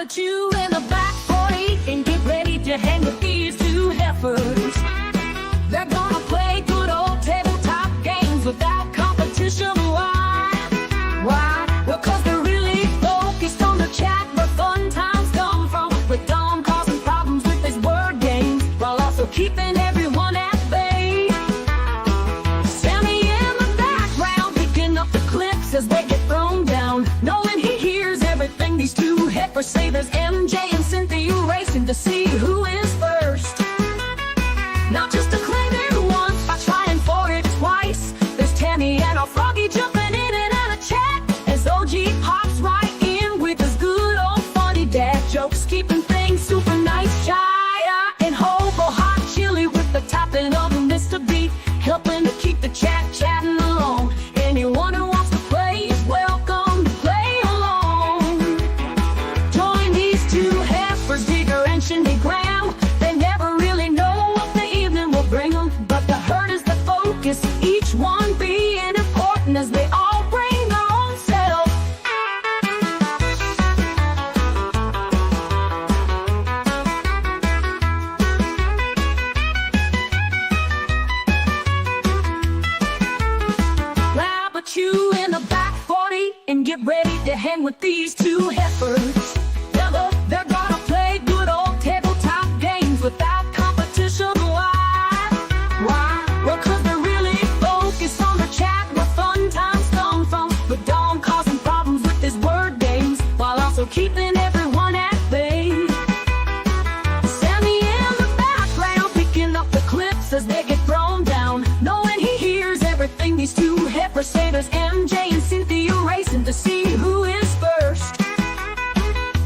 put you in the back 40 and get ready to hang with these two heifers. They're gonna play good old tabletop games without competition. Why? Why? Well, 'cause they're really focused on the chat where fun times come from, with Dom causing problems with his word games while also keeping everyone at bay. Sammy in the background picking up the clips as they get thrown down, knowing he hears everything these two heifers say. There's MJ and Cynthia racing to see who is first. Not just to claim it once by trying for it twice. There's Tammy and our Froggy jumping in and out of chat as OG pops right in with his good old funny dad jokes, keeping things super nice. Shia and Hobo hot chili with the topping of Mr. B, helping to keep the chat chatting along. Anyone who wants to play is welcome to play along. Join these two heifers, Digger and Shindy Graham. They never really know what the evening will bring them, but the herd is the focus, each one being important as they all bring their own self. Put you in the back 40 and get ready to hang with these two heifers. They're gonna play good old tabletop games without competition. Why? Why? Well, 'cause they're really focused on the chat where fun times come from, with Dom causing problems with his word games while also keeping everyone at bay. Sammy in the background picking up the clips as they get thrown down, knowing he hears everything these two heifers say. There's MJ and Cynthia racing to see who is first.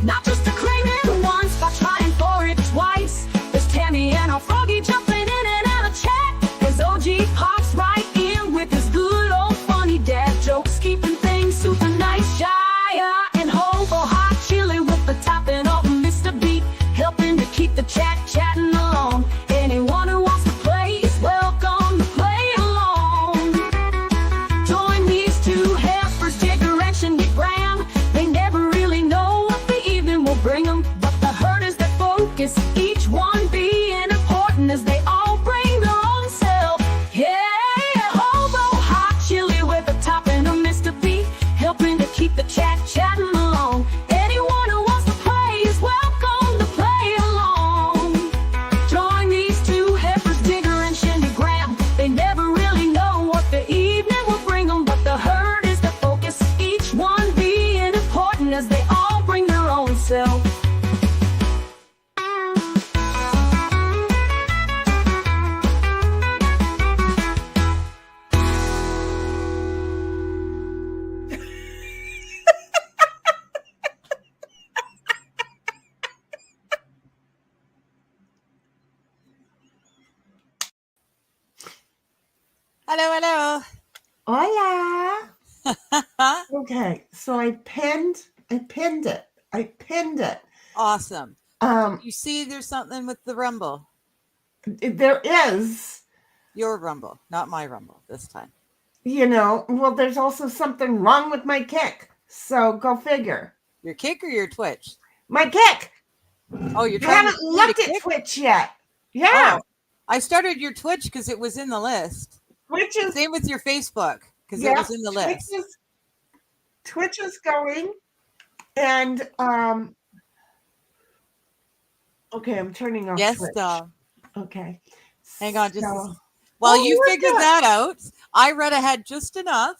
Not just to claim it once by trying for it twice. There's Tammy and our Froggy jumping in and out of chat as OG pops right in with his good old funny dad jokes, keeping things super nice. Shia and Hobo hot chili with the topping of Mr. B, helping to keep the chat chatting along. Anyone who wants to play is welcome to play along. Join these two heifers, Digger and Shindy Graham. They never really know what the evening will bring them, but the herd is their focus, each one being important as they all bring their own self. Yeah, Hobo hot chili with the topping of Mr. B, helping to keep the chat chatting along. Anyone who wants to play is welcome to play along. Join these two heifers, Digger and Shindy Graham. They never really know what the evening will bring them, but the herd is the focus, each one being important as they all bring their own self. Hello. Hola. Okay, so I pinned it. Awesome. You see there's something with the rumble. There is, Your rumble, not my rumble this time. well, there's also something wrong with my kick. So go figure. Your kick or your Twitch? My kick. Oh, you're You trying haven't to looked kick? at Twitch yet. Yeah. Oh, I started your Twitch because it was in the list. Twitch is Same with your Facebook because it was in the list. Twitch is going, and okay, I'm turning off Yes, Twitch. Okay. Hang on, just So- while Oh, you we're figure good. that out, I read ahead just enough.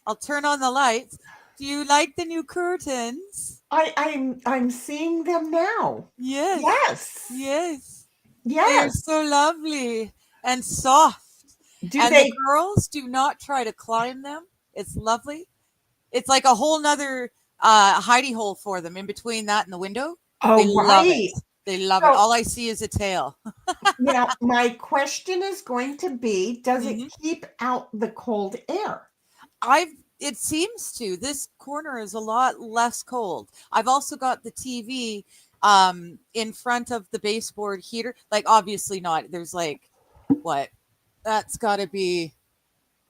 I'll turn on the lights. Do you like the new curtains? I'm seeing them now. Yes. Yes. Yes. They're Yes. so lovely and soft. Do And they? the girls do not try to climb them. It's lovely. It's like a whole nother hidey hole for them in between that and the window. Oh, They love right. it. They love So- it. All I see is a tail. Now, my question is going to be, does Mhm. it keep out the cold air? It seems to. This corner is a lot less cold. I've also got the TV in front of the baseboard heater. Like, obviously not. There's like, what? That's got to be,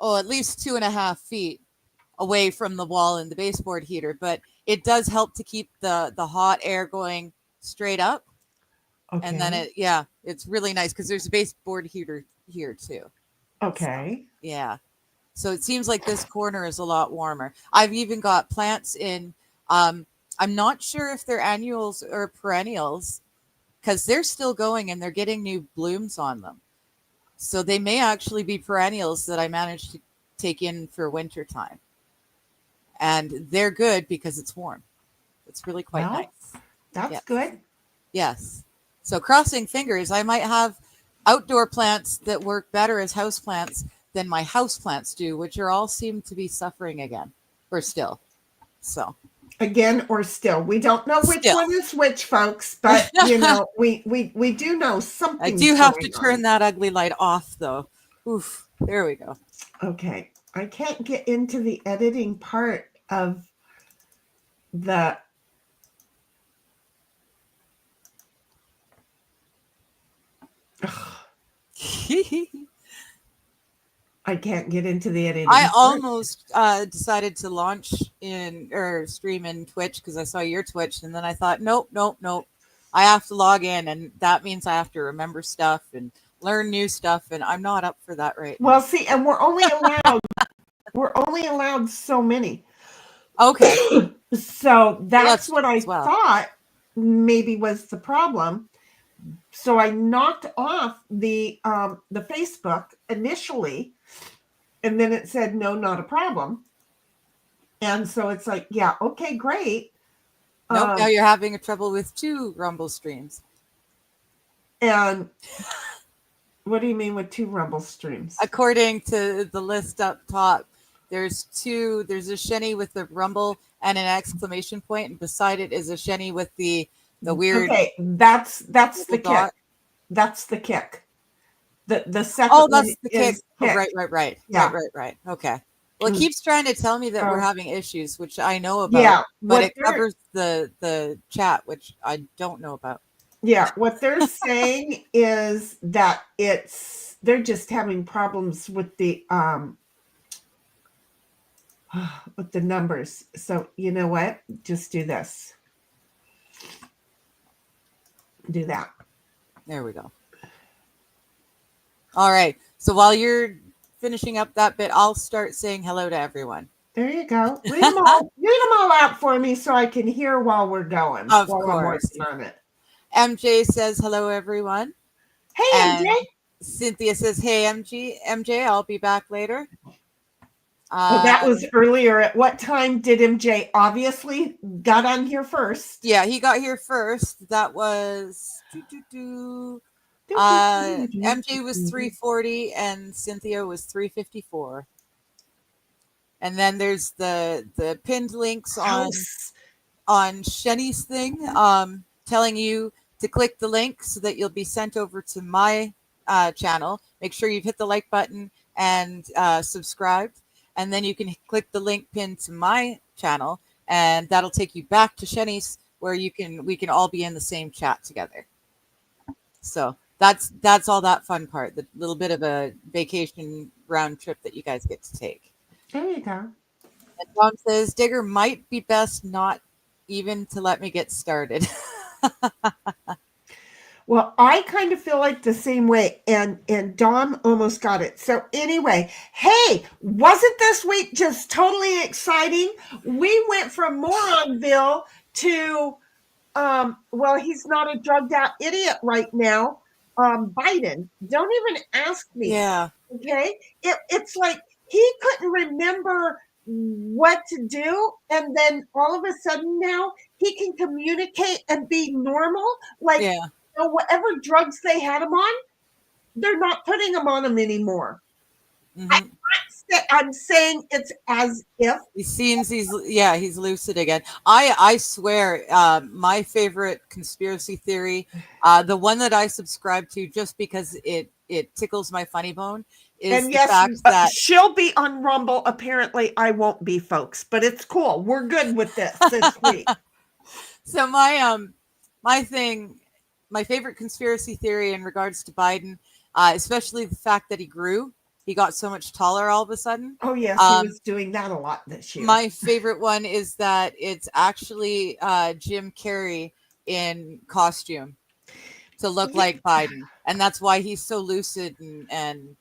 at least 2.5 feet away from the wall and the baseboard heater. But it does help to keep the hot air going straight up. Okay. And then it's really nice because there's a baseboard heater here too. Okay. Yeah. So it seems like this corner is a lot warmer. I've even got plants in. I'm not sure if they're annuals or perennials because they're still going and they're getting new blooms on them. So they may actually be perennials that I managed to take in for winter time. And they're good because it's warm. It's really quite Well, nice. That's Yes. good. Yes. So crossing fingers, I might have outdoor plants that work better as house plants than my house plants do, which are all seem to be suffering again or still. So Again or still. We don't know which Still. one is which, folks, but we do know something. I do have to turn that ugly light off though. Oof. There we go. Okay. I can't get into the editing part of the I can't get into the editing. I part. almost decided to launch in or stream in Twitch because I saw your Twitch, and then I thought, nope. I have to log in, and that means I have to remember stuff and learn new stuff, and I'm not up for that right Well, see, and we're only allowed so many. now. Okay. So that's that's what I as well. thought maybe was the problem. So I knocked off the Facebook initially, and then it said no, not a problem. And so it's like, yeah, okay, great. Nope, now you're having trouble with 2 Rumble streams. And what do you mean with 2 Rumble streams? According to the list up top, there's 2. There's a Shenny with the Rumble and an exclamation point, and beside it is a Shenny with the weird. Okay, that's the kick. dot. That's the kick. The second. Oh, that's one the kick. is Oh, kick. right. Yeah. Right. Okay. Well, it keeps trying to tell me that we're Oh. having issues, which I know about. Yeah, but what it they're- covers the chat, which I don't know about. Yeah, what they're saying is that they're just having problems with the numbers. So you know what? Just do this. Do that. There we go. All right. So while you're finishing up that bit, I'll start saying hello to everyone. There you go. Read them all out for me so I can hear while we're going. Of while I'm course. working on it. MJ says hello, everyone. Hey, And MJ. Cynthia says, hey, MJ, I'll be back later. That was earlier. At what time did MJ obviously got on here first? Yeah, he got here first. That was MJ was 3:40 and Cynthia was 3:54. And then there's the pinned links on Shenny's thing, telling you to click the link so that you'll be sent over to my channel. Make sure you've hit the like button and subscribed. And then you can click the link pinned to my channel, and that'll take you back to Shenny's, where we can all be in the same chat together. So that's all that fun part, the little bit of a vacation round trip that you guys get to take. There you go. And Tom says Digger might be best not even to let me get started. Well, I kind of feel like the same way, and Dom almost got it. So anyway, hey, wasn't this week just totally exciting? We went from Moronville to, well, he's not a drugged out idiot right now. Biden. Don't even ask me. Yeah. Okay. It's like he couldn't remember what to do, and then all of a sudden now he can communicate and be normal. Like, Yeah. whatever drugs they had him on, they're not putting him on him anymore. Mm-hmm. I'm saying it's as if He seems he's lucid again. I swear, my favorite conspiracy theory, the one that I subscribe to just because it tickles my funny bone, is and the yes, fact that she'll be on Rumble. Apparently, I won't be, folks, but it's cool. We're good with this week. So my favorite conspiracy theory in regards to Biden, especially the fact that he grew he got so much taller all of a sudden. Oh yes, he was doing that a lot this year. My favorite one is that it's actually Jim Carrey in costume to look like Biden, and that's why he's so lucid and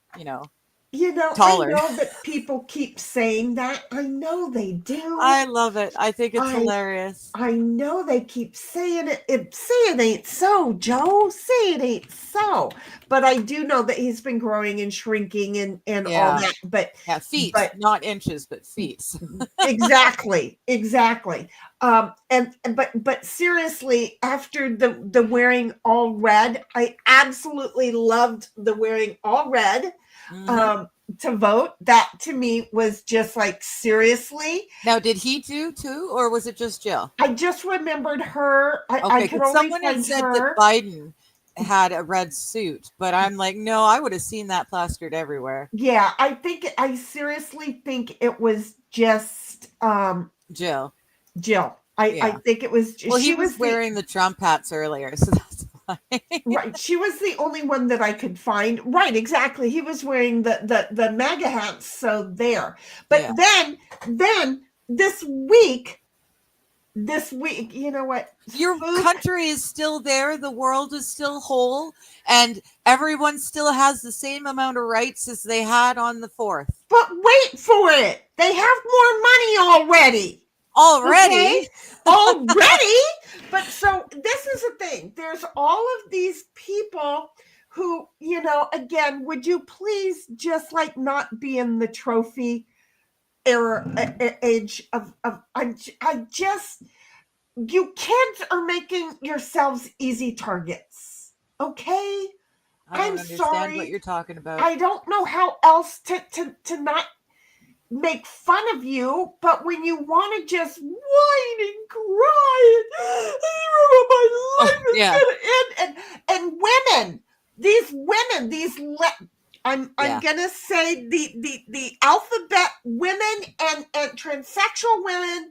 taller. I know that people keep saying that. I know they do. I love it. I think it's hilarious. I know they keep saying it. Say it ain't so, Joe. Say it ain't so. But I do know that he's been growing and shrinking and all that. But feet, not inches, but feet. exactly. But seriously, after the wearing all red, I absolutely loved the wearing all red. To vote. That to me was just like, seriously. Now, did he do too, or was it just Jill? I just remembered her. Okay, I could only someone had said that Biden had a red suit, but I'm like, no, I would have seen that plastered everywhere. Yeah, I seriously think it was just Jill. I think it was. Well, he was wearing the Trump hats earlier, so that's why. Right, she was the only one that I could find. Right, exactly. He was wearing the MAGA hats, so there. But then this week, you know what? Your country is still there. The world is still whole, and everyone still has the same amount of rights as they had on the 4th. But wait for it. They have more money already. Already? But so this is the thing. There's all of these people who, again, would you please just like not be in the trophy era age of I just, you kids are making yourselves easy targets. Okay? I'm sorry what you're talking about. I don't know how else to not make fun of you, but when you want to just whine and cry my life is gonna end, and women, I'm gonna say the alphabet women and transsexual women,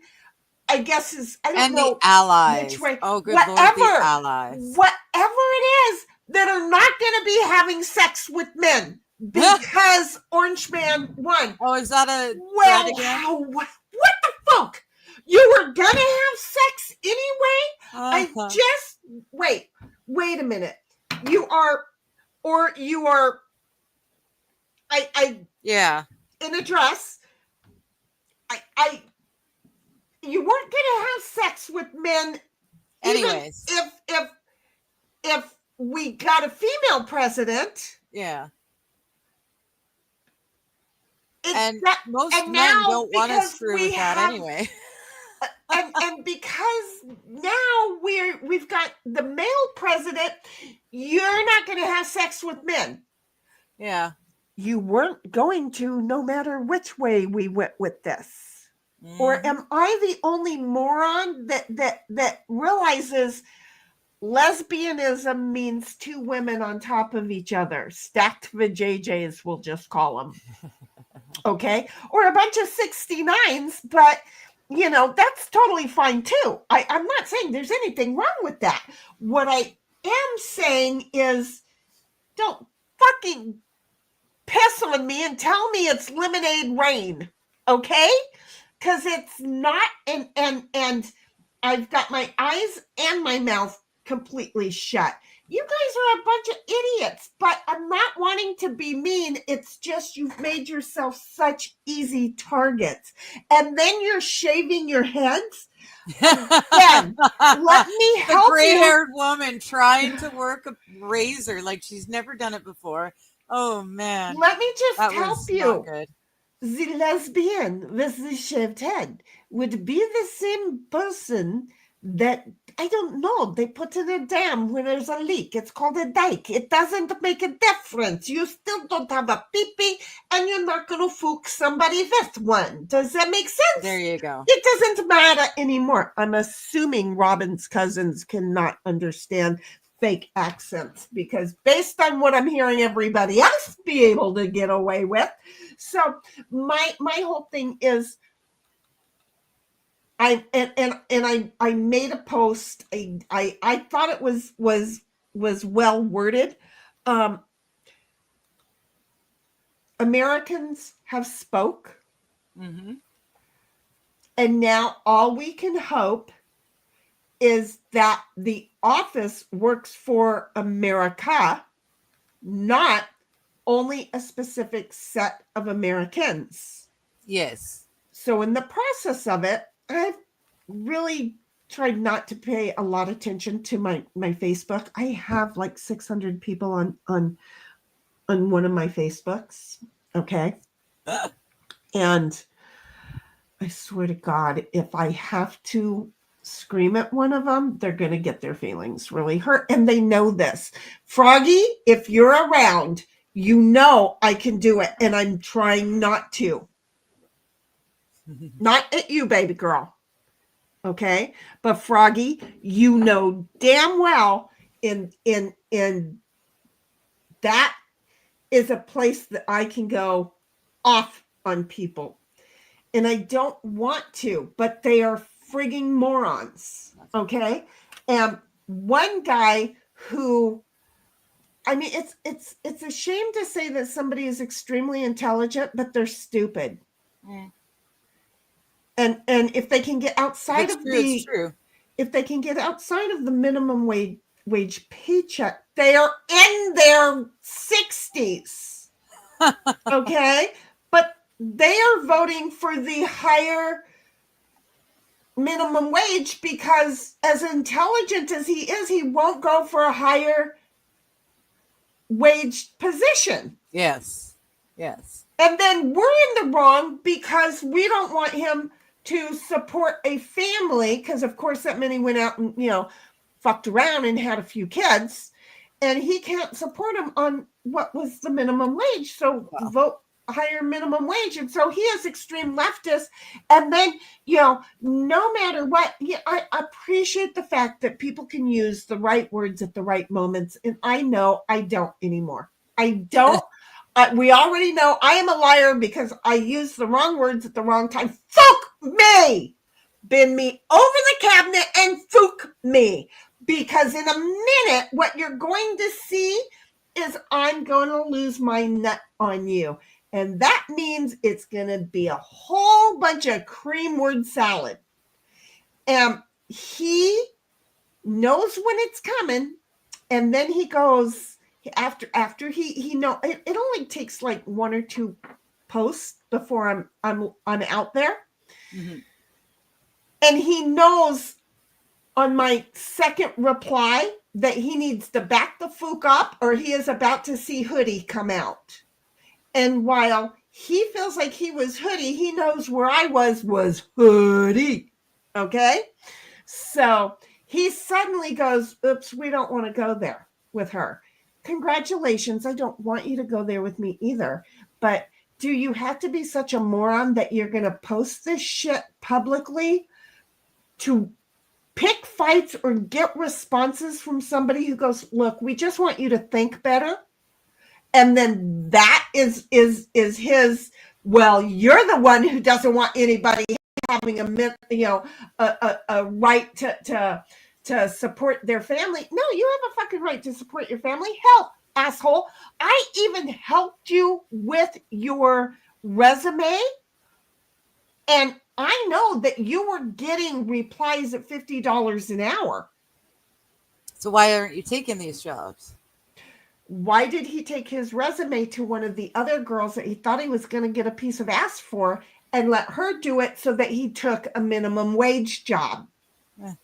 I guess is, I don't know, the allies. Which way, oh, good Lord, the allies. Whatever it is that are not going to be having sex with men. Because Orange Man won. Oh, is that a what the fuck? You were gonna have sex anyway? Wait a minute. You are in a dress. You weren't gonna have sex with men anyways. Even if we got a female president. Yeah. Most men don't want to screw with that anyway. and because now we've got the male president, you're not going to have sex with men. Yeah. You weren't going to, no matter which way we went with this. Or am I the only moron that realizes lesbianism means two women on top of each other, stacked vajayjays, we'll just call them. Okay, or a bunch of 69s, but that's totally fine too. I'm not saying there's anything wrong with that. What I am saying is, don't fucking piss on me and tell me it's lemonade rain, okay? Because it's not, and I've got my eyes and my mouth completely shut. You guys are a bunch of idiots, but I'm not wanting to be mean. It's just you've made yourself such easy targets. And then you're shaving your heads. Again, let me help you. The gray-haired woman trying to work a razor like she's never done it before. Oh, man. Let me just help you. Not good. The lesbian with the shaved head would be the same person that, I don't know, they put in a dam when there's a leak. It's called a dike. It doesn't make a difference. You still don't have a pee-pee, and you're not going to fook somebody with one. Does that make sense? There you go. It doesn't matter anymore. I'm assuming Robin's cousins cannot understand fake accents, because based on what I'm hearing everybody else be able to get away with. So my whole thing is, I made a post. I thought it was well worded. Americans have spoke. Mm-hmm. And now all we can hope is that the office works for America, not only a specific set of Americans. Yes. So in the process of it, I've really tried not to pay a lot of attention to my Facebook. I have like 600 people on one of my Facebooks. Okay. And I swear to God, if I have to scream at one of them, they're going to get their feelings really hurt. And they know this. Froggy, if you're around, you know I can do it. And I'm trying not to. Not at you, baby girl. Okay. But Froggy, you know damn well in that is a place that I can go off on people. And I don't want to, but they are frigging morons. Okay. And one guy who, I mean, it's a shame to say that somebody is extremely intelligent, but they're stupid. Mm. And if they can get outside of it's true. If they can get outside of the minimum wage paycheck, they are in their 60s. Okay. But they are voting for the higher minimum wage because as intelligent as he is, he won't go for a higher wage position. Yes. Yes. And then we're in the wrong because we don't want him to support a family because, of course, that many went out and, fucked around and had a few kids. And he can't support them on what was the minimum wage. So vote higher minimum wage. And so he is extreme leftist. And then, no matter what, I appreciate the fact that people can use the right words at the right moments. And I know I don't anymore. I don't. We already know I am a liar because I use the wrong words at the wrong time. Fuck me. Bend me over the cabinet and fuck me. Because in a minute, what you're going to see is I'm going to lose my nut on you. And that means it's going to be a whole bunch of cream word salad. And he knows when it's coming. And then he goes, after he know it only takes like one or two posts before I'm out there. Mm-hmm. And he knows on my second reply that he needs to back the fuck up or he is about to see Hoodie come out. And while he feels like he was Hoodie, he knows where I was Hoodie. Okay? So he suddenly goes, oops, we don't want to go there with her. Congratulations. I don't want you to go there with me either. But do you have to be such a moron that you're going to post this shit publicly to pick fights or get responses from somebody who goes, look, we just want you to think better. And then that is his, well, you're the one who doesn't want anybody having a right to support their family. No, you have a fucking right to support your family. Hell, asshole. I even helped you with your resume. And I know that you were getting replies at $50 an hour. So why aren't you taking these jobs? Why did he take his resume to one of the other girls that he thought he was going to get a piece of ass for and let her do it so that he took a minimum wage job? Yeah.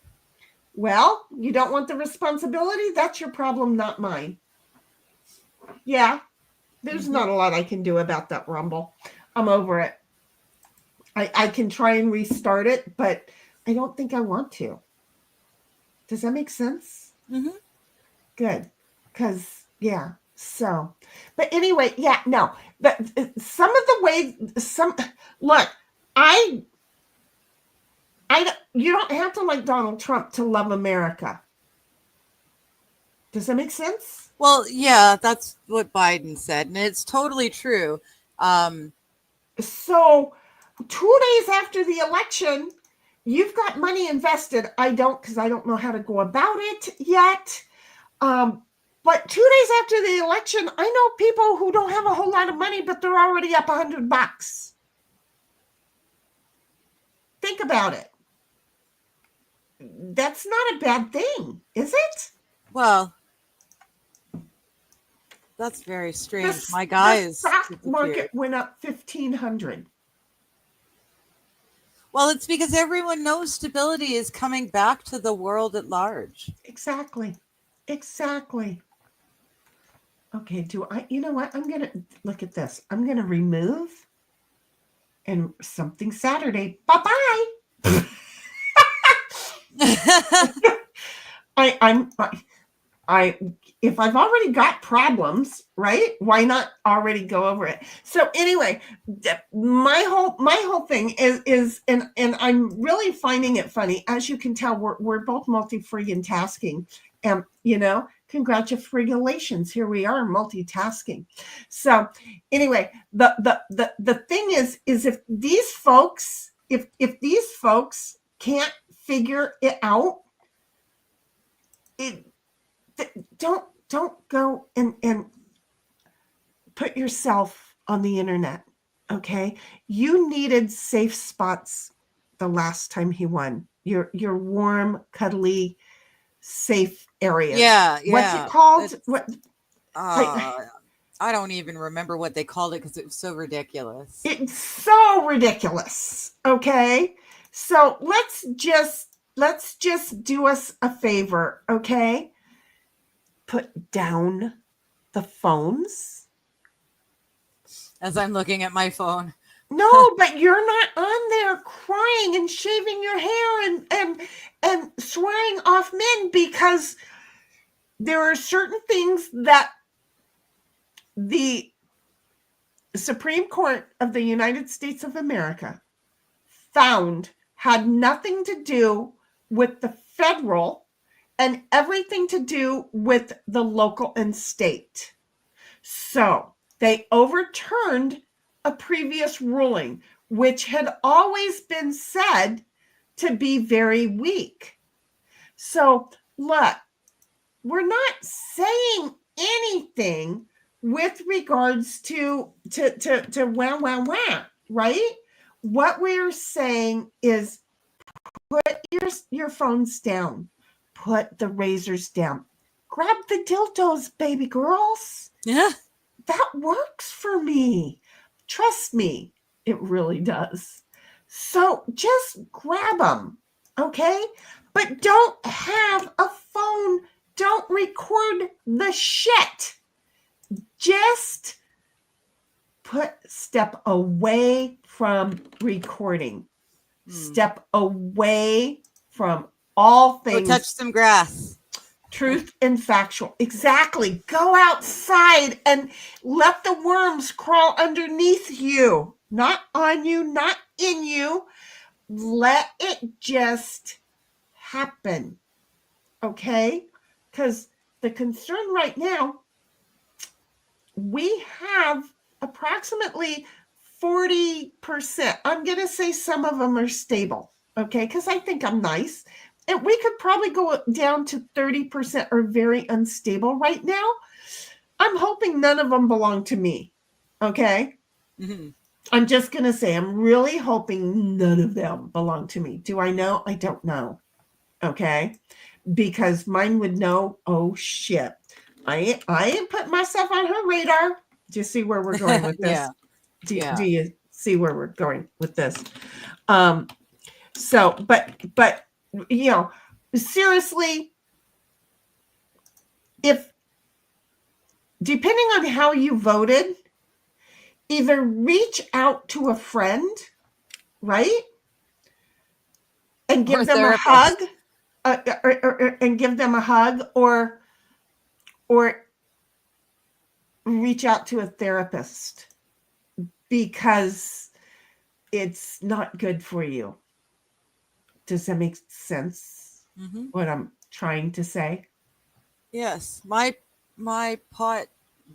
Well, you don't want the responsibility? That's your problem, not mine. Yeah, there's not a lot I can do about that, Rumble. I'm over it. I can try and restart it, but I don't think I want to. Does that make sense? Mm-hmm. Good. Because, yeah. So, but anyway, yeah, no. But some of the ways, look, you don't have to like Donald Trump to love America. Does that make sense? Well, yeah, that's what Biden said, and it's totally true. So 2 days after the election, you've got money invested. I don't, because I don't know how to go about it yet. But 2 days after the election, I know people who don't have a whole lot of money, but they're already up $100. Think about it. That's not a bad thing, is it? Well, that's very strange. My guys. The stock market went up 1,500. Well, it's because everyone knows stability is coming back to the world at large. Exactly. Okay, you know what? I'm going to look at this. I'm going to remove and something Saturday. Bye-bye. If I've already got problems, right? Why not already go over it? So anyway, my whole thing is and I'm really finding it funny. As you can tell, we're both multi-friggin tasking. And congratulations. Here we are multitasking. So anyway, the thing is if these folks, if these folks can't figure it out, don't go and put yourself on the internet. Okay, you needed safe spots the last time he won. Your warm, cuddly, safe areas. Yeah. What's it called? I don't even remember what they called it because it was so ridiculous. It's so ridiculous. Okay, so let's just do us a favor. Okay, put down the phones. As I'm looking at my phone. No, but you're not on there crying and shaving your hair and swearing off men, because there are certain things that the Supreme Court of the United States of America found had nothing to do with the federal and everything to do with the local and state. So they overturned a previous ruling, which had always been said to be very weak. So look, we're not saying anything with regards to wah, right? What we're saying is put your phones down, put the razors down, grab the dildos, baby girls. Yeah. That works for me. Trust me, it really does. So just grab them, okay? But don't have a phone. Don't record the shit. Just step away from recording. Step away from all things. Go touch some grass. Truth and factual. Exactly. Go outside and let the worms crawl underneath you. Not on you, not in you. Let it just happen. Okay? Because the concern right now, we have approximately 40%. I'm going to say some of them are stable. Okay? Because I think I'm nice. And we could probably go down to 30% are very unstable right now. I'm hoping none of them belong to me. Okay? Mm-hmm. I'm just going to say, I'm really hoping none of them belong to me. Do I know? I don't know. Okay? Because mine would know, oh, shit. I ain't put myself on her radar. Do you see where we're going with this? Yeah. Do you see where we're going with this? So, but, you know, seriously, if depending on how you voted, either reach out to a friend, right? And give them a hug, and give them a hug, or reach out to a therapist, because it's not good for you. Does that make sense? Mm-hmm. What I'm trying to say? Yes. My pot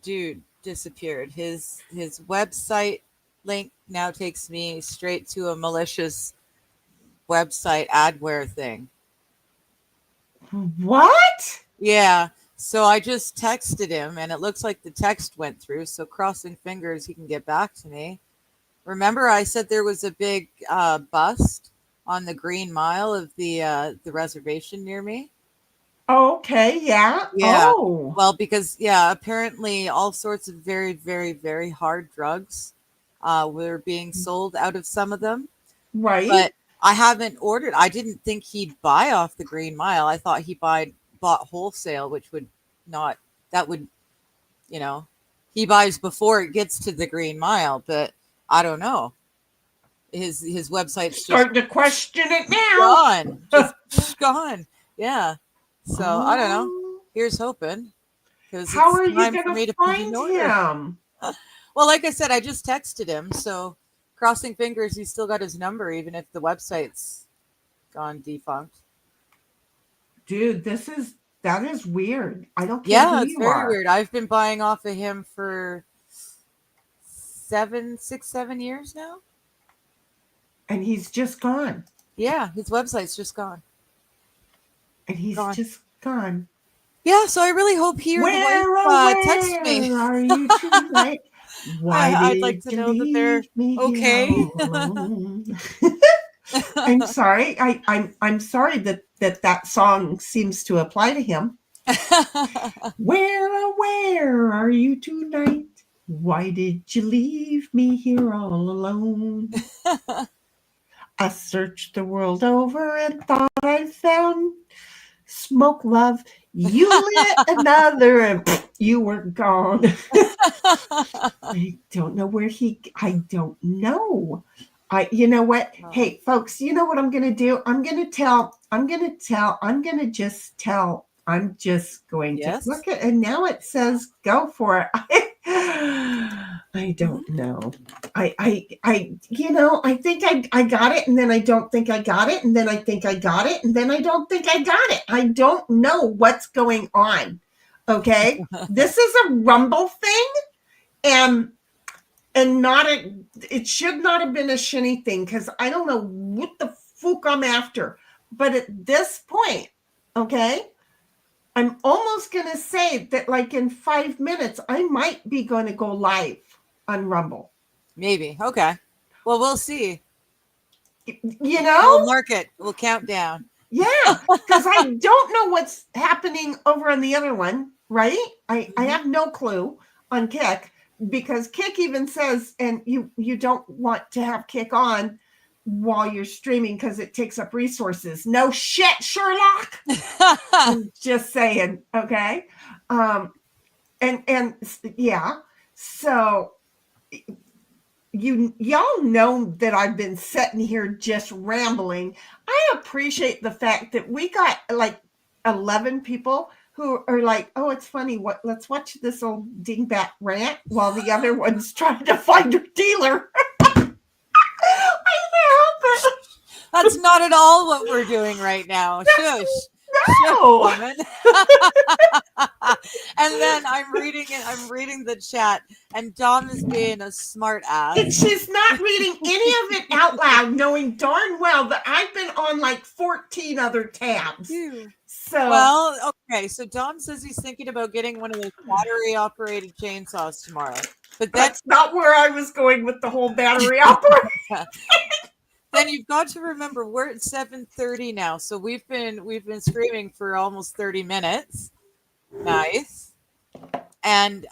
dude disappeared. His website link now takes me straight to a malicious website adware thing. What? Yeah. So I just texted him, and it looks like the text went through. So crossing fingers he can get back to me. Remember, I said there was a big bust on the Green Mile of the reservation near me. Okay, yeah. Yeah. Oh, Well, because apparently all sorts of very, very, very hard drugs were being sold out of some of them. right. But I haven't ordered. I didn't think he'd buy off the Green Mile. I thought he bought wholesale, which would not. That would, he buys before it gets to the Green Mile. But I don't know. His website's just Starting to question it now. gone, just gone. Yeah. So I don't know. Oh, Here's hoping, because how are it's you time going for me to to put find an order. him? Well, like I said, I just texted him, so crossing fingers he's still got his number, even if the website's gone defunct. Dude, that is weird. I don't care Yeah, who it's you very are. weird. I've been buying off of him for 7 years now. And he's just gone. Yeah, his website's just gone. And he's Gone. just gone. Yeah, so I really hope he or the wife texts me. Where are you tonight? Why I'd like did to you know that they're leave me okay. here all alone? I'm sorry. I'm sorry that song seems to apply to him. Where are you tonight? Why did you leave me here all alone? I searched the world over and thought I found smoke, love. You lit another and you were gone. I don't know where I don't know. You know what? Hey, folks, you know what I'm going to do? I'm just going Yes? to look at, and now it says go for it. I don't know. I think I got it, and then I don't think I got it, and then I think I got it, and then I don't think I got it. I don't know what's going on. Okay. This is a Rumble thing, and it should not have been a shinny thing, because I don't know what the fuck I'm after. But at this point, okay, I'm almost going to say that like in 5 minutes, I might be going to go live on Rumble. Maybe. Okay. Well, we'll see. We'll mark it. We'll count down. Yeah, because I don't know what's happening over on the other one, right? I have no clue on Kick, because Kick even says, and you don't want to have Kick on while you're streaming because it takes up resources. No shit, Sherlock. I'm just saying, okay? And yeah, so y'all know that I've been sitting here just rambling. I appreciate the fact that we got like 11 people who are like, oh, it's funny. Let's watch this old dingbat rant while the other one's trying to find her dealer. I can't help it. That's not at all what we're doing right now. Shush. No. Woman. And then I'm reading the chat, and Dom is being a smart ass. And she's not reading any of it out loud, knowing darn well that I've been on like 14 other tabs. So Well, okay, so Dom says he's thinking about getting one of those battery-operated chainsaws tomorrow. But that's not where I was going with the whole battery operated. Then you've got to remember we're at 7:30 now, so we've been screaming for almost 30 minutes. Nice. And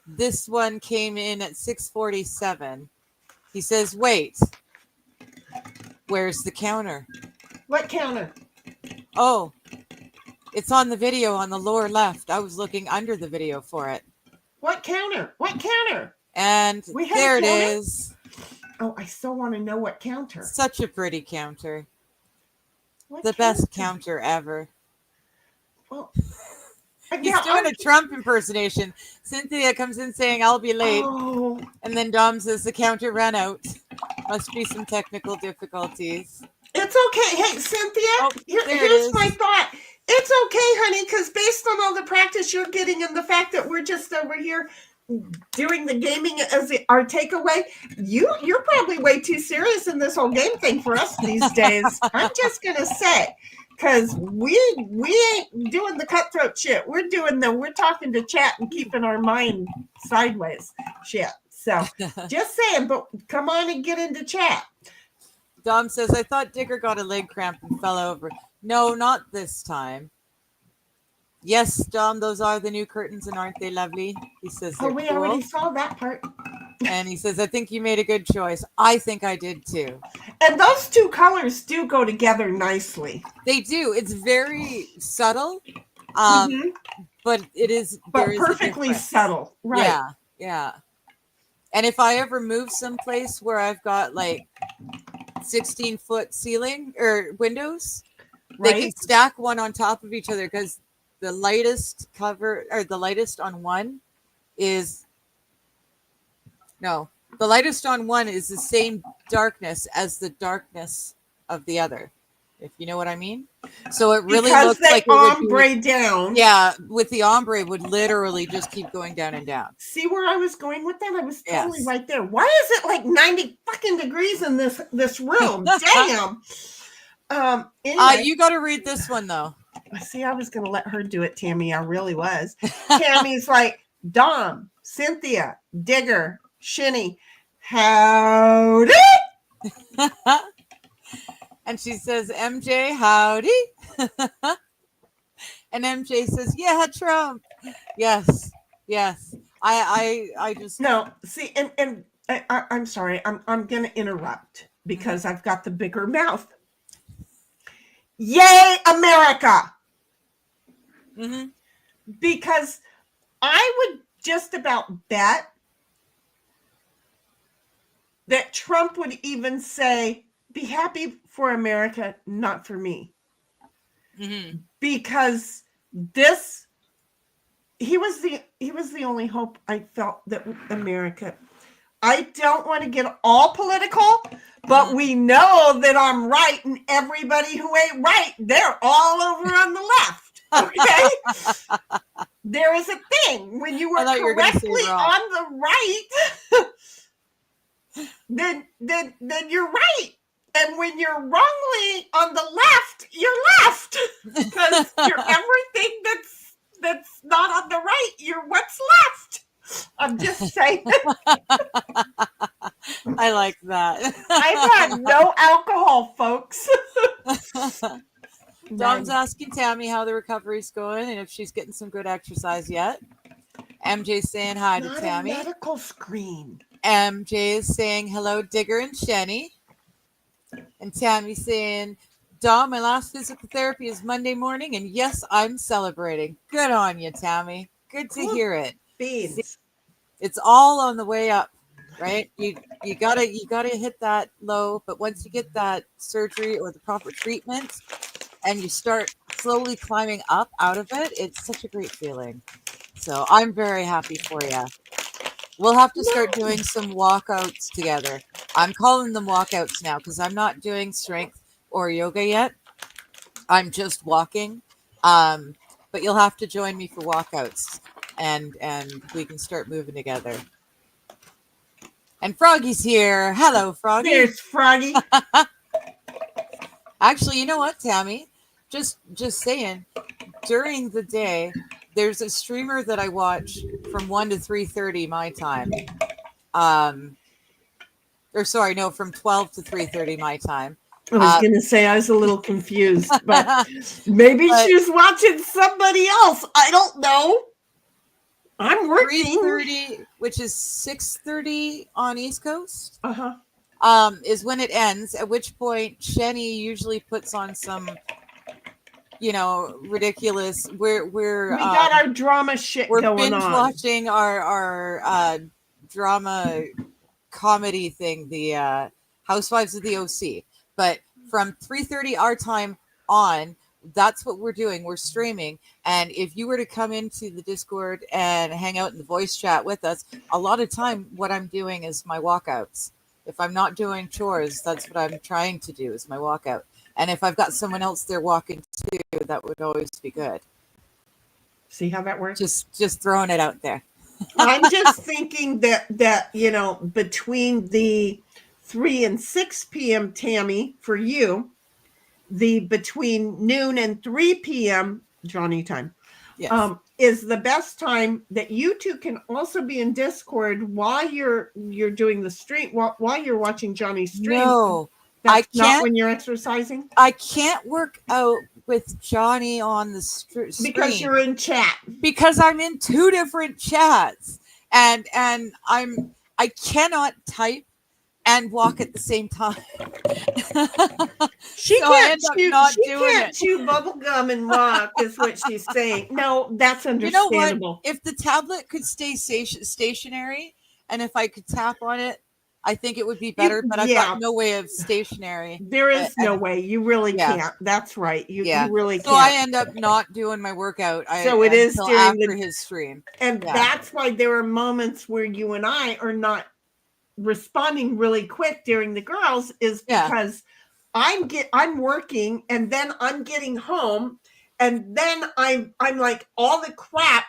this one came in at 6:47. He says, "Wait, where's the counter?" What counter? Oh, it's on the video on the lower left. I was looking under the video for it. What counter? What counter? And there it is. Oh, I still want to know what counter. Such a pretty counter. What the counter? Best counter ever. Well, he's doing a Trump impersonation. Cynthia comes in saying, "I'll be late." Oh. And then Dom says, "The counter ran out. Must be some technical difficulties." It's okay. Hey, Cynthia, here's my thought. It's okay, honey, because based on all the practice you're getting and the fact that we're just over here doing the gaming as our takeaway, you're probably way too serious in this whole game thing for us these days. I'm just going to say, because we ain't doing the cutthroat shit. We're talking to chat and keeping our mind sideways shit. So just saying, but come on and get into chat. Dom says, I thought Digger got a leg cramp and fell over. No, not this time. Yes, Dom, those are the new curtains, and aren't they lovely? He says they're we cool. already saw that part. And he says, I think you made a good choice. I think I did too. And those two colors do go together nicely. They do. It's very subtle, Mhm. but it is But perfectly subtle. Right. Yeah, yeah. And if I ever move someplace where I've got like 16-foot ceiling or windows, Right. they can stack one on top of each other because the lightest cover or the lightest on one is the lightest on one is the same darkness as the darkness of the other, if you know what I mean. So it really looks like ombre down. Yeah, with the ombre would literally just keep going down and down. See where I was going with that? I was totally right there. Why is it like 90 fucking degrees in this room? Damn. Anyway. You got to read this one though. See, I was going to let her do it, Tammy. I really was. Tammy's like, Dom, Cynthia, Digger, Shinny, howdy. And she says, MJ, howdy. And MJ says, yeah, Trump. Yes. I just no. See, and I'm sorry. I'm going to interrupt because I've got the bigger mouth. Yay, America. Mm-hmm. Because I would just about bet that Trump would even say, be happy for America, not for me. Mm-hmm. Because he was the only hope I felt that America. I don't want to get all political, but we know that I'm right, and everybody who ain't right, they're all over on the left. Okay? There is a thing when you are correctly on the right, then you're right. And when you're wrongly on the left, you're left. Because you're everything that's not on the right, you're what's left. I'm just saying. I like that. I've had no alcohol, folks. Dom's asking Tammy how the recovery's going and if she's getting some good exercise yet. MJ's saying hi to Tammy. Not a medical screen. MJ is saying hello, Digger and Shenny. And Tammy's saying, Dom, my last physical therapy is Monday morning, and yes, I'm celebrating. Good on you, Tammy. Good to hear it. Beans. See, it's all on the way up, right? You gotta hit that low, but once you get that surgery or the proper treatment and you start slowly climbing up out of it, it's such a great feeling. So I'm very happy for you. We'll have to start doing some walkouts together. I'm calling them walkouts now because I'm not doing strength or yoga yet. I'm just walking. But you'll have to join me for walkouts and we can start moving together. And Froggy's here. Hello, Froggy. There's Froggy. Actually, you know what, Tammy? Just saying, during the day, there's a streamer that I watch from 1 to 3:30 my time. From 12 to 3:30 my time. I was going to say I was a little confused, but maybe she's watching somebody else. I don't know. I'm working. 3:30, which is 6:30 on East Coast. Uh-huh. Is when it ends, at which point Shenny usually puts on some ridiculous. We got our drama shit going on. We're binge watching our drama comedy thing, the Housewives of the OC. But from 3:30 our time on, that's what we're doing. We're streaming. And if you were to come into the Discord and hang out in the voice chat with us, a lot of time what I'm doing is my walkouts. If I'm not doing chores, that's what I'm trying to do is my walkout. And if I've got someone else there walking too, that would always be good. See how that works? Just throwing it out there. I'm just thinking that between the 3 and 6 p.m. Tammy for you, the between noon and 3 p.m. Johnny time. Yes. Is the best time that you two can also be in Discord while you're doing the stream, while you're watching Johnny's stream. No, that's I not can't. when you're exercising. I can't work out with Johnny on the screen Because you're in chat. Because I'm in 2 different chats, and I cannot type and walk at the same time. She So I can't end chew bubble gum and walk, is what she's saying. No, that's You know understandable. what? If the tablet could stay stationary, and if I could tap on it, I think it would be better. But I've got no way of stationary. There is no way. You really can't. That's right. You really can't. So I end up not doing my workout. So it is until during after his stream, and that's why there are moments where you and I are not responding really quick during the girls, is because I'm working, and then I'm getting home, and then I'm like, all the crap.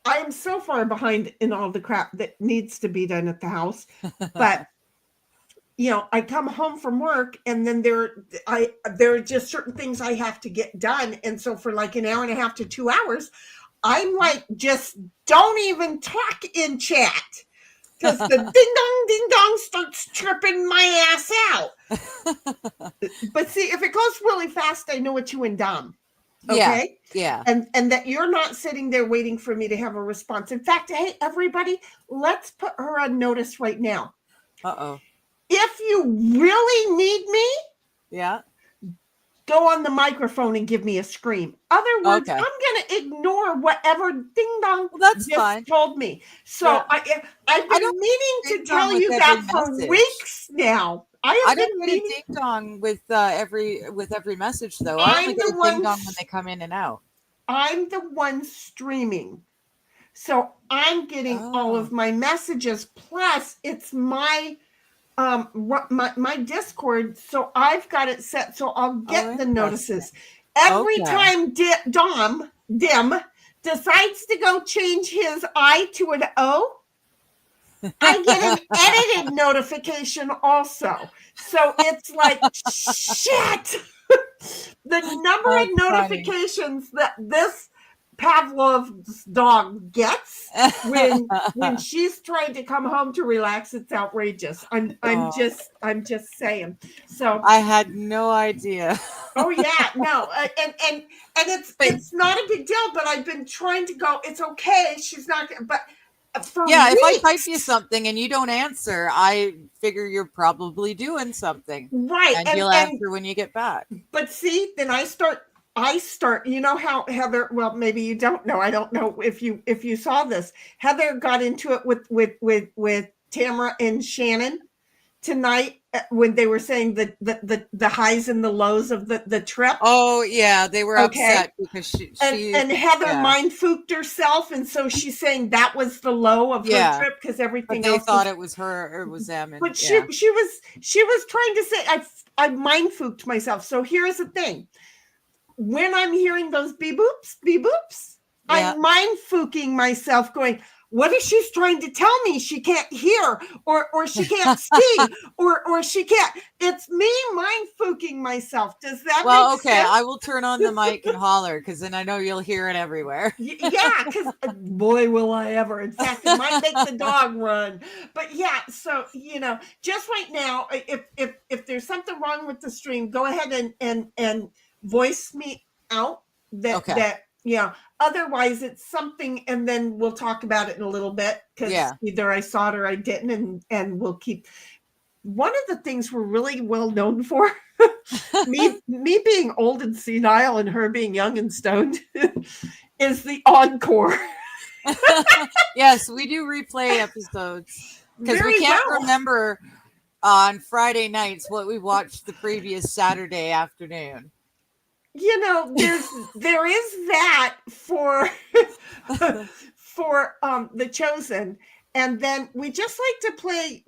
I am so far behind in all the crap that needs to be done at the house. But I come home from work, and then there are just certain things I have to get done. And so for like an hour and a half to 2 hours, I'm like, just don't even talk in chat. Because the ding dong starts tripping my ass out. But see, if it goes really fast, I know it's you and Dom. Okay. Yeah. And that you're not sitting there waiting for me to have a response. In fact, hey, everybody, let's put her on notice right now. Uh-oh. If you really need me, go on the microphone and give me a scream. Other words, I'm going to ignore whatever ding dong just told me. So I've been meaning to tell you that for weeks now. I don't get a ding dong with every message, though. I only get a ding dong when they come in and out. I'm the one streaming, so I'm getting all of my messages. Plus, it's my my Discord, so I've got it set so I'll get the notices every time. Dim decides to go change his I to an O. I get an edited notification also. So it's like, shit. The number of notifications that this Pavlov's dog gets when she's trying to come home to relax, it's outrageous. I'm just saying. So I had no idea. Oh yeah, no, and it's not a big deal. But I've been trying to go. It's okay. She's not. But for weeks, if I type you something and you don't answer, I figure you're probably doing something, right? And you'll answer when you get back. But see, then I start. You know how Heather? Well, maybe you don't know. I don't know if you saw this. Heather got into it with Tamara and Shannon tonight when they were saying the highs and the lows of the trip. Oh yeah, they were upset because she and Heather mind fooked herself, and so she's saying that was the low of her trip because everything else. They thought was, it was her or it was them. And, but she was trying to say I mind fooked myself. So here's the thing. When I'm hearing those beep boops, I'm mind fooking myself going, what if she's trying to tell me she can't hear or she can't see or she can't? It's me mind fooking myself. Does that make sense? I will turn on the mic and holler because then I know you'll hear it everywhere. Yeah, because boy, will I ever. In fact, it might make the dog run. But yeah, so, just right now, if there's something wrong with the stream, go ahead and voice me out that otherwise it's something, and then we'll talk about it in a little bit because either I saw it or I didn't, and we'll keep. One of the things we're really well known for, me being old and senile and her being young and stoned, is the encore. Yes, we do replay episodes because we can't remember on Friday nights what we watched the previous Saturday afternoon. There is that for The Chosen, and then we just like to play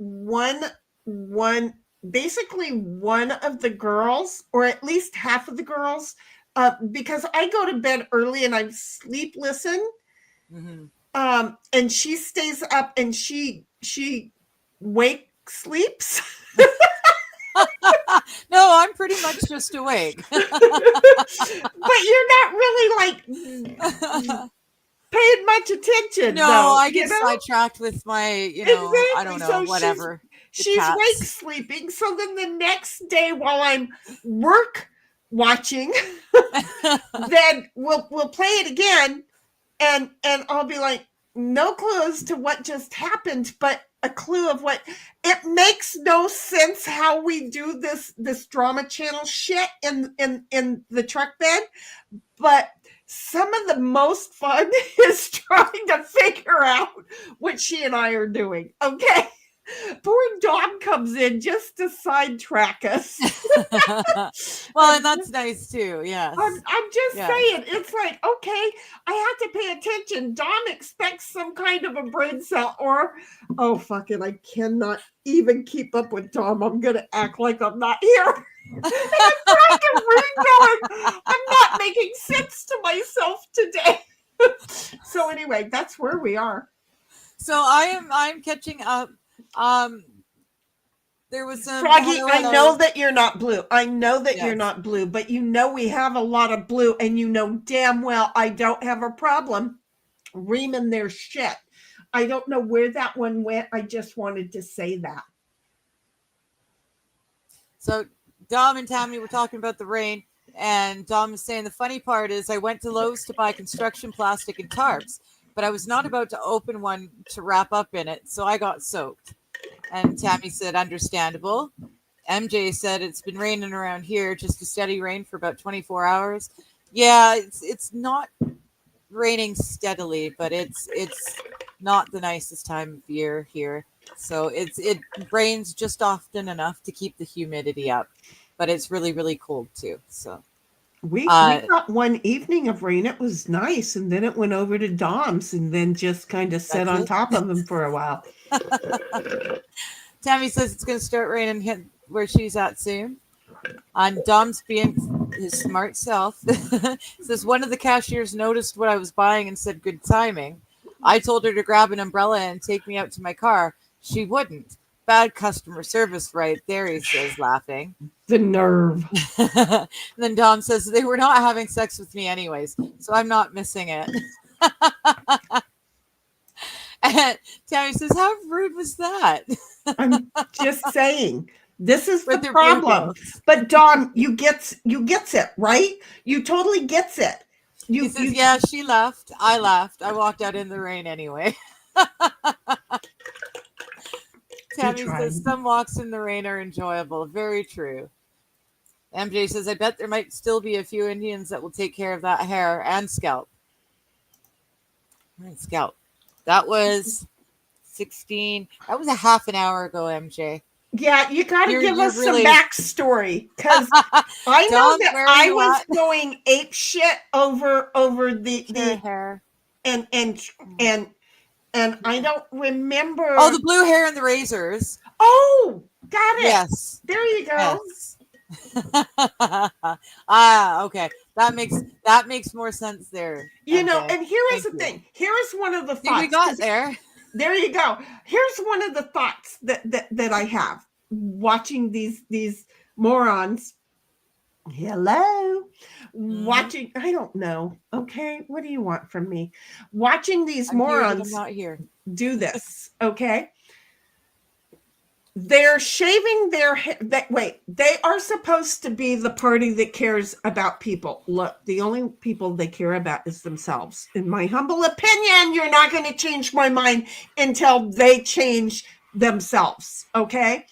basically one of the girls, or at least half of the girls, because I go to bed early and I'm sleep listen, and she stays up and she sleeps. No, I'm pretty much just awake. But you're not really like paying much attention. No, though, I get sidetracked with my, I don't know, So whatever. She's wake sleeping. So then the next day while I'm work watching, then we'll play it again, and I'll be like, no clue as to what just happened, but a clue of what. It makes no sense how we do this drama channel shit in the truck bed, but some of the most fun is trying to figure out what she and I are doing. Okay. Poor Dawn comes in just to sidetrack us. Well, and that's nice too. Yes. I'm just saying, it's like, okay, I have to pay attention. Dawn expects some kind of a brain cell, or, oh, fuck it, I cannot even keep up with Dawn. I'm going to act like I'm not here. And I'm trying to read going, I'm not making sense to myself today. So anyway, that's where we are. So I'm catching up. There was some Froggy, I know that you're not blue. I know that you're not blue, but we have a lot of blue, and damn well I don't have a problem reaming their shit. I don't know where that one went. I just wanted to say that. So Dom and Tammy were talking about the rain, and Dom was saying the funny part is I went to Lowe's to buy construction plastic and tarps, but I was not about to open one to wrap up in it, so I got soaked. And Tammy said, understandable. MJ said, it's been raining around here, just a steady rain for about 24 hours. Yeah, it's not raining steadily, but it's not the nicest time of year here. So it rains just often enough to keep the humidity up, but it's really, really cold too. So we got one evening of rain. It was nice, and then it went over to Dom's, and then just kind of sat on top of him for a while. Tammy says it's going to start raining where she's at soon. And Dom's being his smart self. Says one of the cashiers noticed what I was buying and said, good timing. I told her to grab an umbrella and take me out to my car. She wouldn't. Bad customer service right there, he says, laughing. The nerve. And then Dom says they were not having sex with me anyways, so I'm not missing it. And Tammy says, how rude was that? I'm just saying, this is the problem. But Dom, you gets it, right? You totally gets it. He says, yeah, she left. I left. I walked out in the rain anyway. Tammy says some walks in the rain are enjoyable. Very true. MJ says, I bet there might still be a few Indians that will take care of that hair and scalp. And scalp. That was 16. That was a half an hour ago, MJ. Yeah, you got to give us some backstory, because I know that I was going ape shit over the hair, and I don't remember. Oh, the blue hair and the razors. Oh, got it. Yes, there you go. Yes. Okay, that makes more sense there. You know, and here is the thing. Here is one of the thoughts we got there. There you go. Here's one of the thoughts that I have watching these morons. Hello. Watching, I don't know. Okay, what do you want from me? Watching these morons I'm not here. Do this, okay? They're shaving their hair. They are supposed to be the party that cares about people. Look, the only people they care about is themselves. In my humble opinion, you're not going to change my mind until they change themselves, okay?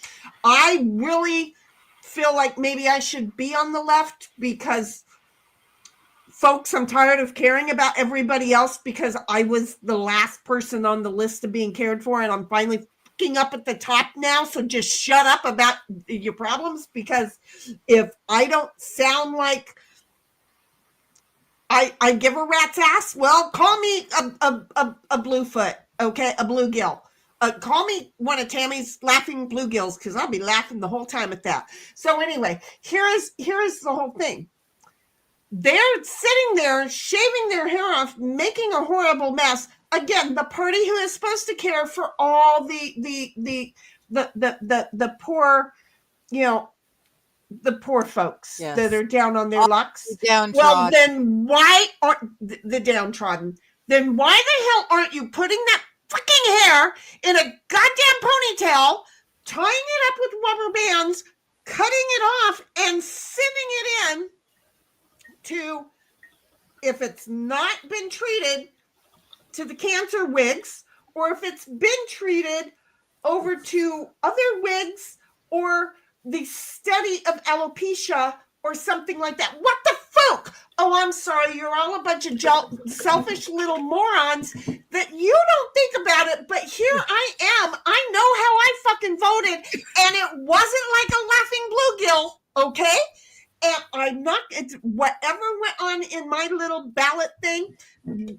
I really feel like maybe I should be on the left, because folks, I'm tired of caring about everybody else, because I was the last person on the list of being cared for, and I'm finally up at the top now. So just shut up about your problems, because if I don't sound like I give a rat's ass, well, call me a bluefoot, okay, a bluegill. Call me one of Tammy's laughing bluegills, because I'll be laughing the whole time at that. So anyway, here is the whole thing. They're sitting there shaving their hair off, making a horrible mess. Again, the party who is supposed to care for all the poor, the poor folks Yes. that are down on their All lucks. the downtrodden. Well, then why aren't the downtrodden? Then why the hell aren't you putting that freaking hair in a goddamn ponytail, tying it up with rubber bands, cutting it off, and sending it in to, if it's not been treated, to the cancer wigs, or if it's been treated, over to other wigs or the study of alopecia or something like that. What the fuck? Oh, I'm sorry. You're all a bunch of selfish little morons that you don't think about it. But here I am. I know how I fucking voted, and it wasn't like a laughing bluegill, okay? And I'm not. It's whatever went on in my little ballot thing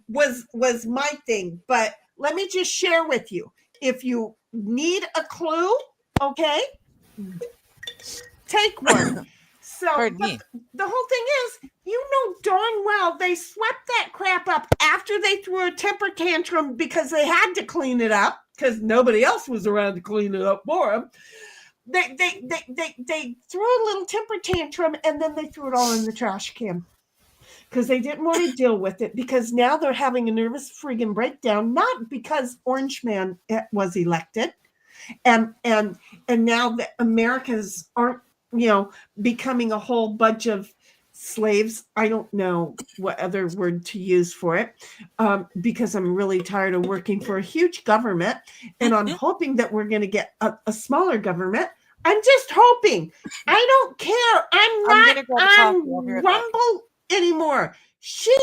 was my thing. But let me just share with you. If you need a clue, okay, take one. So the whole thing is, you know darn well they swept that crap up after they threw a temper tantrum because they had to clean it up because nobody else was around to clean it up for them. They threw a little temper tantrum and then they threw it all in the trash can because they didn't want to deal with it, because now they're having a nervous friggin' breakdown, not because Orange Man was elected and now the Americans aren't, becoming a whole bunch of slaves. I don't know what other word to use for it, because I'm really tired of working for a huge government, and I'm hoping that we're going to get a smaller government. I'm just hoping. I don't care. I'm not on Rumble anymore. She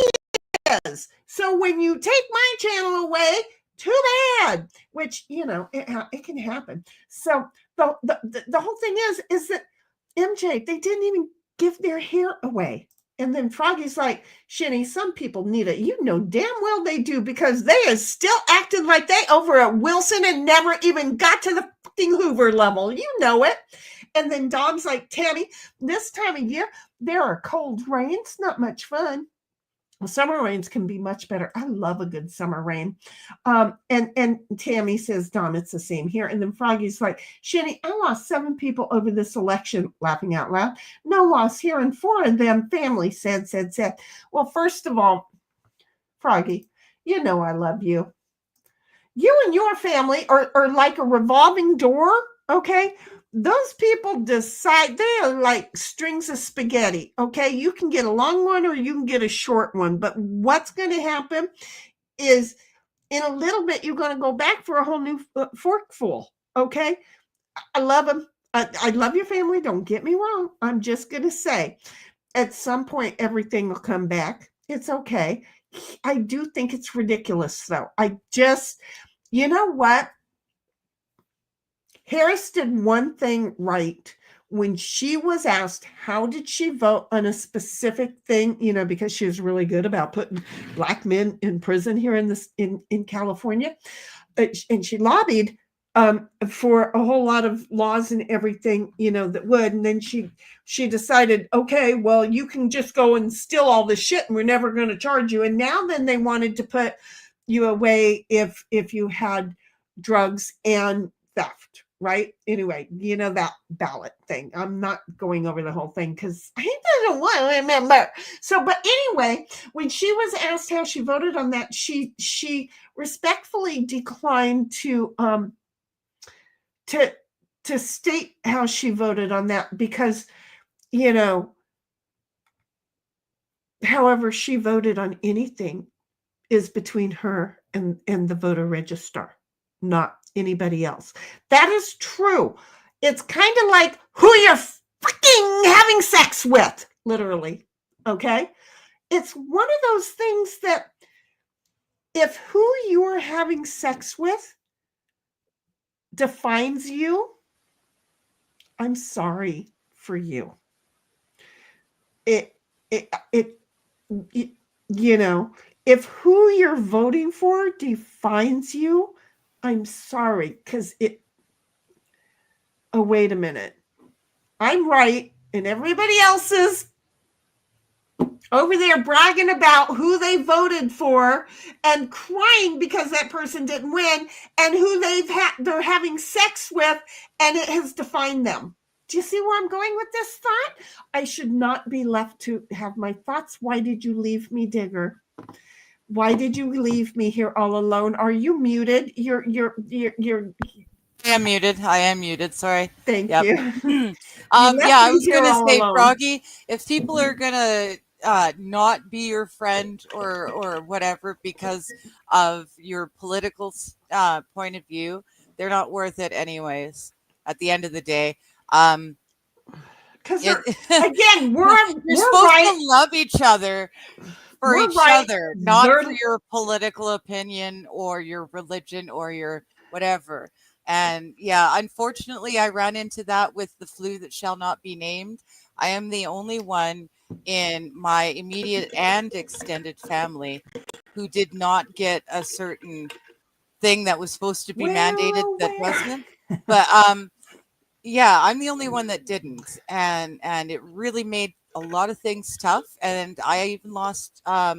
is. So when you take my channel away, too bad. Which, it can happen. So the whole thing is that MJ, they didn't even give their hair away. And then Froggy's like, Shinny, some people need it. You know damn well they do, because they are still acting like they over at Wilson and never even got to the fucking Hoover level. You know it. And then Dom's like, Tammy, this time of year, there are cold rains. Not much fun. Well, summer rains can be much better. I love a good summer rain. And Tammy says, Dom, it's the same here. And then Froggy's like, Shinny, I lost 7 people over this election, laughing out loud. No loss here, and 4 of them family said. Well, first of all, Froggy, you know I love you. You and your family are like a revolving door, okay? Those people decide, they are like strings of spaghetti, okay? You can get a long one or you can get a short one, but what's going to happen is in a little bit, you're going to go back for a whole new forkful, okay? I love them. I love your family. Don't get me wrong. I'm just going to say, at some point, everything will come back. It's okay. I do think it's ridiculous, though. You know what? Harris did one thing right when she was asked how did she vote on a specific thing, because she was really good about putting black men in prison here in California, and she lobbied for a whole lot of laws and everything, that would. And then she decided, okay, well, you can just go and steal all this shit and we're never going to charge you. And now then they wanted to put you away if you had drugs and theft. Right? Anyway, that ballot thing. I'm not going over the whole thing because I don't want to remember. So, but anyway, when she was asked how she voted on that, she respectfully declined to state how she voted on that, because, however she voted on anything is between her and the voter register, not anybody else. That is true. It's kind of like who you're freaking having sex with, literally. Okay? It's one of those things that if who you're having sex with defines you, I'm sorry for you. If who you're voting for defines you, I'm sorry, because wait a minute. I'm right, and everybody else is over there bragging about who they voted for and crying because that person didn't win, and who they're having sex with, and it has defined them. Do you see where I'm going with this thought? I should not be left to have my thoughts. Why did you leave me, Digger? Why did you leave me here all alone? Are you muted? You're I am muted. Sorry. Thank Yep. you. Yeah, left I me was here gonna all say, alone. Froggy, if people are gonna not be your friend or whatever because of your political point of view, they're not worth it anyways. At the end of the day, Because it, again, you're we're supposed right. to love each other for We're each right. other, not They're- for your political opinion or your religion or your whatever. And yeah, unfortunately, I ran into that with the flu that shall not be named. I am the only one in my immediate and extended family who did not get a certain thing that was supposed to be mandated that wasn't. But yeah, I'm the only one that didn't, and it really made a lot of things tough. And I even lost a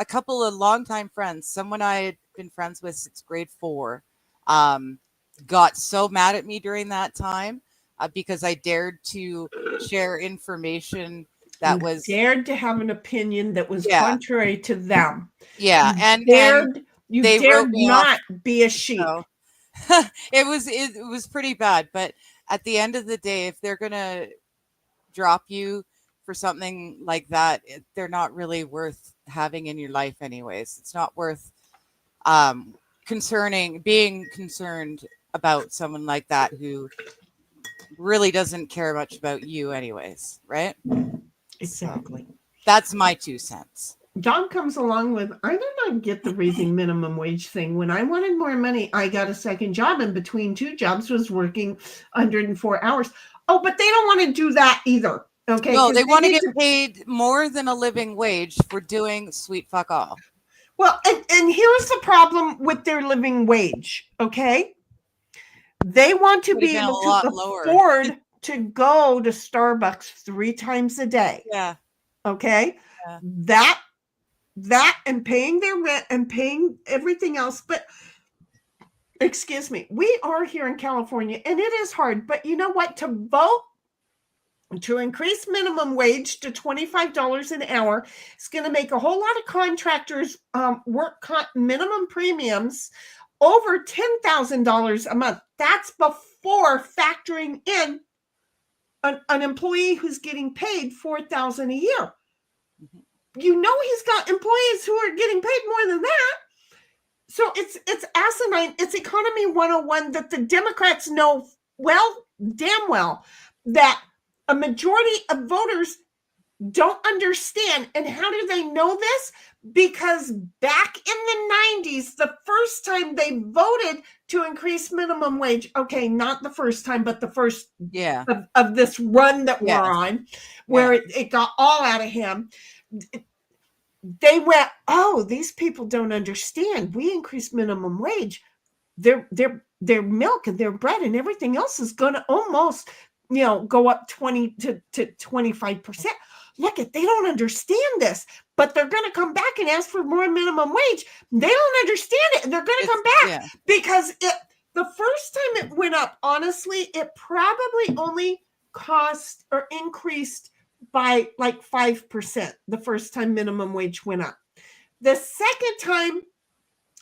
couple of longtime friends. Someone I had been friends with since grade 4 got so mad at me during that time because I dared to share information that you was dared to have an opinion that was Yeah. contrary to them. yeah, You and you they wrote dared me not off. be a sheep. So it was pretty bad. But at the end of the day, if they're gonna drop you for something like that, they're not really worth having in your life anyways. It's not worth being concerned about someone like that who really doesn't care much about you anyways, right? Exactly. That's my 2 cents. Dom comes along with, I did not get the raising minimum wage thing. When I wanted more money, I got a second job, and between 2 jobs was working 104 hours. Oh, but they don't want to do that either. Okay. No, they want to need get paid more than a living wage for doing sweet fuck all. Well, and here's the problem with their living wage. Okay. They want to Would've be been a able to lot lower. afford to go to Starbucks 3 times a day. Yeah. Okay. Yeah. That and paying their rent and paying everything else. But excuse me, we are here in California and it is hard. But you know what? To vote to increase minimum wage to $25 an hour is going to make a whole lot of contractors work minimum premiums over $10,000 a month. That's before factoring in an employee who's getting paid $4,000 a year. You know he's got employees who are getting paid more than that. So it's asinine. It's economy 101 that the Democrats know damn well, that a majority of voters don't understand. And how do they know this? Because back in the 90s, the first time they voted to increase minimum wage, okay, not the first time, but the first of this run that we're on, where it got all out of hand. They went, oh, these people don't understand. We increase minimum wage. Their milk and their bread and everything else is going to almost, go up 20 to 25%. Look, they don't understand this, but they're going to come back and ask for more minimum wage. They don't understand it, and they're going to come back because the first time it went up, honestly, it probably only cost or increased by like 5% the first time minimum wage went up. The second time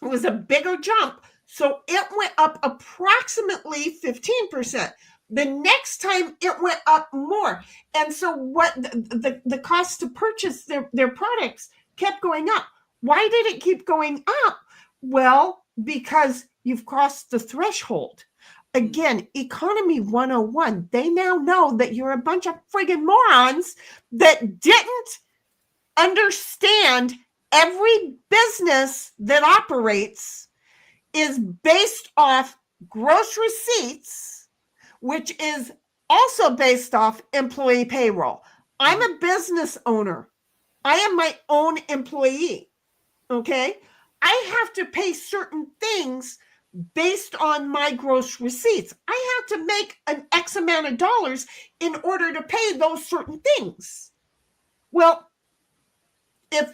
it was a bigger jump, so it went up approximately 15%. The next time it went up more. And so what the cost to purchase their products kept going up. Why did it keep going up? Well, because you've crossed the threshold. Again, economy 101. They now know that you're a bunch of friggin' morons that didn't understand every business that operates is based off gross receipts, which is also based off employee payroll. I'm a business owner. I am my own employee. Okay. I have to pay certain things based on my gross receipts. I have to make an X amount of dollars in order to pay those certain things. Well, if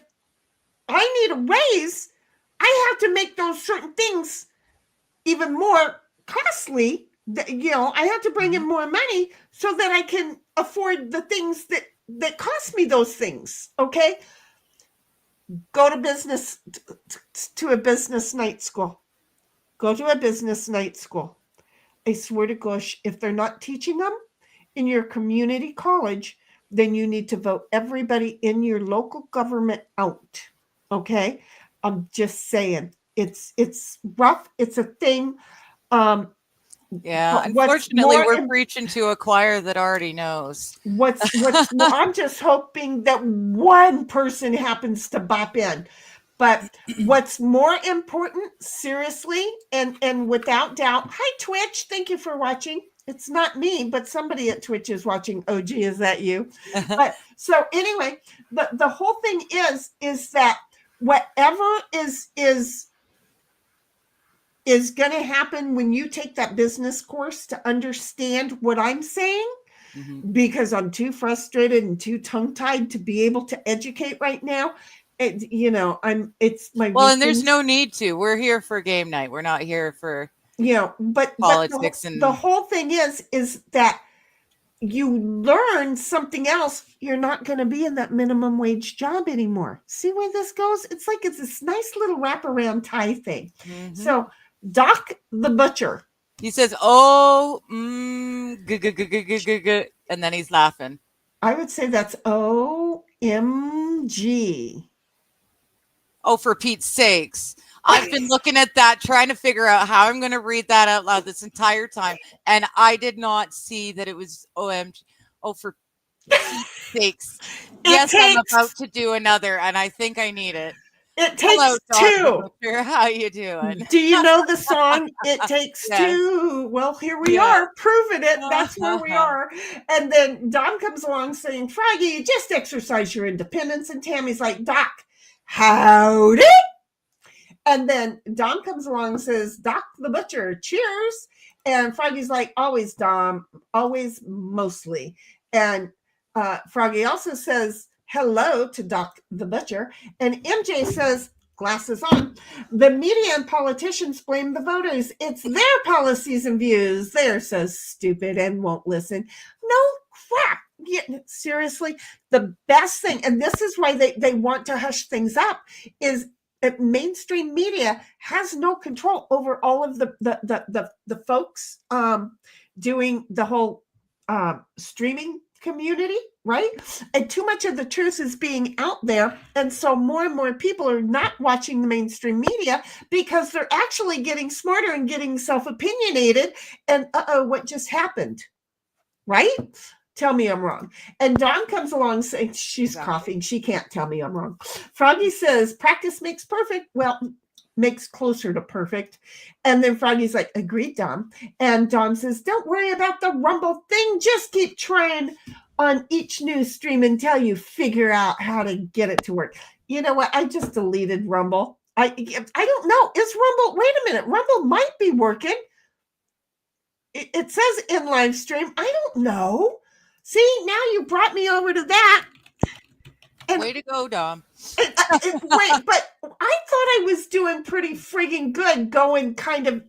I need a raise, I have to make those certain things even more costly I have to bring in more money so that I can afford the things that cost me those things. Okay. Go to business, to a business night school. Go to a business night school. I swear to gosh, if they're not teaching them in your community college, then you need to vote everybody in your local government out. Okay. I'm just saying it's rough. It's a thing. Yeah, But what's unfortunately, more we're preaching to a choir that already knows. what's I'm just hoping that one person happens to bop in. But what's more important, seriously, and without doubt, hi Twitch, thank you for watching. It's not me, but somebody at Twitch is watching. Oh, gee, is that you? But so anyway, the whole thing is that whatever is going to happen when you take that business course to understand what I'm saying, because I'm too frustrated and too tongue-tied to be able to educate right now. It's my well, and there's no need to. We're here for game night. We're not here for but politics. But the whole thing is that you learn something else. You're not going to be in that minimum wage job anymore. See where this goes? It's like it's this nice little wraparound tie thing. So Doc the Butcher, he says, "Oh, and then he's laughing." I would say that's OMG. Oh, for Pete's sakes. I've been looking at that, trying to figure out how I'm going to read that out loud this entire time. And I did not see that it was OMG. Oh, for Pete's sakes. Yes, I'm about to do another, and I think I need it. It takes two. How you doing? Do you know the song It Takes Two? Well, here we are proving it. That's where we are. And then Dom comes along saying, Froggy, just exercise your independence. And Tammy's like, Doc, howdy. And then Dom comes along and says, Doc the Butcher, cheers. And Froggy's like, always, Dom, always, mostly. And Froggy also says, hello to Doc the Butcher. And MJ says, glasses on. The media and politicians blame the voters. It's their policies and views. They're so stupid and won't listen. No crap. Yeah, seriously, the best thing, and this is why they want to hush things up, is that mainstream media has no control over all of the folks doing the whole streaming community, right? And too much of the truth is being out there. And so more and more people are not watching the mainstream media because they're actually getting smarter and getting self-opinionated. And what just happened? Right? Tell me I'm wrong. And Dawn comes along saying she's coughing. She can't tell me I'm wrong. Froggy says, practice makes perfect. Well, makes closer to perfect. And then Froggy's like, agreed, Dom. And Dom says, don't worry about the Rumble thing. Just keep trying on each new stream until you figure out how to get it to work. You know what? I just deleted Rumble. I don't know. Is Rumble, wait a minute. Rumble might be working. It says in live stream. I don't know. See, now you brought me over to that. And way to go, Dom. Wait, but I thought I was doing pretty frigging good going kind of,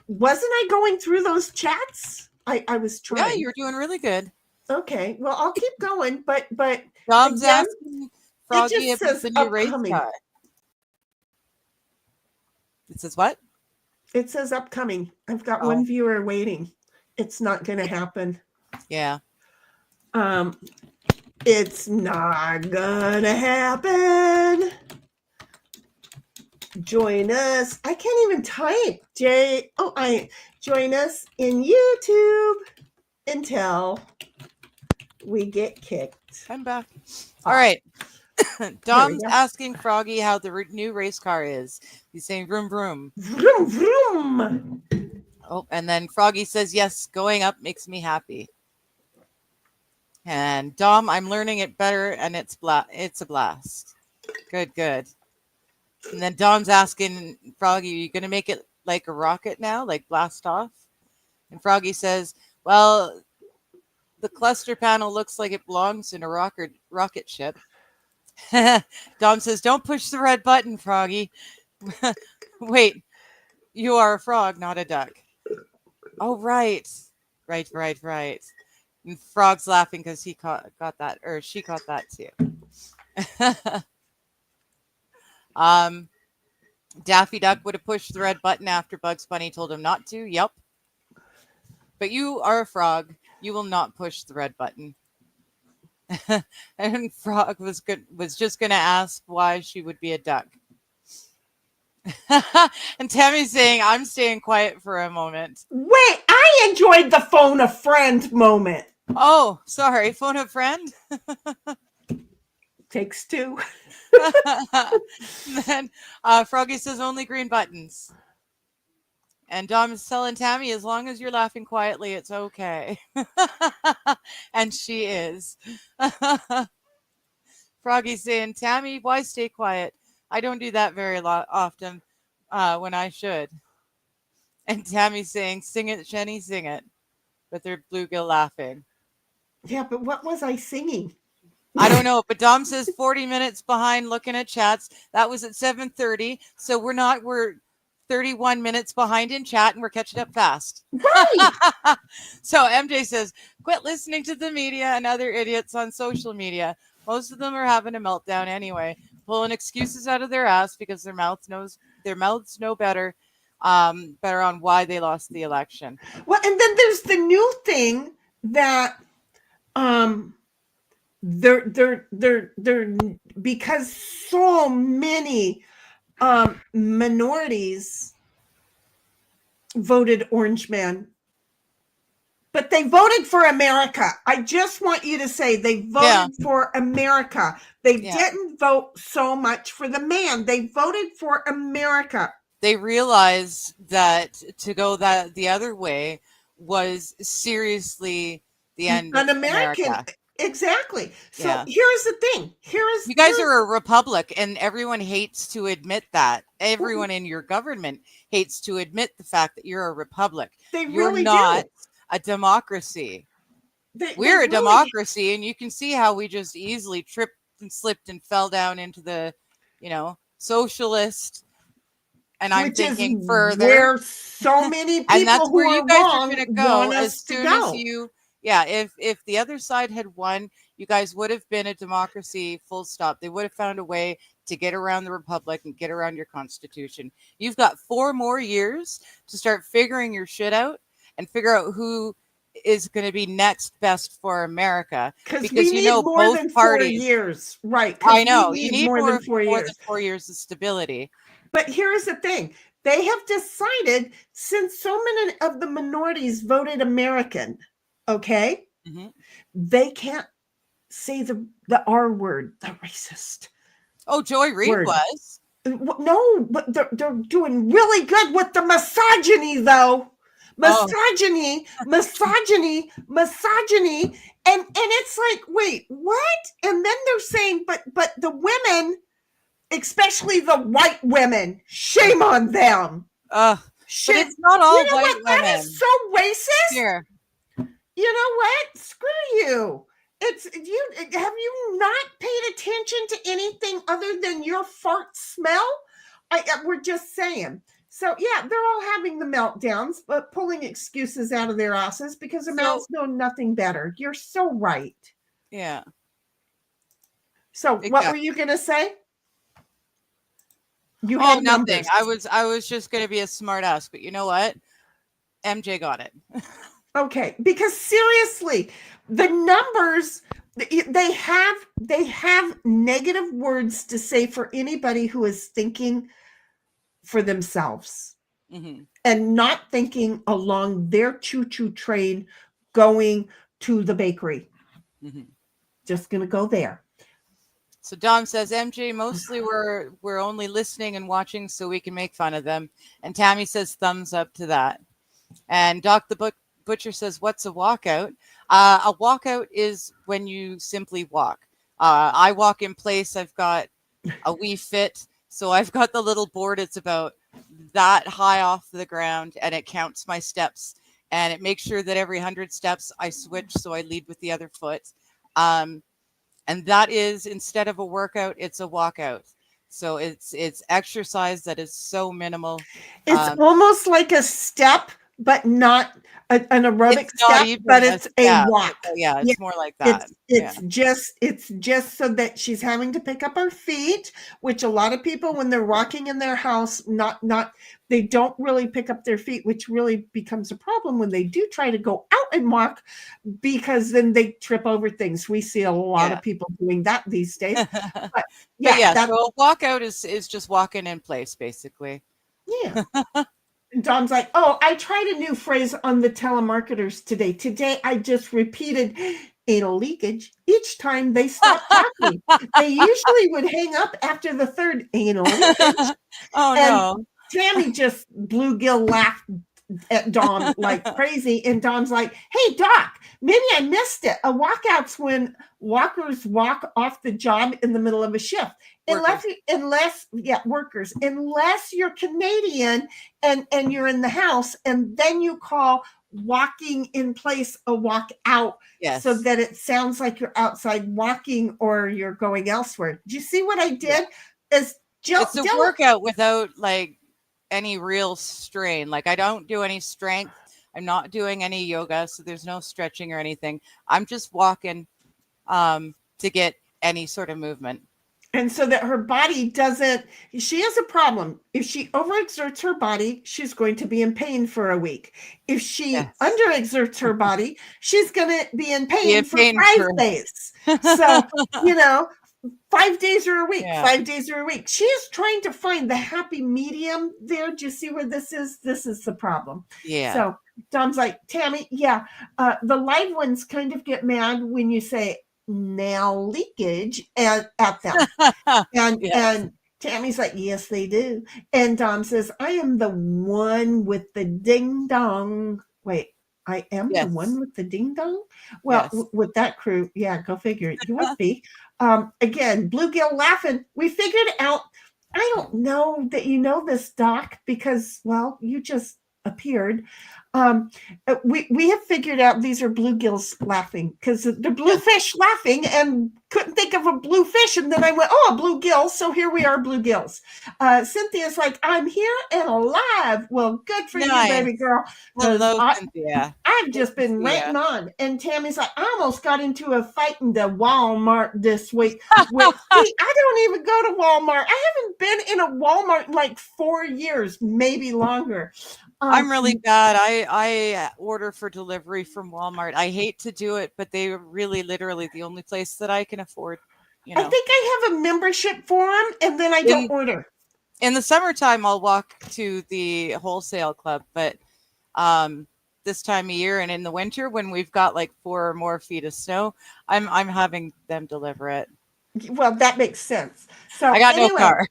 wasn't I going through those chats? I was trying. Yeah, you're doing really good. Okay, well, I'll keep going, but Dom's again, asking Froggy if it's a new race car. It says what? It says upcoming. I've got one viewer waiting. It's not going to happen. Yeah. It's not gonna happen. Join us. I can't even type. Join us in YouTube until we get kicked. I'm back. All right. Dom's asking Froggy how the new race car is. He's saying vroom vroom. Vroom vroom. Oh, and then Froggy says, yes, going up makes me happy. And Dom, I'm learning it better, and it's a blast. Good. And then Dom's asking Froggy, are you going to make it like a rocket now, like blast off? And Froggy says, well, the cluster panel looks like it belongs in a rocket ship. Dom says, don't push the red button, Froggy. Wait, you are a frog, not a duck. Oh, right. Right. And Frog's laughing because got that, or she caught that too. um, Daffy Duck would have pushed the red button after Bugs Bunny told him not to. Yep. But you are a frog. You will not push the red button. And Frog was just going to ask why she would be a duck. And Tammy's saying, I'm staying quiet for a moment. Wait, I enjoyed the phone a friend moment. Oh, sorry. Phone a friend? Takes two. Then Froggy says only green buttons. And Dom is telling Tammy, as long as you're laughing quietly, it's okay. And she is. Froggy's saying, Tammy, why stay quiet? I don't do that very often when I should. And Tammy's saying, sing it, Jenny, sing it. But they're bluegill laughing. Yeah, but what was I singing? I don't know, but Dom says 40 minutes behind looking at chats. That was at 7:30. So we're 31 minutes behind in chat and we're catching up fast. Right. So MJ says, quit listening to the media and other idiots on social media. Most of them are having a meltdown anyway, pulling excuses out of their ass because their mouths know better on why they lost the election. Well, and then there's the new thing that they're because so many minorities voted Orange Man, but they voted for America. I just want you to say they voted for America. They didn't vote so much for the man. They voted for America. They realized that to go the other way was seriously the end of America. Exactly. So here's the thing. You guys are a republic, and everyone hates to admit that. Everyone in your government hates to admit the fact that you're a republic. You're not a democracy. We're a democracy, and you can see how we just easily tripped and slipped and fell down into the, socialist. And I'm thinking further, where so many people and that's who where are you guys wrong are going to go want as us to soon go. as you. If the other side had won, you guys would have been a democracy, full stop. They would have found a way to get around the republic and get around your constitution. You've got 4 more years to start figuring your shit out and figure out who is going to be next best for America. Because we need more both than parties, 4 years. Right. I know. You You need more than 4 years. Than 4 years of stability. But here's the thing. They have decided, since so many of the minorities voted American, okay, they can't say the R word, the racist. Oh, Joy Reid was. No, but they're doing really good with the misogyny, though. Misogyny. And it's like, wait, what? And then they're saying, but the women, especially the white women, shame on them. But it's not all white women. That is so racist. Here. You know what? Screw you. Have you not paid attention to anything other than your fart smell? We're just saying. So yeah, they're all having the meltdowns, but pulling excuses out of their asses because their mouths know nothing better. You're so right. Yeah. So what were you gonna say? You had nothing. I was just gonna be a smart ass, but you know what? MJ got it. Okay, because seriously, the numbers, they have negative words to say for anybody who is thinking for themselves and not thinking along their choo-choo train going to the bakery. Just gonna go there. So Dom says, MJ, mostly we're only listening and watching so we can make fun of them. And Tammy says, thumbs up to that. And Doc the Butcher says, what's a walkout? A walkout is when you simply walk. I walk in place. I've got a Wii Fit. So I've got the little board. It's about that high off the ground, and it counts my steps. And it makes sure that every 100 steps I switch, so I lead with the other foot. And that is, instead of a workout, it's a walkout. So it's exercise that is so minimal. It's almost like a step but not an aerobic It's not step, even but it's a walk. yeah, Yeah, it's more like that. it's just so that she's having to pick up her feet, which a lot of people, when they're walking in their house, they don't really pick up their feet, which really becomes a problem when they do try to go out and walk, because then they trip over things. We see a lot of people doing that these days. But yeah, so a walkout is just walking in place, basically. yeah. And Dom's like, oh, I tried a new phrase on the telemarketers today. Today, I just repeated anal leakage each time they stopped talking. They usually would hang up after the third anal leakage. Oh, and no. Tammy just bluegill laughed at Dom like crazy. And Dom's like, hey, Doc, maybe I missed it. A walkout's when walkers walk off the job in the middle of a shift. Unless you're Canadian and you're in the house, and then you call walking in place a walk out, so that it sounds like you're outside walking or you're going elsewhere. Do you see what I did? It's a workout without like any real strain. Like, I don't do any strength. I'm not doing any yoga, so there's no stretching or anything. I'm just walking to get any sort of movement. And so that her body she has a problem. If she overexerts her body, she's going to be in pain for a week. If she underexerts her body, she's going to be in pain for 5 days. So, 5 days or a week, 5 days or a week. She's trying to find the happy medium there. Do you see where this is? This is the problem. Yeah. So Dom's like, Tammy, the live ones kind of get mad when you say nail leakage at them. And Tammy's like, yes, they do. And Dom says, I am the one with the ding dong. Wait, I am the one with the ding dong? Well, with that crew, go figure it. You would be. Again, bluegill laughing. We figured out. I don't know that you know this, Doc, because, well, you just appeared. We have figured out these are bluegills laughing, because the bluefish laughing, and couldn't think of a bluefish, and then I went, oh, a bluegill, so here we are, bluegills. Cynthia's like, I'm here and alive. Well, good for you, baby girl. Hello, Cynthia. I've just been ranting on. And Tammy's like, I almost got into a fight in the Walmart this week. I don't even go to Walmart. I haven't been in a Walmart in like 4 years, maybe longer. I'm really bad. I order for delivery from Walmart. I hate to do it, but they are really literally the only place that I can afford. I think I have a membership for them, and then I don't order. In the summertime, I'll walk to the wholesale club, but this time of year and in the winter, when we've got like 4 or more feet of snow, I'm having them deliver it. Well, that makes sense. So I got no car.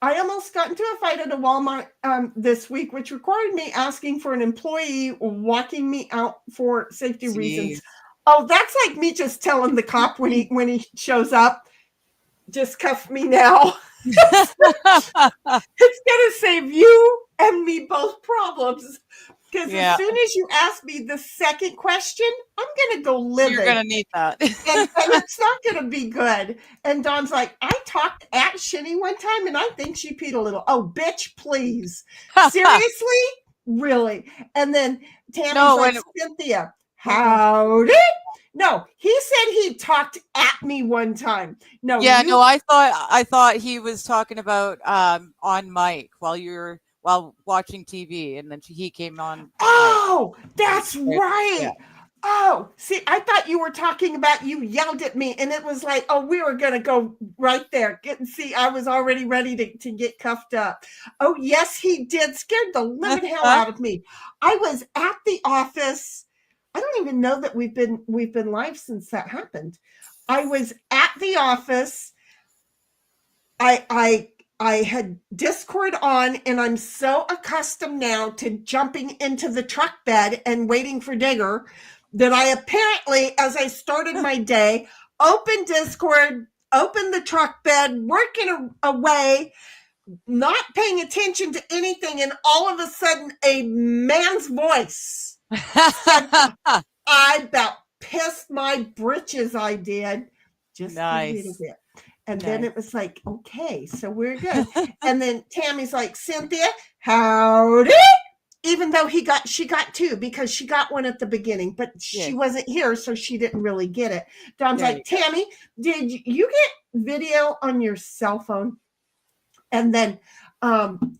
I almost got into a fight at a Walmart this week, which required me asking for an employee walking me out for safety reasons. Oh, that's like me just telling the cop when he shows up, just cuff me now. It's gonna save you and me both problems. Because as soon as you ask me the second question, I'm going to go live. You're going to need that. and it's not going to be good. And Dawn's like, I talked at Shinny one time, and I think she peed a little. Oh, bitch, please. Seriously? Really? And then Tammy's like, Cynthia, howdy? No, he said he talked at me one time. No. Yeah, I thought he was talking about on mic while watching TV, and then he came on. Oh, that's right. Yeah. Oh, see, I thought you were talking about you yelled at me, and it was like, oh, we were going to go right there. See, I was already ready to get cuffed up. Oh, yes, he did. Scared the living hell out of me. I was at the office. I don't even know that we've been live since that happened. I was at the office. I had Discord on, and I'm so accustomed now to jumping into the truck bed and waiting for Digger that I apparently, as I started my day, opened Discord, opened the truck bed, working away, not paying attention to anything, and all of a sudden a man's voice said, I about pissed my britches, I did. Just a little bit. And then it was like, okay, so we're good. And then Tammy's like, Cynthia, howdy? even though she got two because she got one at the beginning, but she wasn't here, so she didn't really get it. Dom's like, Tammy, did you get video on your cell phone? And then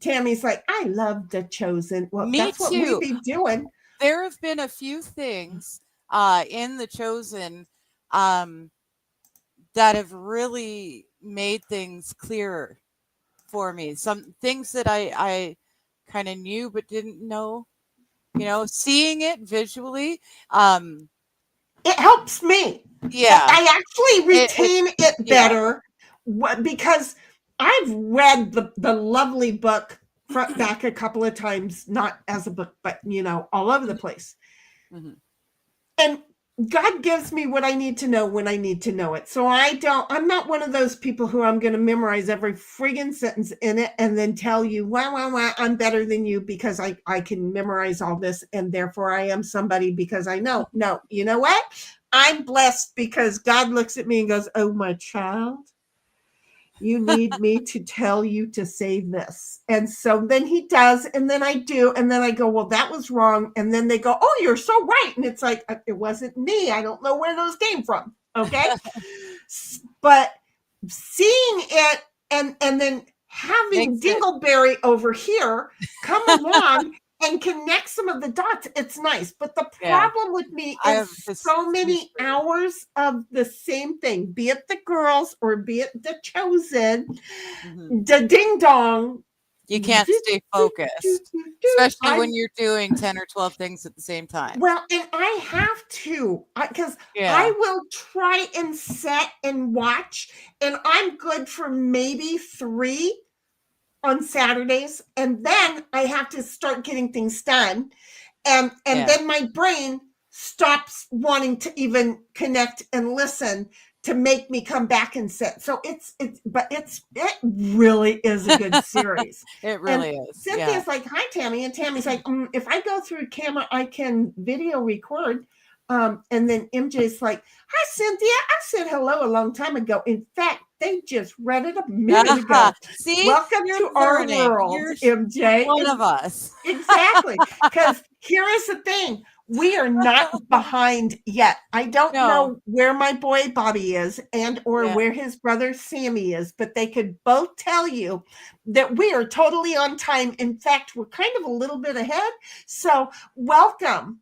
Tammy's like, I love The Chosen. Well, that's what we'd be doing. There have been a few things in The Chosen that have really made things clearer for me. Some things that I kind of knew but didn't know, seeing it visually. It helps me. Yeah. I actually retain it better because I've read the lovely book front back a couple of times, not as a book, but all over the place. Mm-hmm. And God gives me what I need to know when I need to know it. So I'm not one of those people who I'm going to memorize every friggin' sentence in it and then tell you, wow, I'm better than you because I can memorize all this and therefore I am somebody because I know. No, you know what? I'm blessed because God looks at me and goes, oh, my child, you need me to tell you to say this. And so then he does, and then I do, and then I go, well, that was wrong. And then they go, oh, you're so right. And it's like, it wasn't me. I don't know where those came from. Okay. But seeing it and then having Dingleberry over here come along and connect some of the dots, it's nice. But the problem with me is so many hours of the same thing, be it the girls or be it The Chosen, the ding dong. You can't stay focused, especially when you're doing 10 or 12 things at the same time. Well, and I have to, because I will try and set and watch, and I'm good for maybe 3 on Saturdays, and then I have to start getting things done, and then my brain stops wanting to even connect and listen to make me come back and sit. So it really is a good series. It really is. Cynthia's like, hi, Tammy, and Tammy's like, if I go through camera, I can video record. And then MJ's like, hi, Cynthia. I said hello a long time ago. In fact, they just read it a minute ago. See, welcome to our world, MJ. One of us. Exactly. Because here is the thing. We are not behind yet. I don't know where my boy Bobby is or where his brother Sammy is, but they could both tell you that we are totally on time. In fact, we're kind of a little bit ahead. So welcome.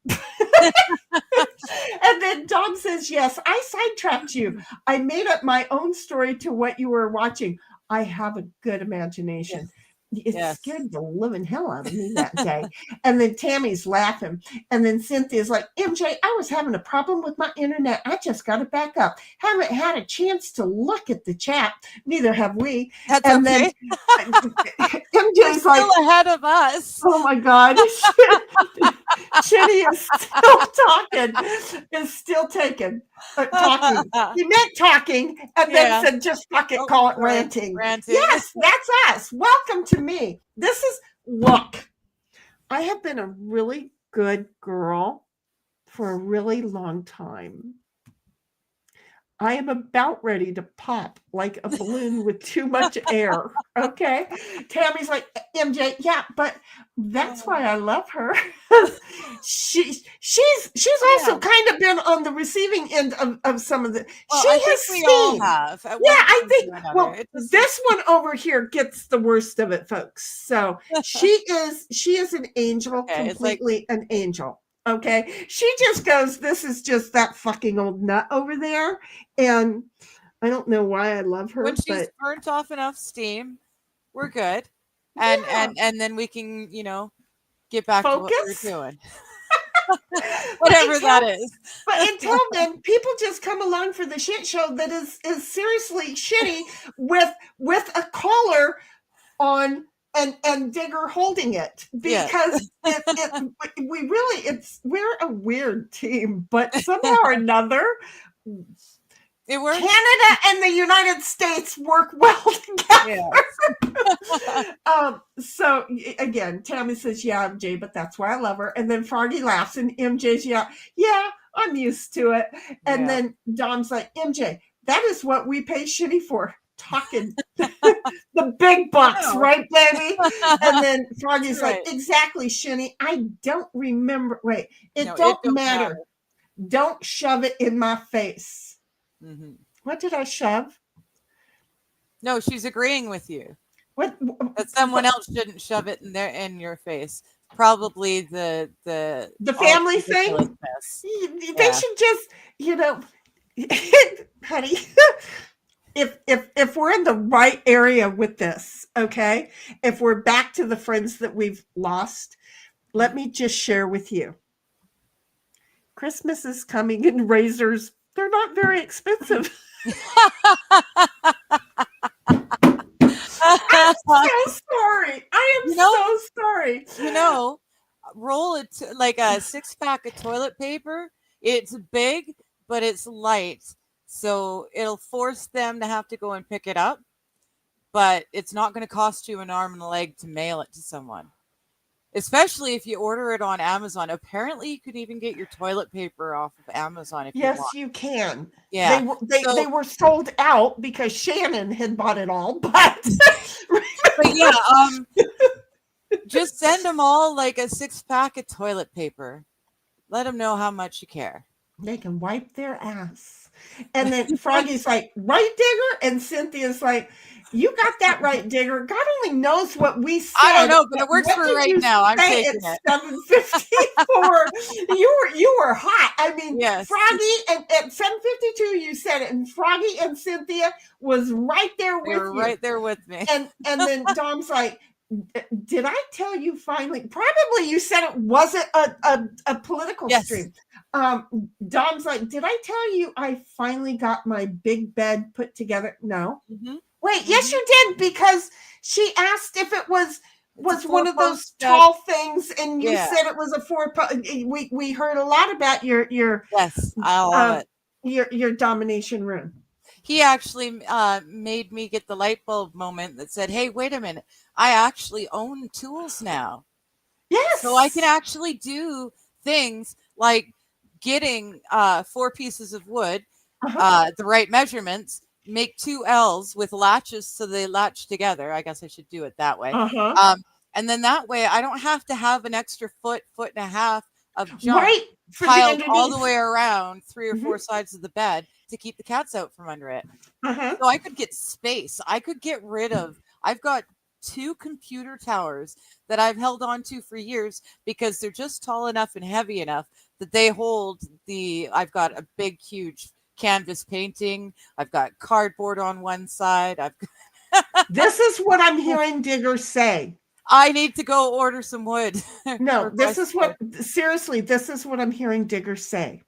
And then Dom says, yes, I sidetracked you. I made up my own story to what you were watching. I have a good imagination. Yes. It scared the living hell out of me that day. And then Tammy's laughing. And then Cynthia's like, MJ, I was having a problem with my internet. I just got it back up. Haven't had a chance to look at the chat. Neither have we. That's and okay. Then MJ's like, still ahead of us. Oh my God. Chinny is still talking. Is still talking. He meant talking and then said, just fuck it, call it ranting. Yes, that's us. Welcome to me. Look, I have been a really good girl for a really long time. I am about ready to pop like a balloon with too much air. Okay. Tammy's like, MJ, yeah, but that's why I love her. she's also kind of been on the receiving end of some of the all have. I think this one over here gets the worst of it, folks. So she is an angel, completely an angel. Okay. She just goes, this is just that fucking old nut over there. And I don't know why I love her. When she's burnt off enough steam, we're good. And then we can, get back to what we're doing. Whatever that is. But until then, people just come along for the shit show that is seriously shitty with a collar on and Digger holding it because we're a weird team, but somehow or another it works. Canada and the United States work well together. Yes. So again, Tammy says, yeah, MJ, but that's why I love her. And then Farkle laughs and MJ's, yeah, I'm used to it. And then Dom's like, MJ, that is what we pay shitty for. Talking. the big bucks, know. right, baby? And then Froggy's Right. like, exactly, Shinny. I don't remember. Wait, it No, don't matter. Don't shove it in my face. Mm-hmm. What did I shove? No, she's agreeing with you What? that someone else shouldn't shove it in your face. Probably the family thing? mess. They Yeah. should just, honey, if we're in the right area with this, okay, if we're back to the friends that we've lost, let me just share with you. Christmas is coming and razors, they're not very expensive. I'm so sorry. I am so sorry. Roll it like a 6-pack of toilet paper. It's big, but it's light. So it'll force them to have to go and pick it up. But it's not going to cost you an arm and a leg to mail it to someone. Especially if you order it on Amazon. Apparently, you could even get your toilet paper off of Amazon if you want. Yes, you can. Yeah. They were sold out because Shannon had bought it all, but yeah, just send them all like a 6-pack of toilet paper. Let them know how much you care. They can wipe their ass. And then Froggy's like, right, Digger? And Cynthia's like, you got that right, Digger. God only knows what we said. I don't know, but it works for right now. I'm taking it. 7:54. You were hot. I mean, yes. Froggy and at 7:52 you said it, and Froggy and Cynthia was right there with you. Right there with me. And then Dom's like, did I tell you finally? Probably you said it wasn't a political stream. Dom's like, did I tell you I finally got my big bed put together? No. Mm-hmm. Wait, yes, you did, because she asked if it was one of those tall things, and you said it was a 4-post. We heard a lot about your yes, I love it. Your domination room. He actually made me get the light bulb moment that said, hey, wait a minute, I actually own tools now. Yes. So I can actually do things like getting 4 pieces of wood, the right measurements, make 2 L's with latches so they latch together. I guess I should do it that way. And then that way I don't have to have an extra foot and a half of junk piled all the way around 3 or 4 sides of the bed to keep the cats out from under it. So I could get space. I could get rid of, I've got 2 computer towers that I've held on to for years because they're just tall enough and heavy enough that they hold I've got a big, huge canvas painting. I've got cardboard on one side. This is what I'm hearing Digger say. I need to go order some wood. No, this is what I'm hearing Digger say.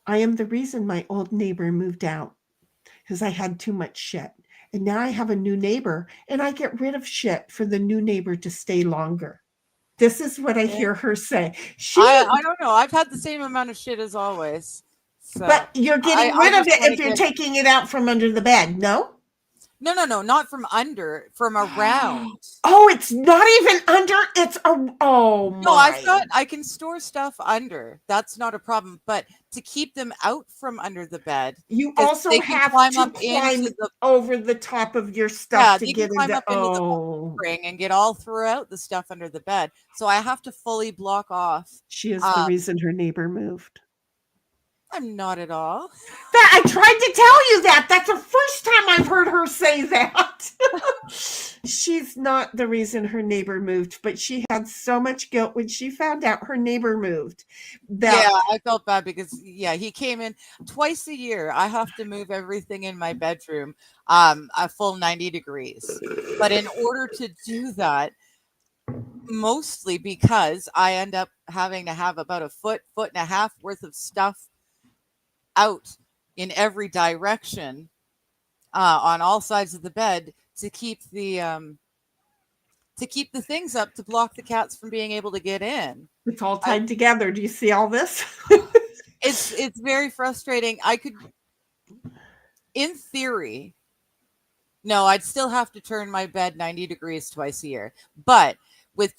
I am the reason my old neighbor moved out, because I had too much shit. And now I have a new neighbor, and I get rid of shit for the new neighbor to stay longer. This is what I hear her say. I don't know. I've had the same amount of shit as always. So but you're getting rid of it if you're taking it out from under the bed, no? No, not from under, from around. Oh, it's not even under. It's no, I can store stuff under. That's not a problem. But to keep them out from under the bed, you also have to climb over the top of your stuff to get into the spring and get all throughout the stuff under the bed. So I have to fully block off. She is the reason her neighbor moved. I'm not at all. I tried to tell you that. That's the first time I've heard her say that. She's not the reason her neighbor moved, but she had so much guilt when she found out her neighbor moved. I felt bad because he came in twice a year. I have to move everything in my bedroom a full 90 degrees. But in order to do that, mostly because I end up having to have about a foot and a half worth of stuff out in every direction on all sides of the bed to keep the things up to block the cats from being able to get in. It's all tied together. Do you see all this? It's very frustrating. I could, in theory, no, I'd still have to turn my bed 90 degrees twice a year. But with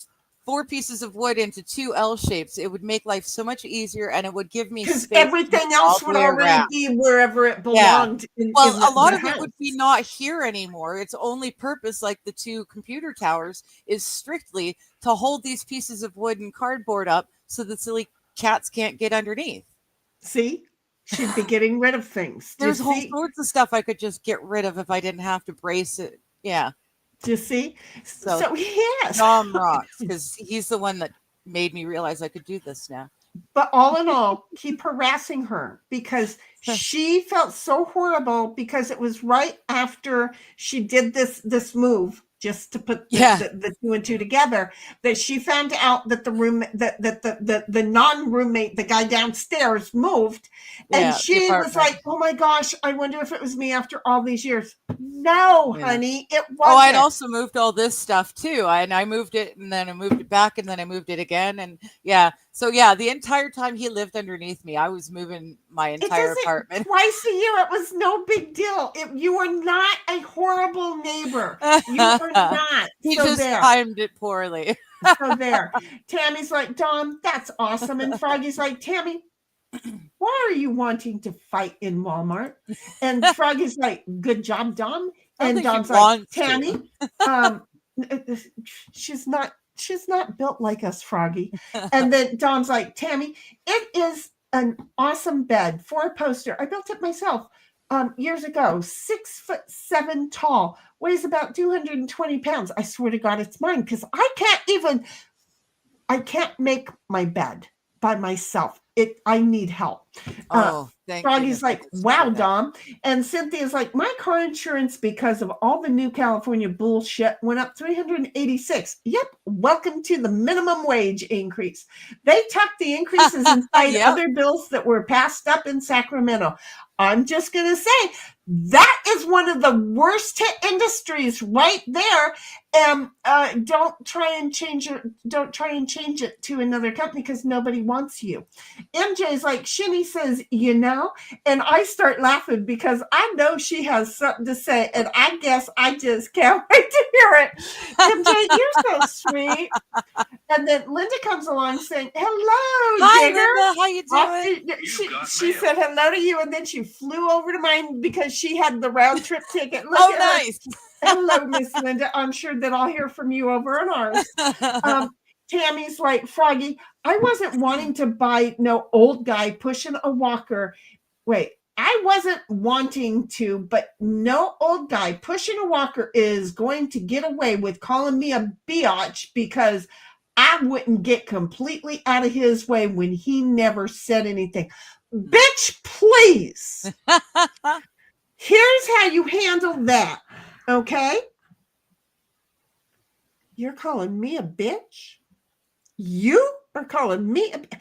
4 pieces of wood into 2 L shapes. It would make life so much easier, and it would give me Because space everything all else the would way already around. be wherever it Yeah. belonged in Well, a lot the of it house. would be not here anymore. Its only purpose, like the 2 computer towers, is strictly to hold these pieces of wood and cardboard up so the silly cats can't get underneath. See, she'd be getting rid of things. Do you There's whole see? sorts of stuff I could just get rid of if I didn't have to brace it. Yeah. Do you see? So So yes. Dom rocks because he's the one that made me realize I could do this now. But all in all, keep harassing her because she felt so horrible because it was right after she did this move just to put the 2 and 2 together that she found out that the room that the non-roommate, the guy downstairs, moved, and she was like, oh my gosh, I wonder if it was me after all these years. No, honey, it wasn't. Oh, I'd also moved all this stuff too. And I moved it, and then I moved it back, and then I moved it again. And so the entire time he lived underneath me, I was moving my entire apartment. Twice a year. It was no big deal. You were not a horrible neighbor. You were not. He just timed it poorly. So there. Tammy's like, Dom, that's awesome. And Froggy's like, Tammy, why are you wanting to fight in Walmart? And Froggy's like, good job, Dom. And Dom's like, Tammy, she's not built like us, Froggy. And then Dom's like, Tammy, it is an awesome bed, 4-poster. I built it myself years ago. 6'7" tall, weighs about 220 pounds. I swear to God, it's mine because I can't make my bed by myself. I need help. Froggy's like, wow, Dom. And Cynthia's like, my car insurance, because of all the new California bullshit, went up $386. Yep. Welcome to the minimum wage increase. They tucked the increases inside other bills that were passed up in Sacramento. I'm just going to say that is one of the worst hit industries right there. And don't try and change it to another company because nobody wants you. MJ's like, Shinny says, and I start laughing because I know she has something to say, and I guess I just can't wait to hear it. MJ, you're so sweet. And then Linda comes along saying, hello, Hi, Digger. Linda. How you doing? She said hello to you, and then she flew over to mine because she had the round trip ticket. Look nice. Hello, Miss Linda. I'm sure that I'll hear from you over on ours. Tammy's like, Froggy, I wasn't wanting to buy no old guy pushing a walker. Wait, I wasn't wanting to, but no old guy pushing a walker is going to get away with calling me a biatch because I wouldn't get completely out of his way when he never said anything. Bitch, please. Here's how you handle that. Okay? You're calling me a bitch? You are calling me a bitch?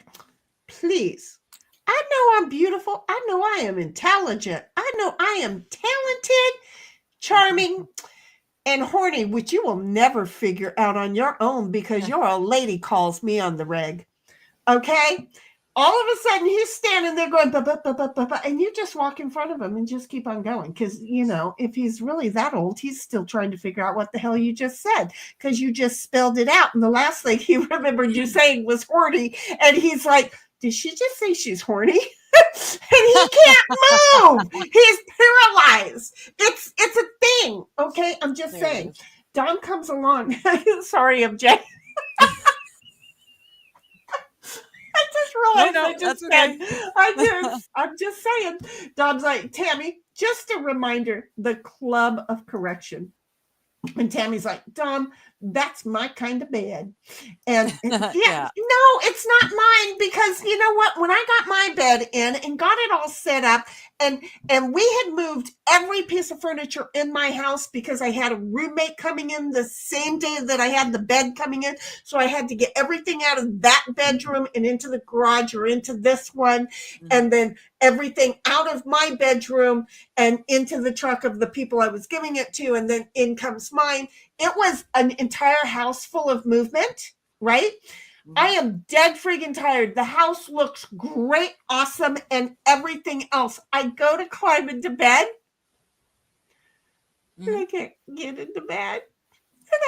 Please. I know I'm beautiful. I know I am intelligent. I know I am talented, charming, and horny, which you will never figure out on your own because your old lady calls me on the reg. Okay? All of a sudden, he's standing there going, and you just walk in front of him and just keep on going. Because, if he's really that old, he's still trying to figure out what the hell you just said because you just spelled it out. And the last thing he remembered you saying was horny. And he's like, did she just say she's horny? And he can't move. He's paralyzed. It's a thing. Okay? I'm just saying. Don comes along. Sorry, MJ. I just realized I'm just saying. Dom's like, Tammy, just a reminder, the club of correction. And Tammy's like, Dom, that's my kind of bed. And no, it's not mine because you know what? When I got my bed in and got it all set up and we had moved every piece of furniture in my house because I had a roommate coming in the same day that I had the bed coming in. So I had to get everything out of that bedroom and into the garage or into this one. Mm-hmm. And then everything out of my bedroom and into the truck of the people I was giving it to. And then in comes mine. It was an entire house full of movement, right? Mm-hmm. I am dead friggin' tired. The house looks great, awesome, and everything else. I go to climb into bed, and I can't get into bed.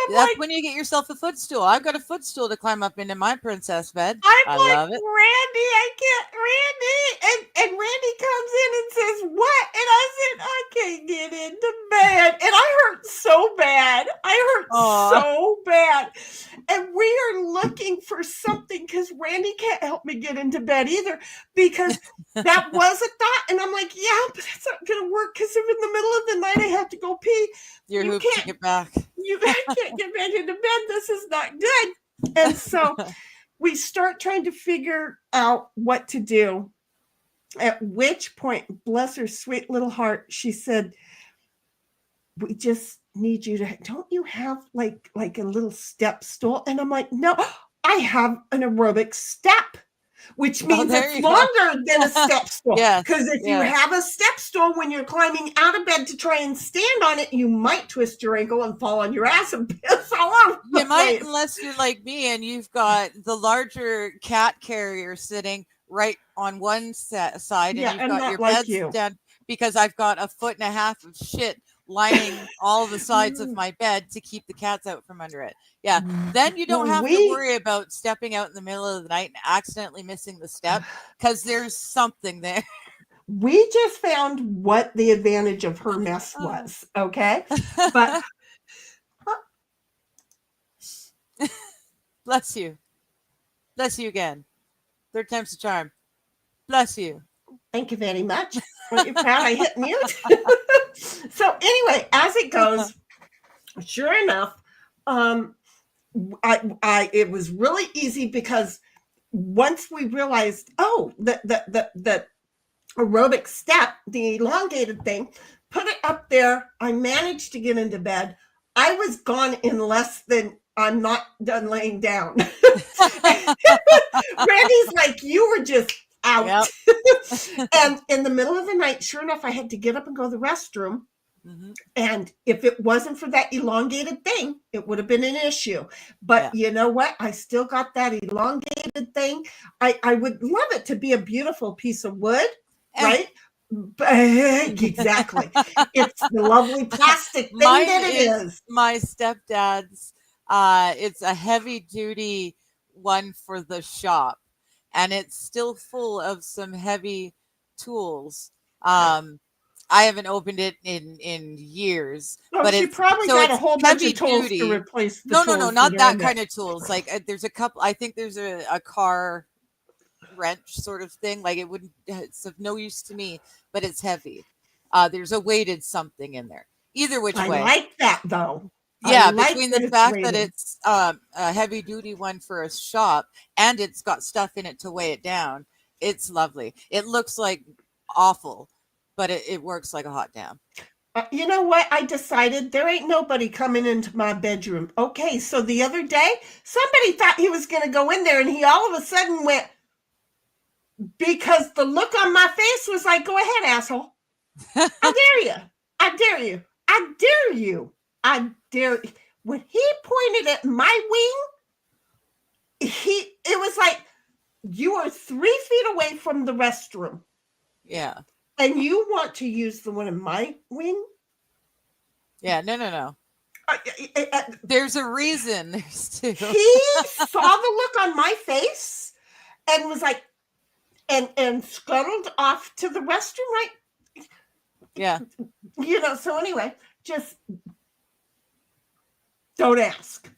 And That's when you get yourself a footstool. I've got a footstool to climb up into my princess bed. I'm I like, love it. Randy, I can't, Randy. And Randy comes in and says, what? And I said, I can't get into bed. And I hurt so bad. So bad. And we are looking for something because Randy can't help me get into bed either, because that was a thought. And I'm like, yeah, but that's not going to work because if in the middle of the night I have to go pee, Your you hoop can't to get back. You can't get back into bed. This is not good. And so we start trying to figure out what to do. At which point, bless her sweet little heart, she said, we just need you to, don't you have like a little step stool? And I'm like, no, I have an aerobic step, which means it's longer than a step stool. Because if you have a step stool, when you're climbing out of bed to try and stand on it, you might twist your ankle and fall on your ass and piss all over the place. Unless you're like me and you've got the larger cat carrier sitting right on one side, and you've got your bed down, because I've got 1.5 feet of shit lining all the sides of my bed to keep the cats out from under it. Yeah. Then you don't have to worry about stepping out in the middle of the night and accidentally missing the step, because there's something there. We just found what the advantage of her mess was. Okay. But bless you. Bless you again. Third time's the charm. Bless you. Thank you very much. Aren't you proud I hit mute? So anyway, as it goes, sure enough, it was really easy, because once we realized, the aerobic step, the elongated thing, put it up there. I managed to get into bed. I was gone in less than, I'm not done laying down. Randy's like, you were just out. Yep. And in the middle of the night, sure enough, I had to get up and go to the restroom. Mm-hmm. And if it wasn't for that elongated thing, it would have been an issue. But you know what? I still got that elongated thing. I would love it to be a beautiful piece of wood, right? Exactly. It's the lovely plastic thing that it is. My stepdad's, it's a heavy duty one for the shop, and it's still full of some heavy tools. I haven't opened it in years, but she probably got a whole bunch of tools to replace the tools. No, not that kind of tools. Like there's a couple, I think there's a car wrench sort of thing. Like it's of no use to me, but it's heavy. There's a weighted something in there. Either which way. I like that though. Yeah, between the fact that it's a heavy duty one for a shop and it's got stuff in it to weigh it down, it's lovely. It looks like awful, but it works like a hot damn. You know what? I decided there ain't nobody coming into my bedroom. Okay, so the other day, somebody thought he was going to go in there, and he all of a sudden went, because the look on my face was like, go ahead, asshole. I dare you. I dare you. I dare you. I dare you. When he pointed at my wing, it was like, you are 3 feet away from the restroom. Yeah. And you want to use the one in my wing? Yeah, no. There's a reason. There's two. He saw the look on my face and was like, and scuttled off to the restroom, right? Yeah. So anyway, just don't ask.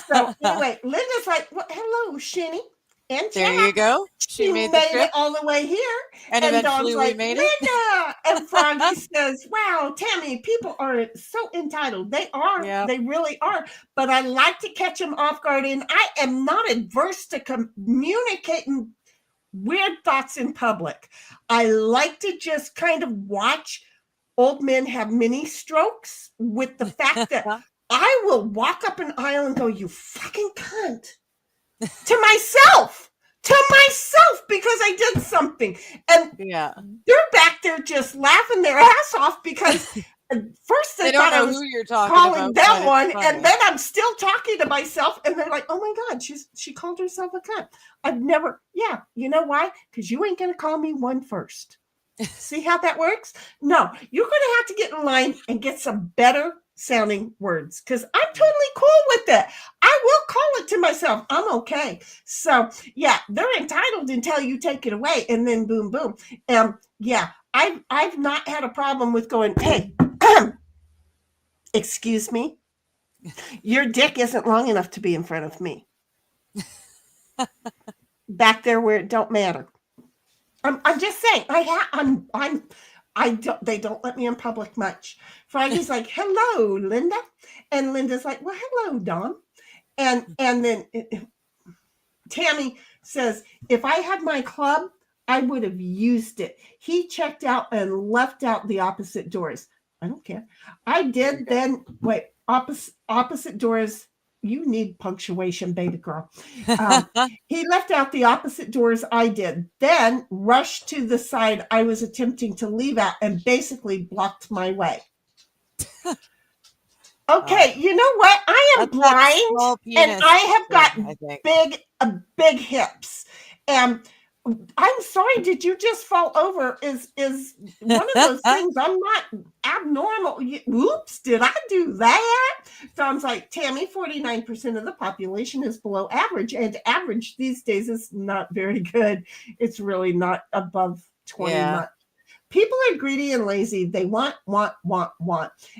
So anyway, Linda's like, well, hello, Shinny. And there you go. She made it all the way here. And eventually we made it. Linda! And Froggy says, wow, Tammy, people are so entitled. They are. Yep. They really are. But I like to catch them off guard. And I am not adverse to communicating weird thoughts in public. I like to just kind of watch old men have mini strokes with the fact that I will walk up an aisle and go, you fucking cunt. to myself, because I did something. And they're back there just laughing their ass off because first they thought I was calling them one, and then I'm still talking to myself, and they're like, oh my God, she called herself a cunt. I've never, you know why? Because you ain't going to call me one first. See how that works? No, you're going to have to get in line and get some better sounding words, because I'm totally cool with it. I will call it to myself. I'm okay. So yeah, they're entitled until you take it away, and then boom, boom. Yeah, I've not had a problem with going, hey, excuse me, your dick isn't long enough to be in front of me. Back there where it don't matter. I'm just saying. They don't let me in public much. Frankie's like, hello, Linda. And Linda's like, well, hello, Dom. And then Tammy says, if I had my club, I would have used it. He checked out and left out the opposite doors. I don't care. I did then. Wait, opposite doors. You need punctuation, baby girl. He left out the opposite doors I did, then rushed to the side I was attempting to leave out and basically blocked my way. Okay, you know what? I am blind and I have got big hips. And I'm sorry, did you just fall over? Is one of those things. I'm not abnormal. Oops, did I do that? Sounds like Tammy, 49% of the population is below average, and average these days is not very good. It's really not above 20 much. People are greedy and lazy. They want.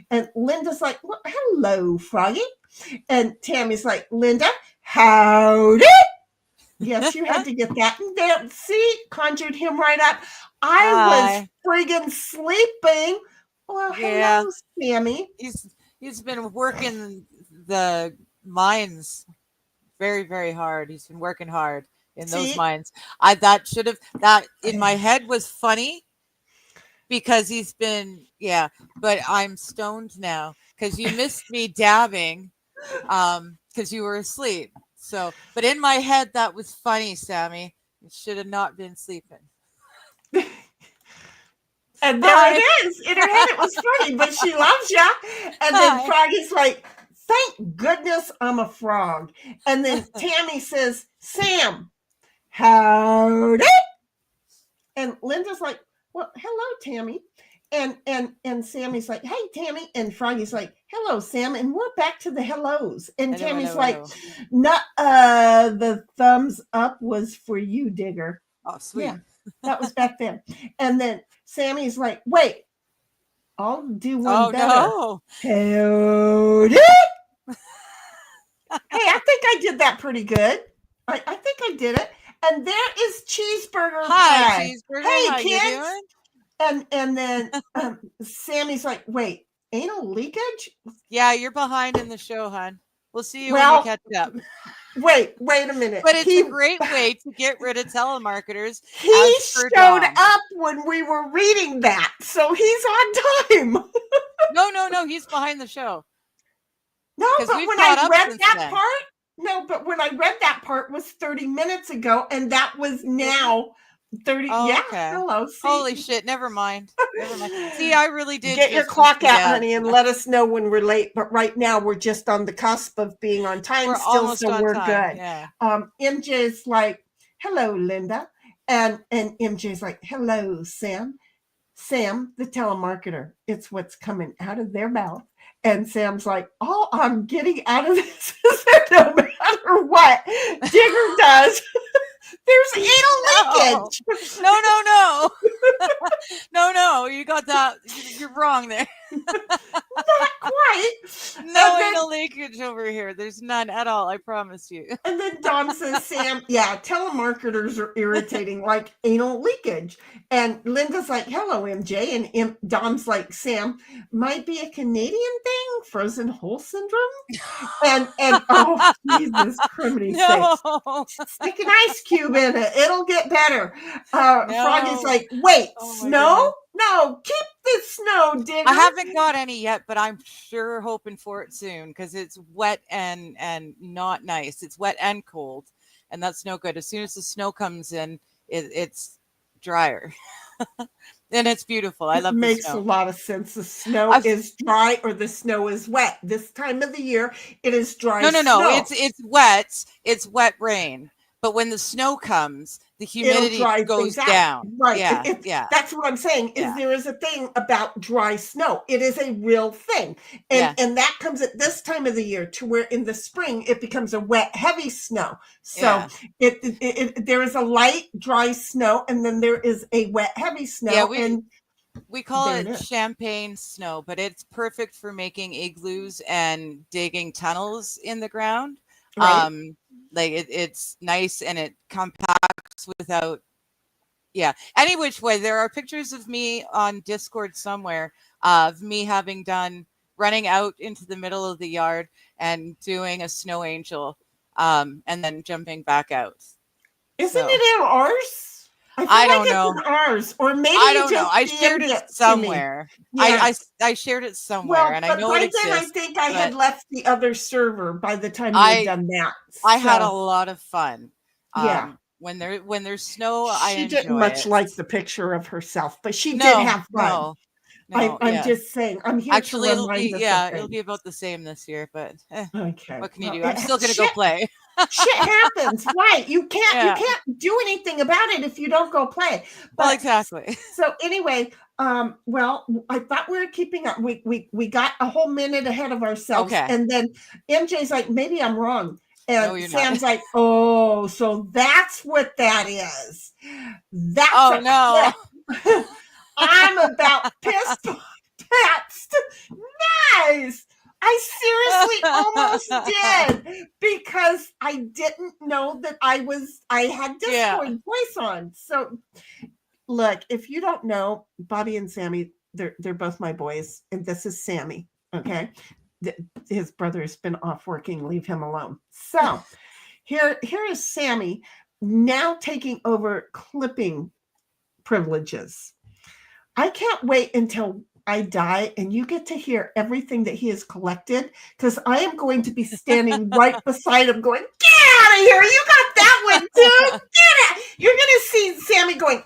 And Linda's like, well, hello, Froggy. And Tammy's like, Linda, howdy. Yes, you had to get that. And there, see, conjured him right up. I was friggin' sleeping. Well, hello, Sammy. He's been working the mines very, very hard. He's been working hard in those mines. That in my head was funny because he's been, but I'm stoned now because you missed me dabbing because you were asleep. So, but in my head, that was funny, Sammy. You should have not been sleeping. And there it is. In her head, it was funny, but she loves you. And then Froggy's like, thank goodness I'm a frog. And then Tammy says, Sam, howdy. And Linda's like, well, hello, Tammy. And Sammy's like, hey, Tammy. And Froggy's like, hello, Sam. And we're back to the hellos. And Tammy's like, the thumbs up was for you, Digger. Oh, sweet. Yeah, that was back then. And then Sammy's like, wait, I'll do one better. No. Howdy. Hey, I think I did that pretty good. I think I did it. And there is Cheeseburger Hi, Pie. Cheeseburger. Hey, How kids. you doing? And then Sammy's like, wait, anal leakage? Yeah, you're behind in the show, hon. We'll see you when you catch up. Wait a minute. But it's a great way to get rid of telemarketers. He showed up when we were reading that, so he's on time. No, he's behind the show. No, but when I read that part was 30 minutes ago, and that was now 30. Okay. Hello. See? Holy shit! Never mind. See, I really did. Get your clock out, honey, and let us know when we're late. But right now, we're just on the cusp of being on time still, so we're good. Yeah. MJ's like, "Hello, Linda," and MJ's like, "Hello, Sam." Sam, the telemarketer. It's what's coming out of their mouth. And Sam's like, all I'm getting out of this is that no matter what Digger does, there's anal leakage. No. No, you got that. You're wrong there. Not quite. No anal leakage over here. There's none at all. I promise you. And then Dom says, Sam, telemarketers are irritating like anal leakage. And Linda's like, hello, MJ. And Dom's like, Sam, might be a Canadian thing, frozen hole syndrome. And oh, Jesus, criminy sakes. Stick an ice cube in it. It'll get better. Froggy's like, wait, snow? No, keep the snow, Digger. I haven't got any yet, but I'm sure hoping for it soon because it's wet and not nice. It's wet and cold, and that's no good. As soon as the snow comes in, it's drier. And it's beautiful. I love it. Makes a lot of sense. The snow is dry or the snow is wet. This time of the year, it is dry. No. It's wet. It's wet rain. But when the snow comes, the it'll humidity dry goes things out. down. Right. Yeah, It's yeah, that's what I'm saying is Yeah. there is a thing about dry snow. It is a real thing. Yeah. And that comes at this time of the year to where in the spring it becomes a wet, heavy snow. So there is a light, dry snow, and then there is a wet, heavy snow. Yeah, we call there it it is. champagne snow, but it's perfect for making igloos and digging tunnels in the ground. Right. Like it's nice and it compacts without. Yeah. Any which way, there are pictures of me on Discord somewhere of me having running out into the middle of the yard and doing a snow angel, and then jumping back out. Isn't So, it in ours? I don't know. It's in ours, or maybe I don't know. just I shared DM'd it to me. somewhere. Yeah. I shared it somewhere, Well, and I but know by it then I exists. think I had but left the other server by the time you had done that. I had a So, lot of fun. Yeah. When there's snow, I she enjoy didn't much it. like the picture of herself, but she did No, have fun. no, I'm yeah. just saying, I'm here Actually, to it'll remind be us of it'll things. be about the same this year, but Okay. what can you Well, do? I'm still gonna go play. Shit happens, right? You can't Yeah. you can't do anything about it if you don't go play. Well, But exactly. so anyway, well, I thought we were keeping up. We got a whole minute ahead of ourselves, Okay. and then MJ's like, maybe I'm wrong. And No, you're Sam's not. like, oh, so that's what that is. That's Oh no. clip. I'm about pissed pets. Nice. I seriously almost did because I didn't know that I had Discord voice on. So look, if you don't know, Bobby and Sammy, they're both my boys, and this is Sammy. Okay. His brother's been off working, leave him alone. So here is Sammy now taking over clipping privileges. I can't wait until I die and you get to hear everything that he has collected, because I am going to be standing right beside him going, get out of here. You got that one too. Get out. You're going to see Sammy going,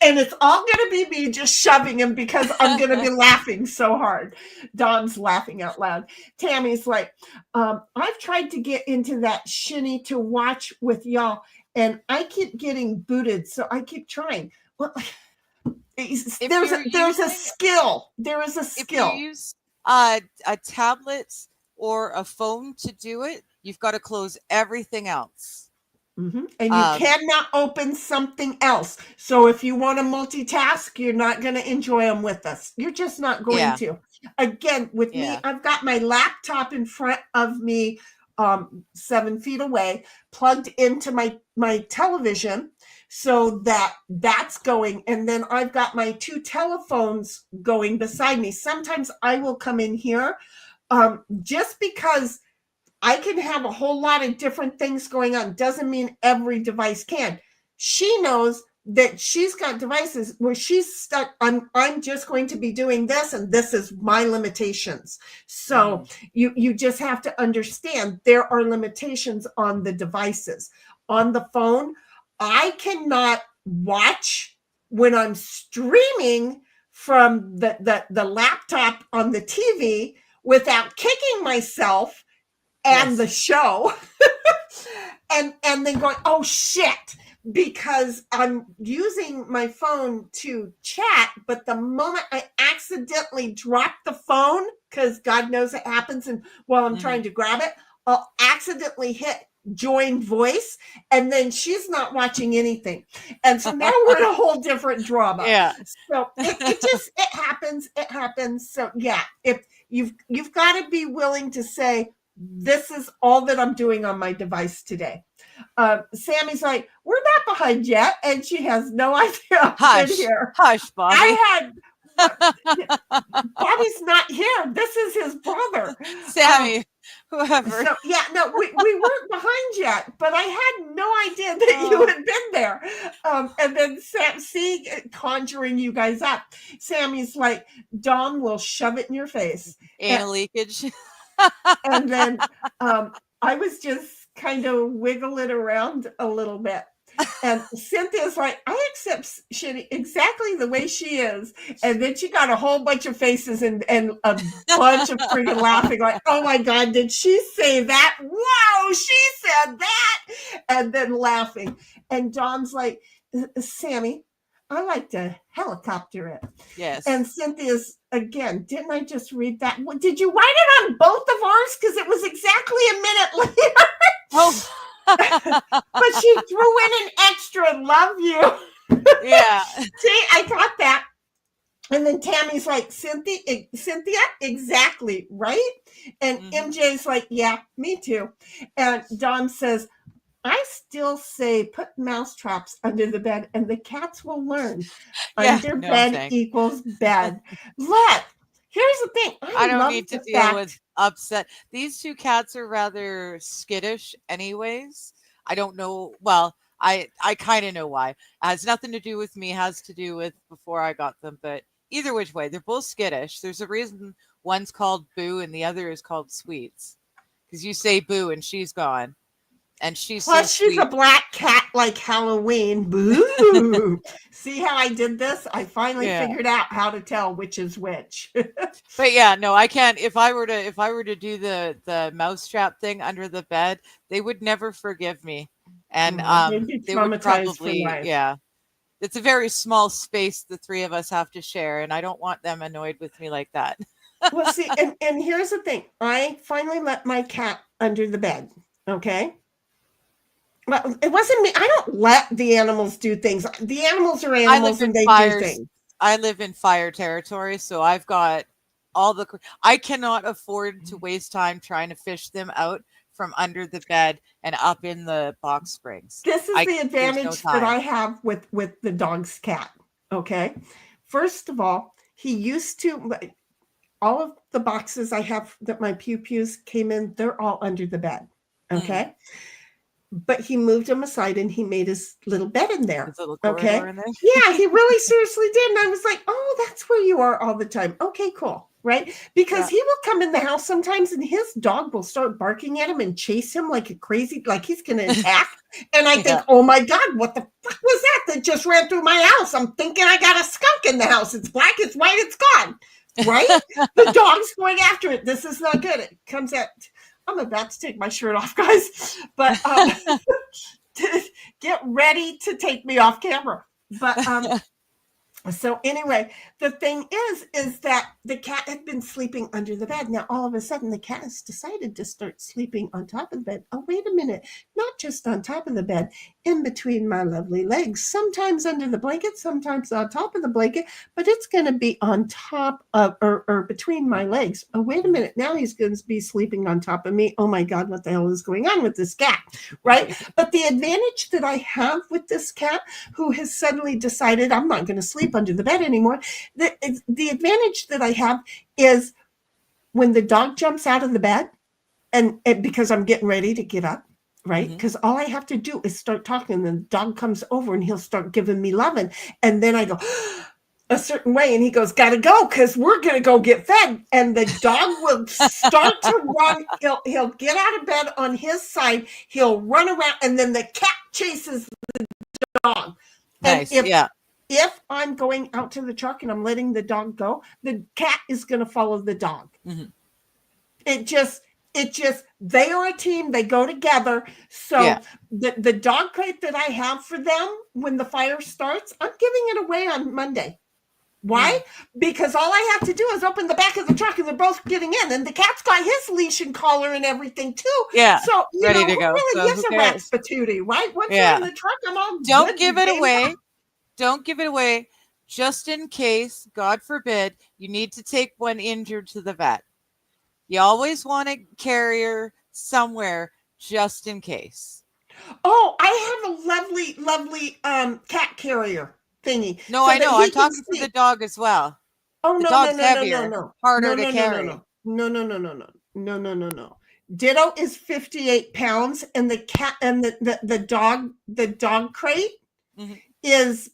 and it's all going to be me just shoving him because I'm going to be laughing so hard. Dom's laughing out loud. Tammy's like, I've tried to get into that shinny to watch with y'all, and I keep getting booted, so I keep trying. Well, there's a skill. There is a skill. If you use a tablet or a phone to do it, you've got to close everything else. Mm-hmm. And you cannot open something else. So if you want to multitask, you're not going to enjoy them with us. You're just not going to. Again, with me, I've got my laptop in front of me, 7 feet away, plugged into my television, so that's going. And then I've got my 2 telephones going beside me. Sometimes I will come in here just because I can have a whole lot of different things going on. Doesn't mean every device can. She knows that she's got devices where she's stuck. I'm just going to be doing this, and this is my limitations. So you just have to understand there are limitations on the devices. On the phone, I cannot watch when I'm streaming from the laptop on the TV without kicking myself and the show and then going, oh shit, because I'm using my phone to chat, but the moment I accidentally drop the phone, because God knows it happens, and while I'm trying to grab it, I'll accidentally hit join voice, and then she's not watching anything, and so now we're in a whole different drama. So it happens. So yeah, if you've got to be willing to say, this is all that I'm doing on my device today. Sammy's like, we're not behind yet, and she has no idea. Hush, Bobby. Bobby's not here. This is his brother, Sammy. Whoever. So yeah, no, we weren't behind yet, but I had no idea that you had been there. And then conjuring you guys up. Sammy's like, Dom will shove it in your face. Anal leakage. And then I was just kind of wiggling around a little bit. And Cynthia's like, I accept Shitty exactly the way she is. And then she got a whole bunch of faces and a bunch of freaking laughing, like, oh my God, did she say that? Whoa, she said that. And then laughing. And Dom's like, Sammy, I like to helicopter it. Yes. And Cynthia's, again, didn't I just read that? Did you write it on both of ours? Because it was exactly a minute later. Oh. But she threw in an extra love you. Yeah. See, I got that. And then Tammy's like, Cynthia, exactly, right? And MJ's like, yeah, me too. And Don says, I still say put mouse traps under the bed and the cats will learn. Under bed equals bed. Look, here's the thing. I don't need to deal with upset. These two cats are rather skittish anyways. I don't know. Well, I kind of know why. It has nothing to do with me. It has to do with before I got them. But either which way, they're both skittish. There's a reason one's called Boo and the other is called Sweets. Because you say Boo and she's gone. And she's plus she's a black cat like Halloween. Boo! See how I did this? I finally figured out how to tell which is which. But yeah, no, I can't. If I were to do the mousetrap thing under the bed, they would never forgive me, and they would probably It's a very small space the three of us have to share, and I don't want them annoyed with me like that. Well, see, and here's the thing: I finally let my cat under the bed. Okay. Well, it wasn't me. I don't let the animals do things. The animals are animals and they do things. I live in fire territory, so I've got all the. I cannot afford to waste time trying to fish them out from under the bed and up in the box springs. This is the advantage that I have with the dog's cat. Okay. First of all, he used to. All of the boxes I have that my pew-pews came in, they're all under the bed. Okay. But he moved them aside and he made his little bed in there. Okay. In there? Yeah, he really seriously did. And I was like, oh, that's where you are all the time. Okay, cool. Right. Because he will come in the house sometimes and his dog will start barking at him and chase him like a crazy, like he's going to attack. And I think, oh my God, what the fuck was that just ran through my house? I'm thinking I got a skunk in the house. It's black, it's white, it's gone. Right. The dog's going after it. This is not good. It comes at. I'm about to take my shirt off, guys, but get ready to take me off camera. But so anyway, the thing is that the cat had been sleeping under the bed. Now, all of a sudden, the cat has decided to start sleeping on top of the bed. Oh, wait a minute. Not just on top of the bed, in between my lovely legs. Sometimes under the blanket, sometimes on top of the blanket, but it's going to be on top of or between my legs. Oh, wait a minute. Now he's going to be sleeping on top of me. Oh, my God, what the hell is going on with this cat? Right? But the advantage that I have with this cat who has suddenly decided I'm not going to sleep under the bed anymore, the advantage that I have is when the dog jumps out of the bed and because I'm getting ready to get up, right? Because all I have to do is start talking and the dog comes over and he'll start giving me loving. And then I go a certain way and he goes, gotta go because we're going to go get fed. And the dog will start to run. He'll get out of bed on his side. He'll run around and then the cat chases the dog. Nice. If I'm going out to the truck and I'm letting the dog go, the cat is going to follow the dog. It just, they are a team. They go together. So the dog crate that I have for them when the fire starts, I'm giving it away on Monday. Why? Because all I have to do is open the back of the truck and they're both getting in. And the cat's got his leash and collar and everything too. Yeah. So, ready to go. Really gives a rat's patootie, right? Once you're in the truck, I'm all Don't give it away. Don't give it away, just in case, God forbid, you need to take one injured to the vet. You always want a carrier somewhere, just in case. Oh, I have a lovely, lovely cat carrier thingy. No, so I know. I'm talking to the dog as well. Oh, the no, dog's no, heavier, no, no, no. harder to carry. No. Ditto is 58 pounds, and the cat and the dog crate is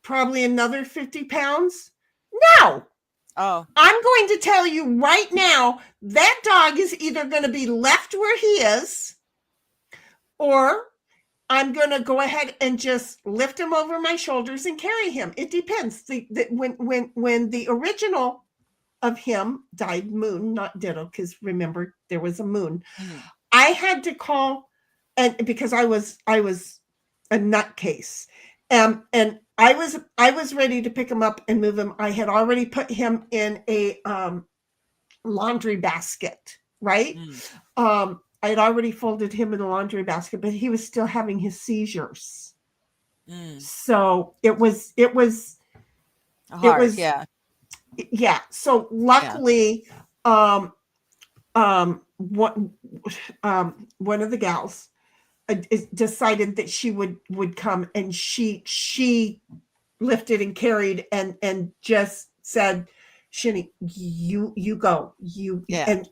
probably another 50 pounds. No. Oh. I'm going to tell you right now, that dog is either going to be left where he is, or I'm going to go ahead and just lift him over my shoulders and carry him. It depends. When the original of him died, Moon, not Ditto, because remember there was a Moon. I had to call, and because I was a nutcase, and I was ready to pick him up and move him. I had already put him in a laundry basket, right? I had already folded him in a laundry basket, but he was still having his seizures. So it was hard, yeah. So luckily, one of the gals decided that she would come, and she lifted and carried and just said, Shinny, you go, and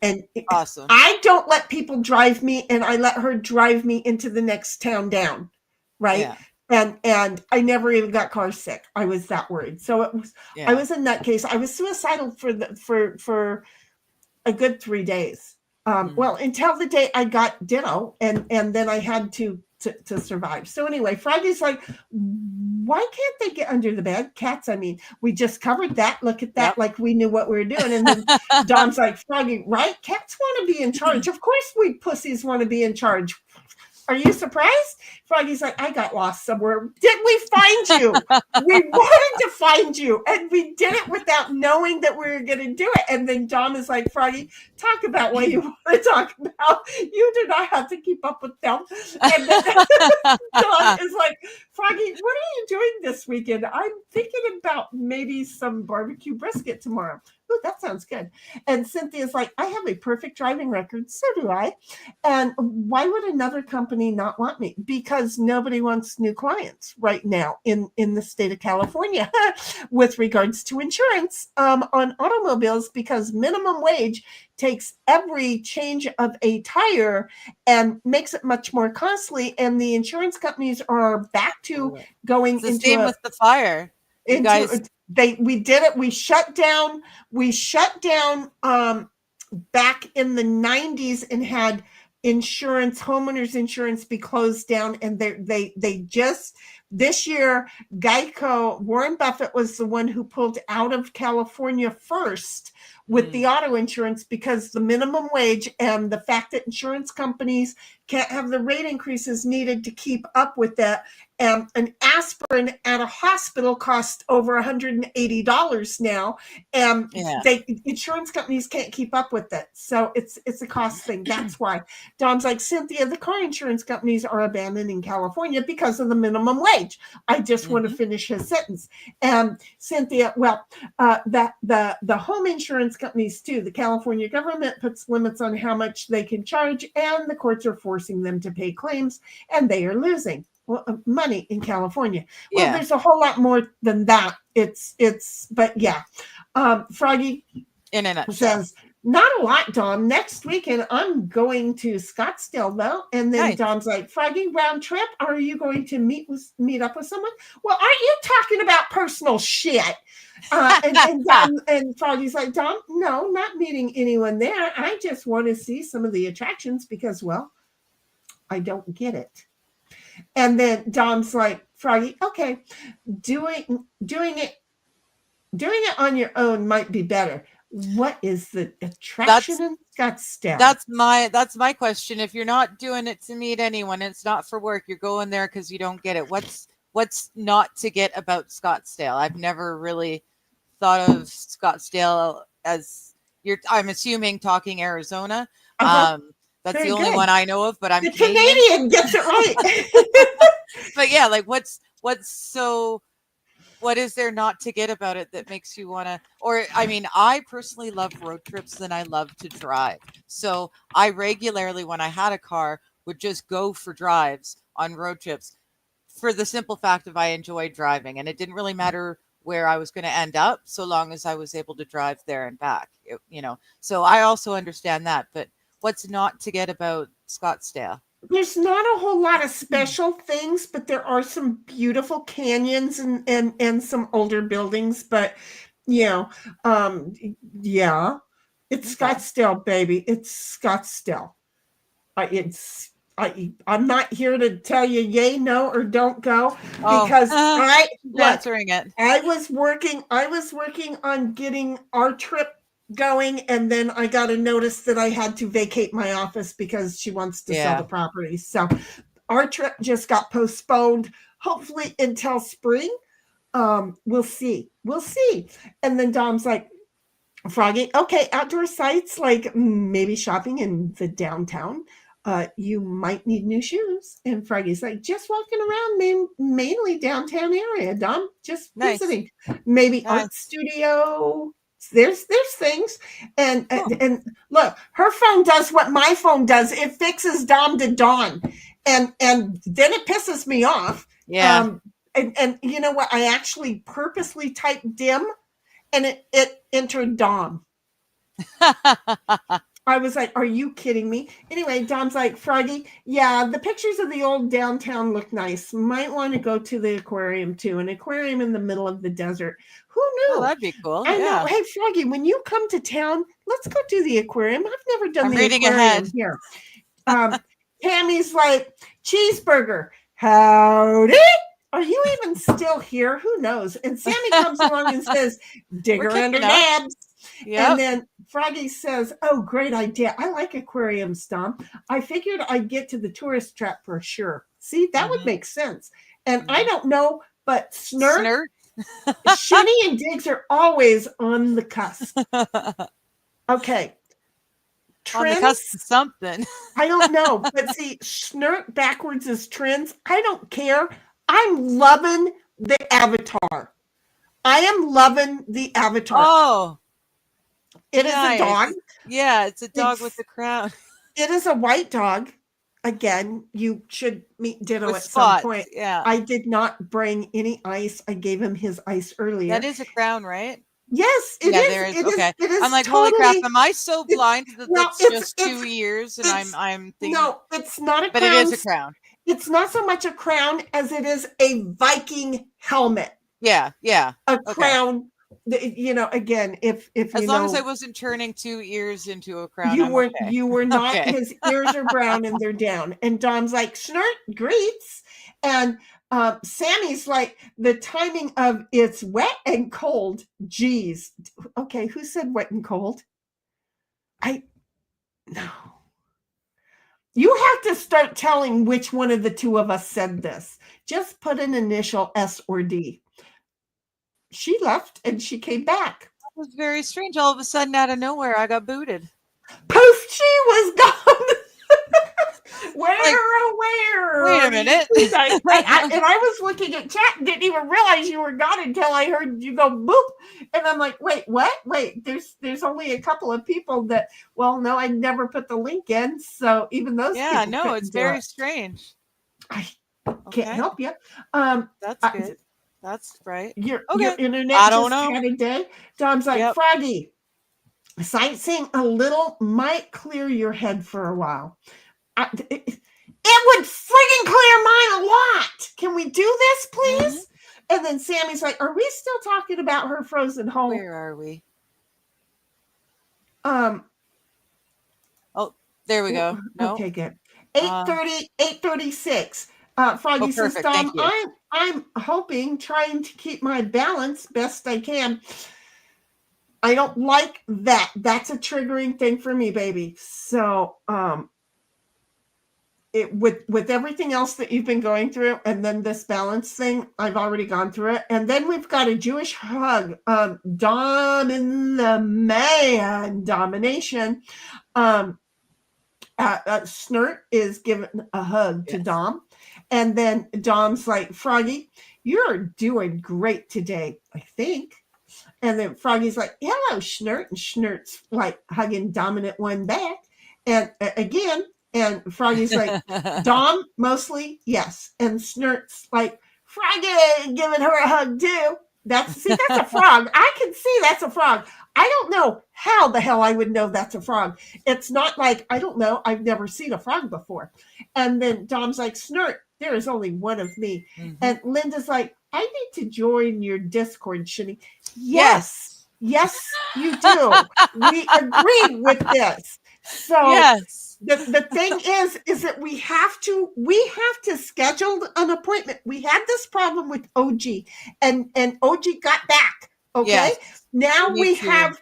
awesome. I don't let people drive me, and I let her drive me into the next town down, right? And I never even got car sick. I was that worried. So it was, I was a nutcase. I was suicidal for a good 3 days. Well, until the day I got Ditto, and then I had to survive. So anyway, Froggy's like, why can't they get under the bed? Cats, I mean, we just covered that. Look at that, like we knew what we were doing. And then Dom's like, Froggy, right? Cats want to be in charge. Of course we pussies want to be in charge. Are you surprised? Froggy's like, I got lost somewhere. Didn't we find you? We wanted to find you, and we did it without knowing that we were going to do it. And then Dom is like, Froggy, talk about what you want to talk about. You do not have to keep up with them. And then Dom is like, Froggy, what are you doing this weekend? I'm thinking about maybe some barbecue brisket tomorrow. Oh, that sounds good. And Cynthia's like, I have a perfect driving record. So do I. And why would another company not want me? Because nobody wants new clients right now in the state of California with regards to insurance on automobiles, because minimum wage takes every change of a tire and makes it much more costly. And the insurance companies are back to going it's the into same with the fire. You guys, we did it. We shut down back in the 90s and had homeowners insurance be closed down. And they just, this year, Geico, Warren Buffett was the one who pulled out of California first with the auto insurance, because the minimum wage and the fact that insurance companies can't have the rate increases needed to keep up with that. And an aspirin at a hospital costs over $180 now, and insurance companies can't keep up with it. So it's a cost thing. That's why Dom's like, Cynthia, the car insurance companies are abandoning California because of the minimum wage. I just want to finish his sentence. And Cynthia, well, the home insurance companies too. The California government puts limits on how much they can charge, and the courts are forcing them to pay claims, and they are losing money in California. Well, there's a whole lot more than that. But Froggy in a nutshell says, not a lot, Dom. Next weekend, I'm going to Scottsdale, though. And then Dom's like, Froggy, round trip? Are you going to meet up with someone? Well, aren't you talking about personal shit? And Froggy's like, Dom, no, not meeting anyone there. I just want to see some of the attractions because, well, I don't get it. And then Dom's like, Froggy, okay, doing it on your own might be better. What is the attraction in Scottsdale? That's my question. If you're not doing it to meet anyone, it's not for work, you're going there because you don't get it. What's not to get about Scottsdale? I've never really thought of Scottsdale as I'm assuming talking Arizona. That's very the only one I know of, but I'm the Canadian gets it right. But yeah, like what is there not to get about it that makes you want to, or I mean, I personally love road trips and I love to drive. So I regularly, when I had a car, would just go for drives on road trips for the simple fact of I enjoyed driving, and it didn't really matter where I was going to end up so long as I was able to drive there and back, so I also understand that. But what's not to get about Scottsdale? There's not a whole lot of special things, but there are some beautiful canyons and some older buildings. But it's Scottsdale, baby. It's Scottsdale. It's I'm not here to tell you yay, no, or don't go Oh, because I answering it. I was working on getting our trip going, and then I got a notice that I had to vacate my office because she wants to sell the property. So our trip just got postponed, hopefully until spring. We'll see. And then Dom's like, Froggy, okay, outdoor sites like maybe shopping in the downtown. You might need new shoes. And Froggy's like, just walking around mainly downtown area, Dom. Just visiting. Maybe art studio. There's things. And look, her phone does what my phone does. It fixes Dom to Dawn. And then it pisses me off. Yeah. And you know what? I actually purposely typed dim and it entered Dom. I was like, are you kidding me? Anyway, Dom's like, Froggy, yeah, the pictures of the old downtown look nice. Might want to go to the aquarium too. An aquarium in the middle of the desert. Who knew? Oh, that'd be cool. I know. Hey, Froggy, when you come to town, let's go do the aquarium. I've never done the reading aquarium ahead. Here. Tammy's like, cheeseburger. Howdy. Are you even still here? Who knows? And Sammy comes along and says, digger under dabs. Yep. And then Froggy says, oh, great idea. I like aquariums, Dom. I figured I'd get to the tourist trap for sure. See, that would make sense. And I don't know, but Snurt? Shinny and Diggs are always on the cusp. Okay. Trends, on the cusp of something. I don't know. But see, Snurt backwards is trends. I don't care. I'm loving the avatar. I am loving the avatar. Oh. It is a dog. Yeah, it's a dog with a crown. It is a white dog. Again, you should meet Ditto with at spots. Some point. Yeah. I did not bring any ice. I gave him his ice earlier. That is a crown, right? Yes, it is. There is. It okay. It is I'm like, totally, holy crap! Am I so blind that it's just 2 years? And I'm thinking, no, it's not a crown. But it is a crown. It's not so much a crown as it is a Viking helmet. Yeah. A crown. You know, again, if as long as I wasn't turning 2 ears into a crown, you were not. His ears are brown and they're down. And Dom's like, Snurt greets, and Sammy's like, the timing of it's wet and cold. Geez, okay, who said wet and cold? No. You have to start telling which one of the two of us said this. Just put an initial S or D. She left and she came back. That was very strange. All of a sudden, out of nowhere, I got booted. Poof, she was gone. Where? Wait a minute. And I was looking at chat and didn't even realize you were gone until I heard you go boop. And I'm like, wait, what? Wait, there's only a couple of people that, well, no, I never put the link in. So even those people no, it's very strange. I can't help you. That's good. That's right. Your internet I don't know. Had a day. Dom's like, Froggy, sightseeing a little might clear your head for a while. It would friggin' clear mine a lot. Can we do this, please? Mm-hmm. And then Sammy's like, are we still talking about her frozen home? Where are we? Oh, there we go. No. Okay, good. 8:30, 8:36. Froggy says, Dom, I'm hoping, trying to keep my balance best I can. I don't like that. That's a triggering thing for me, baby. So, with everything else that you've been going through, and then this balance thing, I've already gone through it. And then we've got a Jewish hug. Dom in the man domination. Snurt is giving a hug to Dom. And then Dom's like, Froggy, you're doing great today, I think. And then Froggy's like, hello, Snurt. And Snurt's like hugging Dominant One back. And again, and Froggy's like, Dom, mostly, yes. And Snurt's like, Froggy, giving her a hug too. That's a frog. I can see that's a frog. I don't know how the hell I would know that's a frog. It's not like, I don't know. I've never seen a frog before. And then Dom's like, Snurt, there is only one of me. Mm-hmm. And Linda's like, I need to join your Discord, Shinny. Yes, you do. We agreed with this. So The thing is that we have to schedule an appointment. We had this problem with OG, and OG got back. Okay, Yes, now me we too. have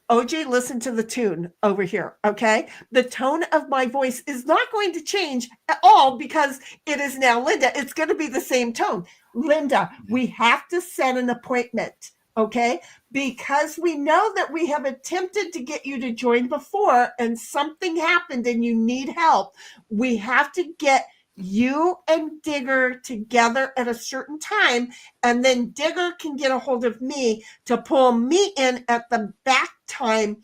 OG. Listen to the tune over here. Okay, the tone of my voice is not going to change at all because it is now Linda. It's going to be the same tone. Linda, we have to set an appointment. Okay, because we know that we have attempted to get you to join before and something happened and you need help. We have to get you and Digger together at a certain time, and then Digger can get a hold of me to pull me in at the back time,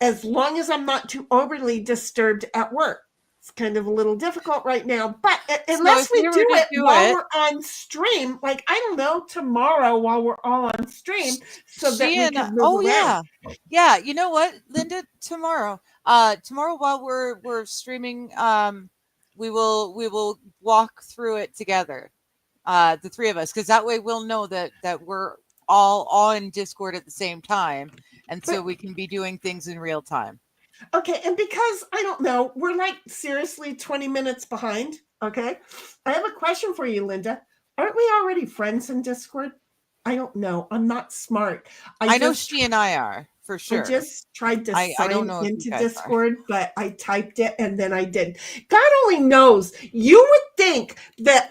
as long as I'm not too overly disturbed at work. It's kind of a little difficult right now, but unless we do it while we're on stream, like, I don't know, tomorrow while we're all on stream, so that we can move around. Yeah. You know what, Linda? Tomorrow while we're streaming, we will walk through it together, the three of us, because that way we'll know that we're all in Discord at the same time, and so we can be doing things in real time. Okay, and because, I don't know, we're like seriously 20 minutes behind, okay? I have a question for you, Linda. Aren't we already friends in Discord? I don't know. I'm not smart. I know she and I are, for sure. I just tried to sign into Discord, but I typed it and then I didn't. God only knows. You would think that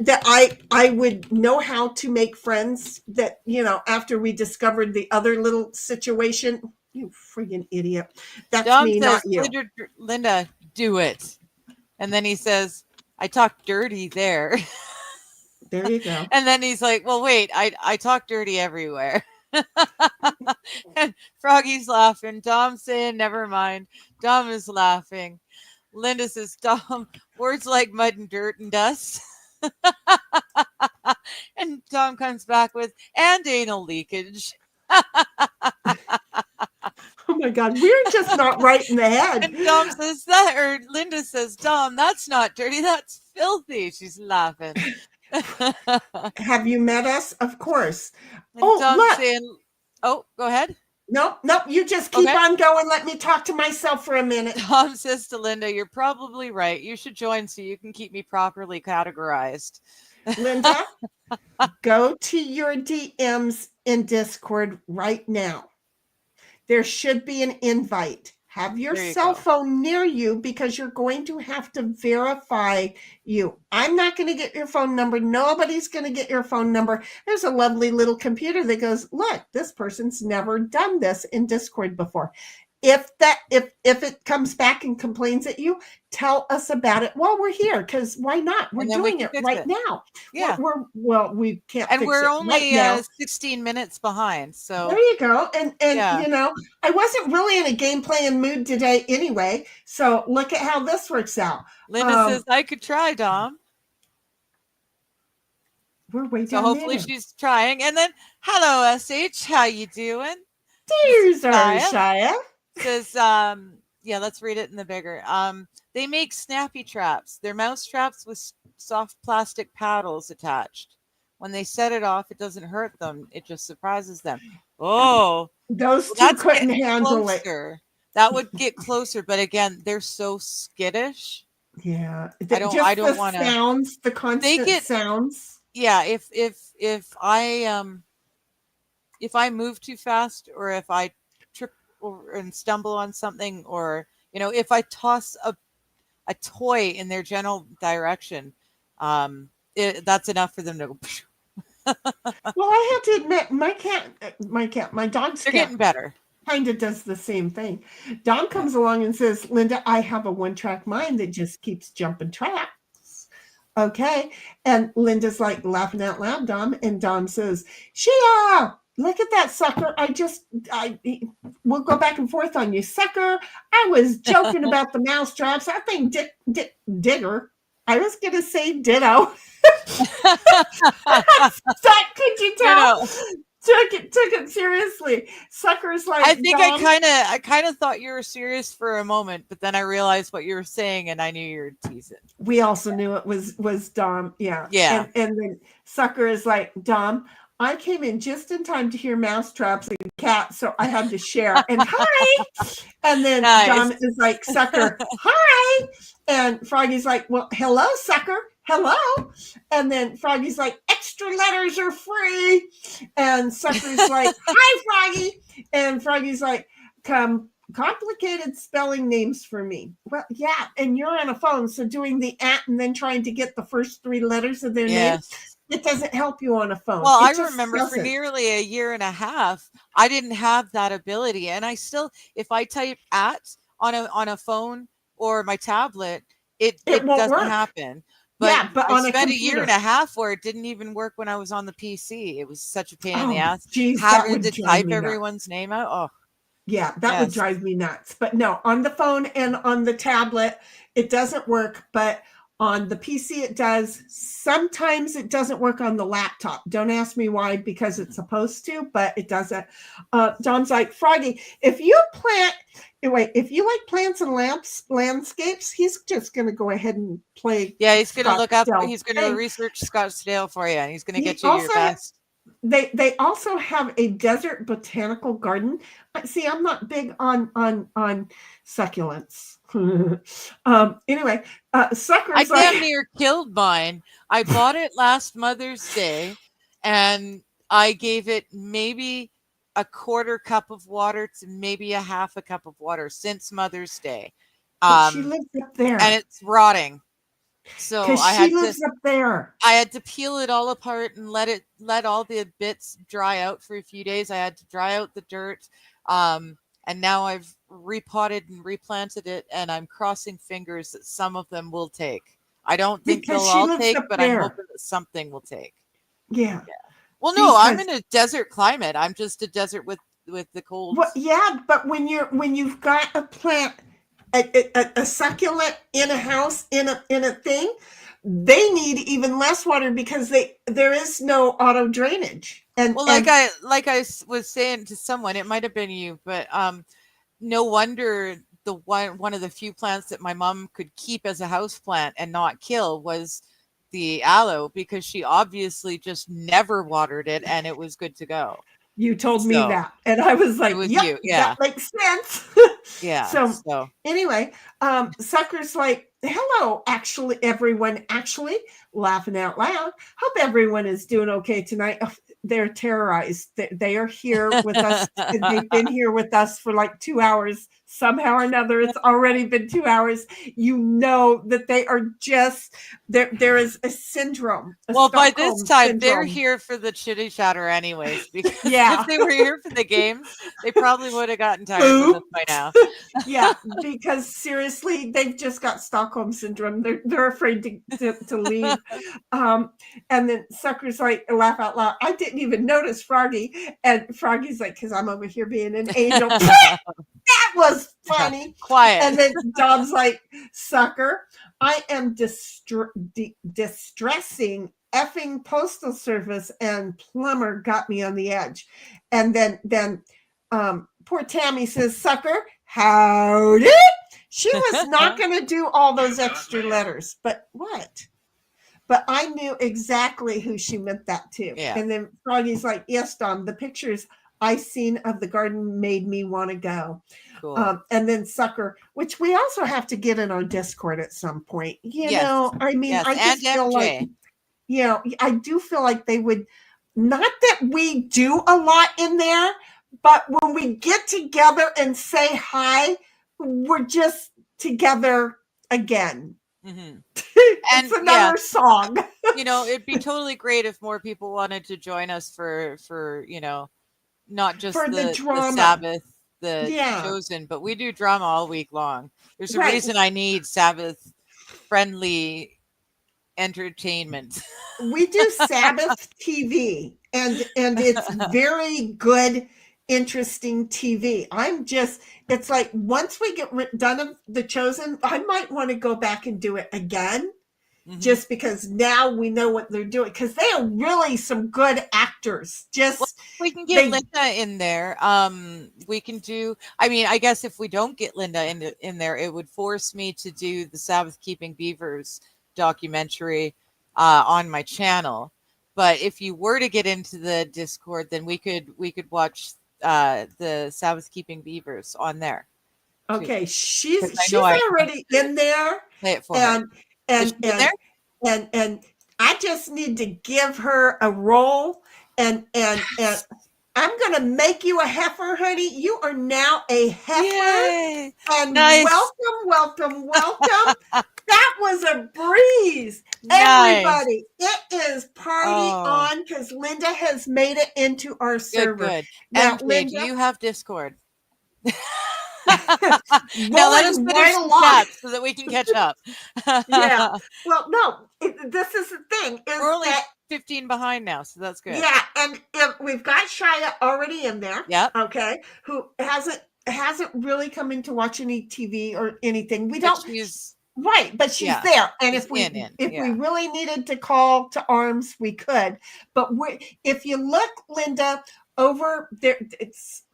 I would know how to make friends, that, after we discovered the other little situation. You friggin' idiot. That's Dom me, says, not you. Linda, do it. And then he says, I talk dirty there. There you go. And then he's like, well, wait, I talk dirty everywhere. And Froggy's laughing. Dom's saying, never mind. Dom is laughing. Linda says, Dom, words like mud and dirt and dust. And Dom comes back with, and anal leakage. Oh my God, we're just not right in the head. And Dom says that, or Linda says, Dom, that's not dirty, that's filthy. She's laughing. Have you met us? Of course. And Dom's saying, go ahead. Nope, you just keep on going. Let me talk to myself for a minute. Dom says to Linda, you're probably right. You should join so you can keep me properly categorized. Linda, go to your DMs in Discord right now. There should be an invite. Have your cell phone near you, because you're going to have to verify you. I'm not going to get your phone number. Nobody's going to get your phone number. There's a lovely little computer that goes, look, this person's never done this in Discord before. If it comes back and complains at you, tell us about it while we're here, because why not? We're doing it right now. Yeah. We can't. And fix we're it only right now. 16 minutes behind. So there you go. And I wasn't really in a game playing mood today anyway. So look at how this works out. Linda says, I could try, Dom. We're way down. So hopefully she's trying. And then, hello, SH. How you doing? There's our Shia. Says, let's read it in the bigger. They make snappy traps. They're mouse traps with soft plastic paddles attached. When they set it off, it doesn't hurt them. It just surprises them. Oh, those two couldn't handle it. That would get closer, but again, they're so skittish. Yeah, I don't want to. Sounds, the constant sounds. Yeah, if I move too fast, or if I trip and stumble on something, or if I toss a toy in their general direction, that's enough for them to go. Well, I have to admit, my dog's they're getting better. Kind of does the same thing. Dom comes along and says, Linda, I have a one-track mind that just keeps jumping tracks. Okay. And Linda's like laughing out loud, Dom. And Dom says, Shia, look at that sucker. We'll go back and forth on you, sucker. I was joking about the mouse traps. I think Digger. I was going to say ditto. Could you tell? Took it seriously. Sucker's like, I think Dom. I kind of thought you were serious for a moment, but then I realized what you were saying, and I knew you were teasing. We also knew it was Dom. Yeah. Yeah. And then Sucker is like, Dom, I came in just in time to hear mousetraps and cats, so I had to share. And hi, and then Nice. Dom is like, "Sucker, hi," and Froggy's like, "Well, hello, sucker, hello," and then Froggy's like, "Extra letters are free," and Sucker's like, "Hi, Froggy," and Froggy's like, complicated spelling names for me. Well, yeah, and you're on a phone, so doing the at and then trying to get the first 3 letters of their name, it doesn't help you on a phone. Well, I I remember for nearly a year and a half, I didn't have that ability, and I still, if I type at on a phone or my tablet, it won't doesn't work. happen. Yeah, but on I a spent a year computer. and a half where it didn't even work when I was on the PC. It was such a pain in the Oh, ass. geez, that Having would to drive type me nuts. everyone's name out. Oh, Yeah, that would drive me nuts. But no, on the phone and on the tablet, it doesn't work. But on the PC, it does. Sometimes it doesn't work on the laptop. Don't ask me why, because it's supposed to, but it doesn't. Dom's like, Froggy, if you like plants and landscapes, he's just going to go ahead and play. Yeah, he's going to look up. Scottsdale. He's going to research Scottsdale for you, and he's going to get you your best. They also have a desert botanical garden. See, I'm not big on succulents. Anyway, Sucker's I damn near killed mine. I bought it last Mother's Day, and I gave it maybe a quarter cup of water to maybe a half a cup of water since Mother's Day. She lives up there, and it's rotting. So she lives up there. I had to peel it all apart and let all the bits dry out for a few days. I had to dry out the dirt. And now I've repotted and replanted it, and I'm crossing fingers that some of them will take. I don't think they'll all take, but I'm hoping that something will take. Yeah. Well, no, I'm in a desert climate. I'm just a desert with the cold. Well, yeah, but when you've got a plant, a succulent in a house, in a thing, they need even less water because there is no auto drainage. And well, like I was saying to someone, it might have been you, but no wonder one of the few plants that my mom could keep as a house plant and not kill was the aloe, because she obviously just never watered it and it was good to go. You told me that, and I was like, "Yep, that makes sense." Yeah. So anyway, Sucker's like, "Hello, actually, everyone. Actually, laughing out loud. Hope everyone is doing okay tonight." Oh, they're terrorized. They are here with us. And they've been here with us for like 2 hours. Somehow or another, it's already been 2 hours. You know that they are just there. There is a syndrome. Well, by this time, they're here for the chitty chatter, anyways. Because if they were here for the games, they probably would have gotten tired of us by now. Yeah, because seriously, they've just got Stockholm syndrome. They're afraid to leave. And then Sucker's like, laugh out loud. I didn't even notice Froggy, and Froggy's like, because I'm over here being an angel. That was funny. Quiet. And then Dom's like, Sucker, I am distressing effing postal service, and plumber got me on the edge. And then poor Tammy says, Sucker, howdy. She was not going to do all those extra letters, but what? But I knew exactly who she meant that to. Yeah. And then Froggy's like, yes, Dom, the pictures I seen of the garden made me want to go. Cool. And then Sucker, which we also have to get in our Discord at some point. You know, I mean, I just feel like, I do feel like they would, not that we do a lot in there, but when we get together and say hi, we're just together again. Mm-hmm. It's another song. It'd be totally great if more people wanted to join us for not just for the drama. The Sabbath, the Chosen, but we do drama all week long. There's a reason I need Sabbath friendly entertainment. We do Sabbath TV, and it's very good, interesting TV. It's like once we get done of the Chosen, I might want to go back and do it again. Mm-hmm. Just because now we know what they're doing, because they are really some good actors. We can get Linda in there. We can do. I mean, I guess if we don't get Linda in there, it would force me to do the Sabbath Keeping Beavers documentary on my channel. But if you were to get into the Discord, then we could watch the Sabbath keeping beavers on there. Okay, she's 'Cause I know I already in there, play it for her. and Is and she in there? and I just need to give her a roll, and I'm gonna make you a heifer, honey. You are now a heifer, Yay! and Nice. welcome. That was a breeze. Nice. Everybody, it is party on because Linda has made it into our server. Good. Now, MJ, Linda, do you have Discord? Now let us finish right the along. chat so that we can catch up. Yeah. Well, no, this is the thing. Is We're only that 15 behind now, so that's good. yeah, and we've got Shia already in there. Yep. Okay, who hasn't really come in to watch any TV or anything. We But don't. she's Right, but she's yeah, there, and she's if we yeah. we really needed to call to arms, we could. But if you look, Linda, over there,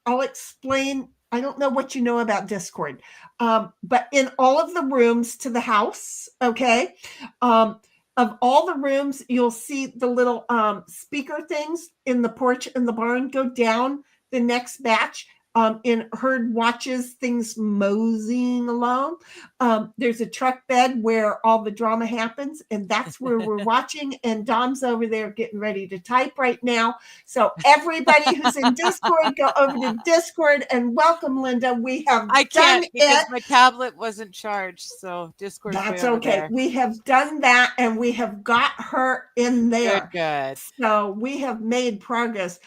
I'll explain. I don't know what you know about Discord, but in all of the rooms to the house, okay, of all the rooms, you'll see the little speaker things in the porch in the barn. Go down the next batch. In herd watches things moseying along. There's a truck bed where all the drama happens, and that's where we're watching. And Dom's over there getting ready to type right now. So everybody who's in Discord, go over to Discord and welcome Linda. We have I can't done because it. my tablet wasn't charged, so Discord. That's okay. We have done that, and we have got her in there. Good. So we have made progress.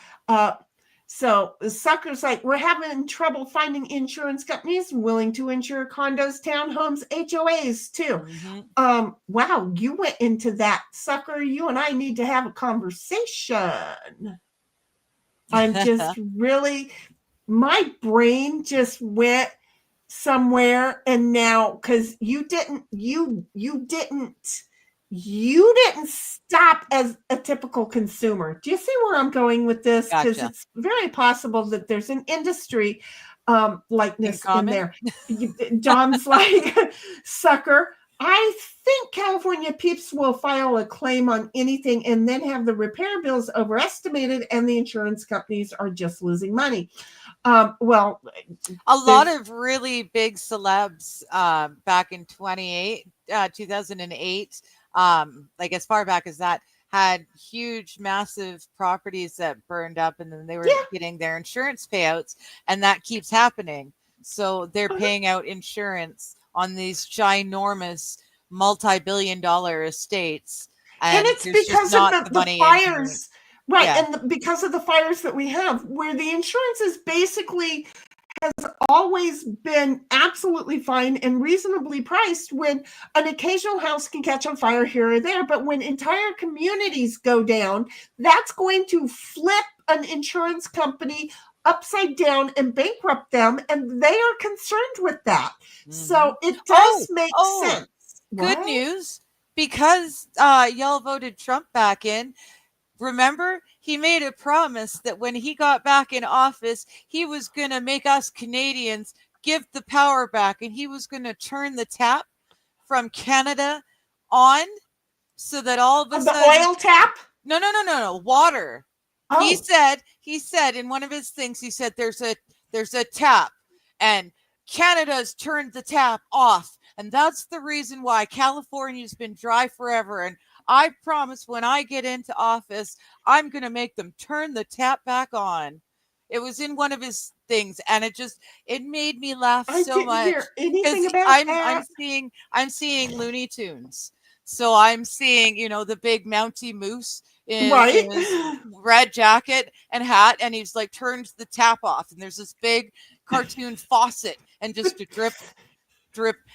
So the sucker's like, we're having trouble finding insurance companies willing to insure condos, townhomes, HOAs too. Mm-hmm. Wow, you went into that, sucker. You and I need to have a conversation. I'm just really, my brain just went somewhere, and now because you didn't stop as a typical consumer. Do you see where I'm going with this? Because it's very possible that there's an industry likeness in there. Dom's like, sucker, I think California peeps will file a claim on anything and then have the repair bills overestimated, and the insurance companies are just losing money. Well, a lot of really big celebs back in 2008, like as far back as that, had huge, massive properties that burned up, and then they were getting their insurance payouts, and that keeps happening. So they're paying out insurance on these ginormous multi-billion-dollar estates, and it's because of the fires. Right, and because of the fires that we have, where the insurance is basically has always been absolutely fine and reasonably priced when an occasional house can catch on fire here or there. But when entire communities go down, that's going to flip an insurance company upside down and bankrupt them, and they are concerned with that. Mm-hmm. So it does make sense. Good news, because y'all voted Trump back in. Remember, he made a promise that when he got back in office, he was going to make us Canadians give the power back, and he was going to turn the tap from Canada on so that all of a sudden... The oil tap? No, water. Oh. He said in one of his things, he said there's a tap, and Canada's turned the tap off, and that's the reason why California's been dry forever. And I promise when I get into office, I'm going to make them turn the tap back on. It was in one of his things, and it made me laugh so much. Hear anything about that. I'm seeing Looney Tunes. So I'm seeing, the big Mountie Moose in his red jacket and hat, and he's like turns the tap off, and there's this big cartoon faucet, and just a drip,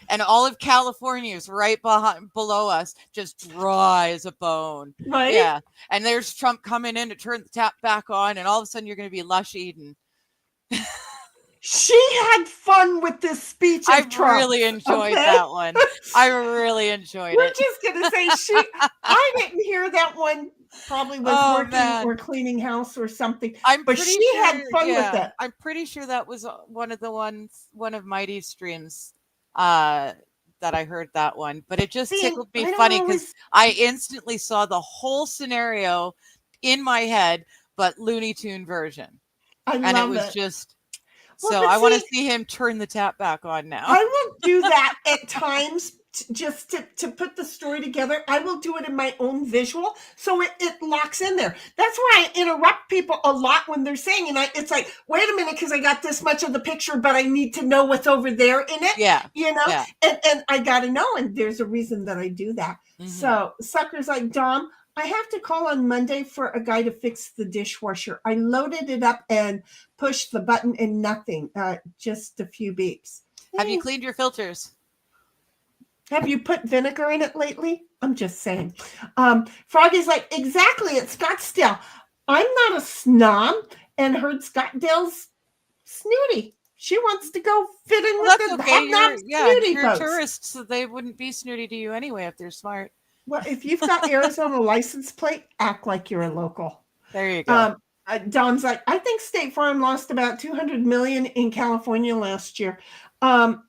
and all of California is right below us, just dry as a bone. Right. Yeah. And there's Trump coming in to turn the tap back on, and all of a sudden you're going to be lush Eden. She had fun with this speech. I really enjoyed that one. I really enjoyed it. We're just going to say I didn't hear that one. Probably was working or cleaning house or something. But she had fun with it. I'm pretty sure that was one of Mighty's streams that I heard that one, but it just See, tickled me I don't funny because always- I instantly saw the whole scenario in my head, but Looney Tune version. I And it love was it. just Well, so but I want to see- see him turn the tap back on now. I will do that at times just to put the story together. I will do it in my own visual so it locks in there. That's why I interrupt people a lot when they're saying, and it's like, wait a minute, because I got this much of the picture, but I need to know what's over there in it. Yeah. You know, Yeah. and I got to know, and there's a reason that I do that. Mhm. So Sucker's like, Dom, I have to call on Monday for a guy to fix the dishwasher. I loaded it up and pushed the button and nothing, just a few beeps. Have you cleaned your filters? Have you put vinegar in it lately? I'm just saying. Froggy's like, exactly, it's Scottsdale. I'm not a snob and heard Scottsdale's snooty. She wants to go fit in with the hobnob snooty you're folks. tourists, so they wouldn't be snooty to you anyway if they're smart. Well, if you've got Arizona license plate, act like you're a local. There you go. Don's like, I think State Farm lost about $200 million in California last year. And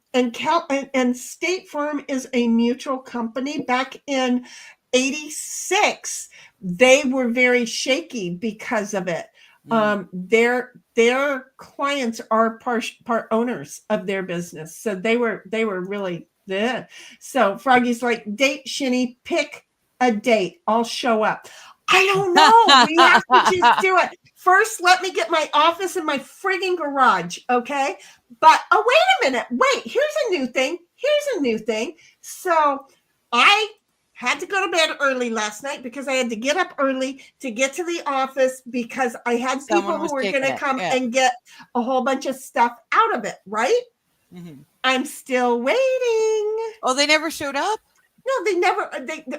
State Farm is a mutual company. Back in '86, they were very shaky because of it. Their clients are part owners of their business, so they were really there. So Froggy's like, date Shinny, pick a date. I'll show up. I don't know. We have to just do it. First, let me get my office in my frigging garage, okay? But, oh, wait a minute. Wait, here's a new thing. So I had to go to bed early last night because I had to get up early to get to the office because I had people who were going to come and get a whole bunch of stuff out of it, right? Mm-hmm. I'm still waiting. Oh, they never showed up? No, they never.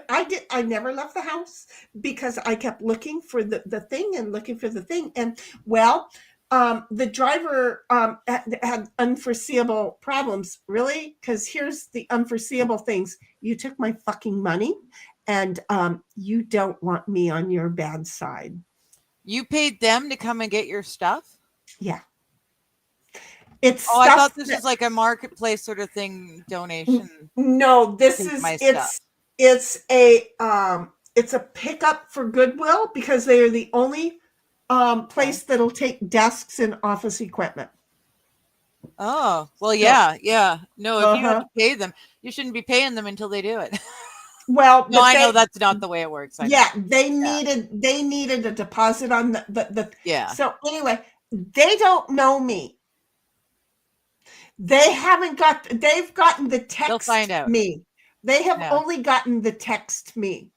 I never left the house because I kept looking for the thing and looking for the thing. And well, the driver had unforeseeable problems. Really, because here's the unforeseeable things: you took my fucking money, and you don't want me on your bad side. You paid them to come and get your stuff? Yeah. It's I thought this was like a marketplace sort of thing, donation. No, this is it's a pickup for Goodwill because they are the only place that'll take desks and office equipment. Oh, well, yeah. No, if you have to pay them, you shouldn't be paying them until they do it. Well, no, I know that's not the way it works. They needed a deposit on the yeah. So anyway, they don't know me. They've gotten the text. They'll find out. Me. They have only gotten the text me.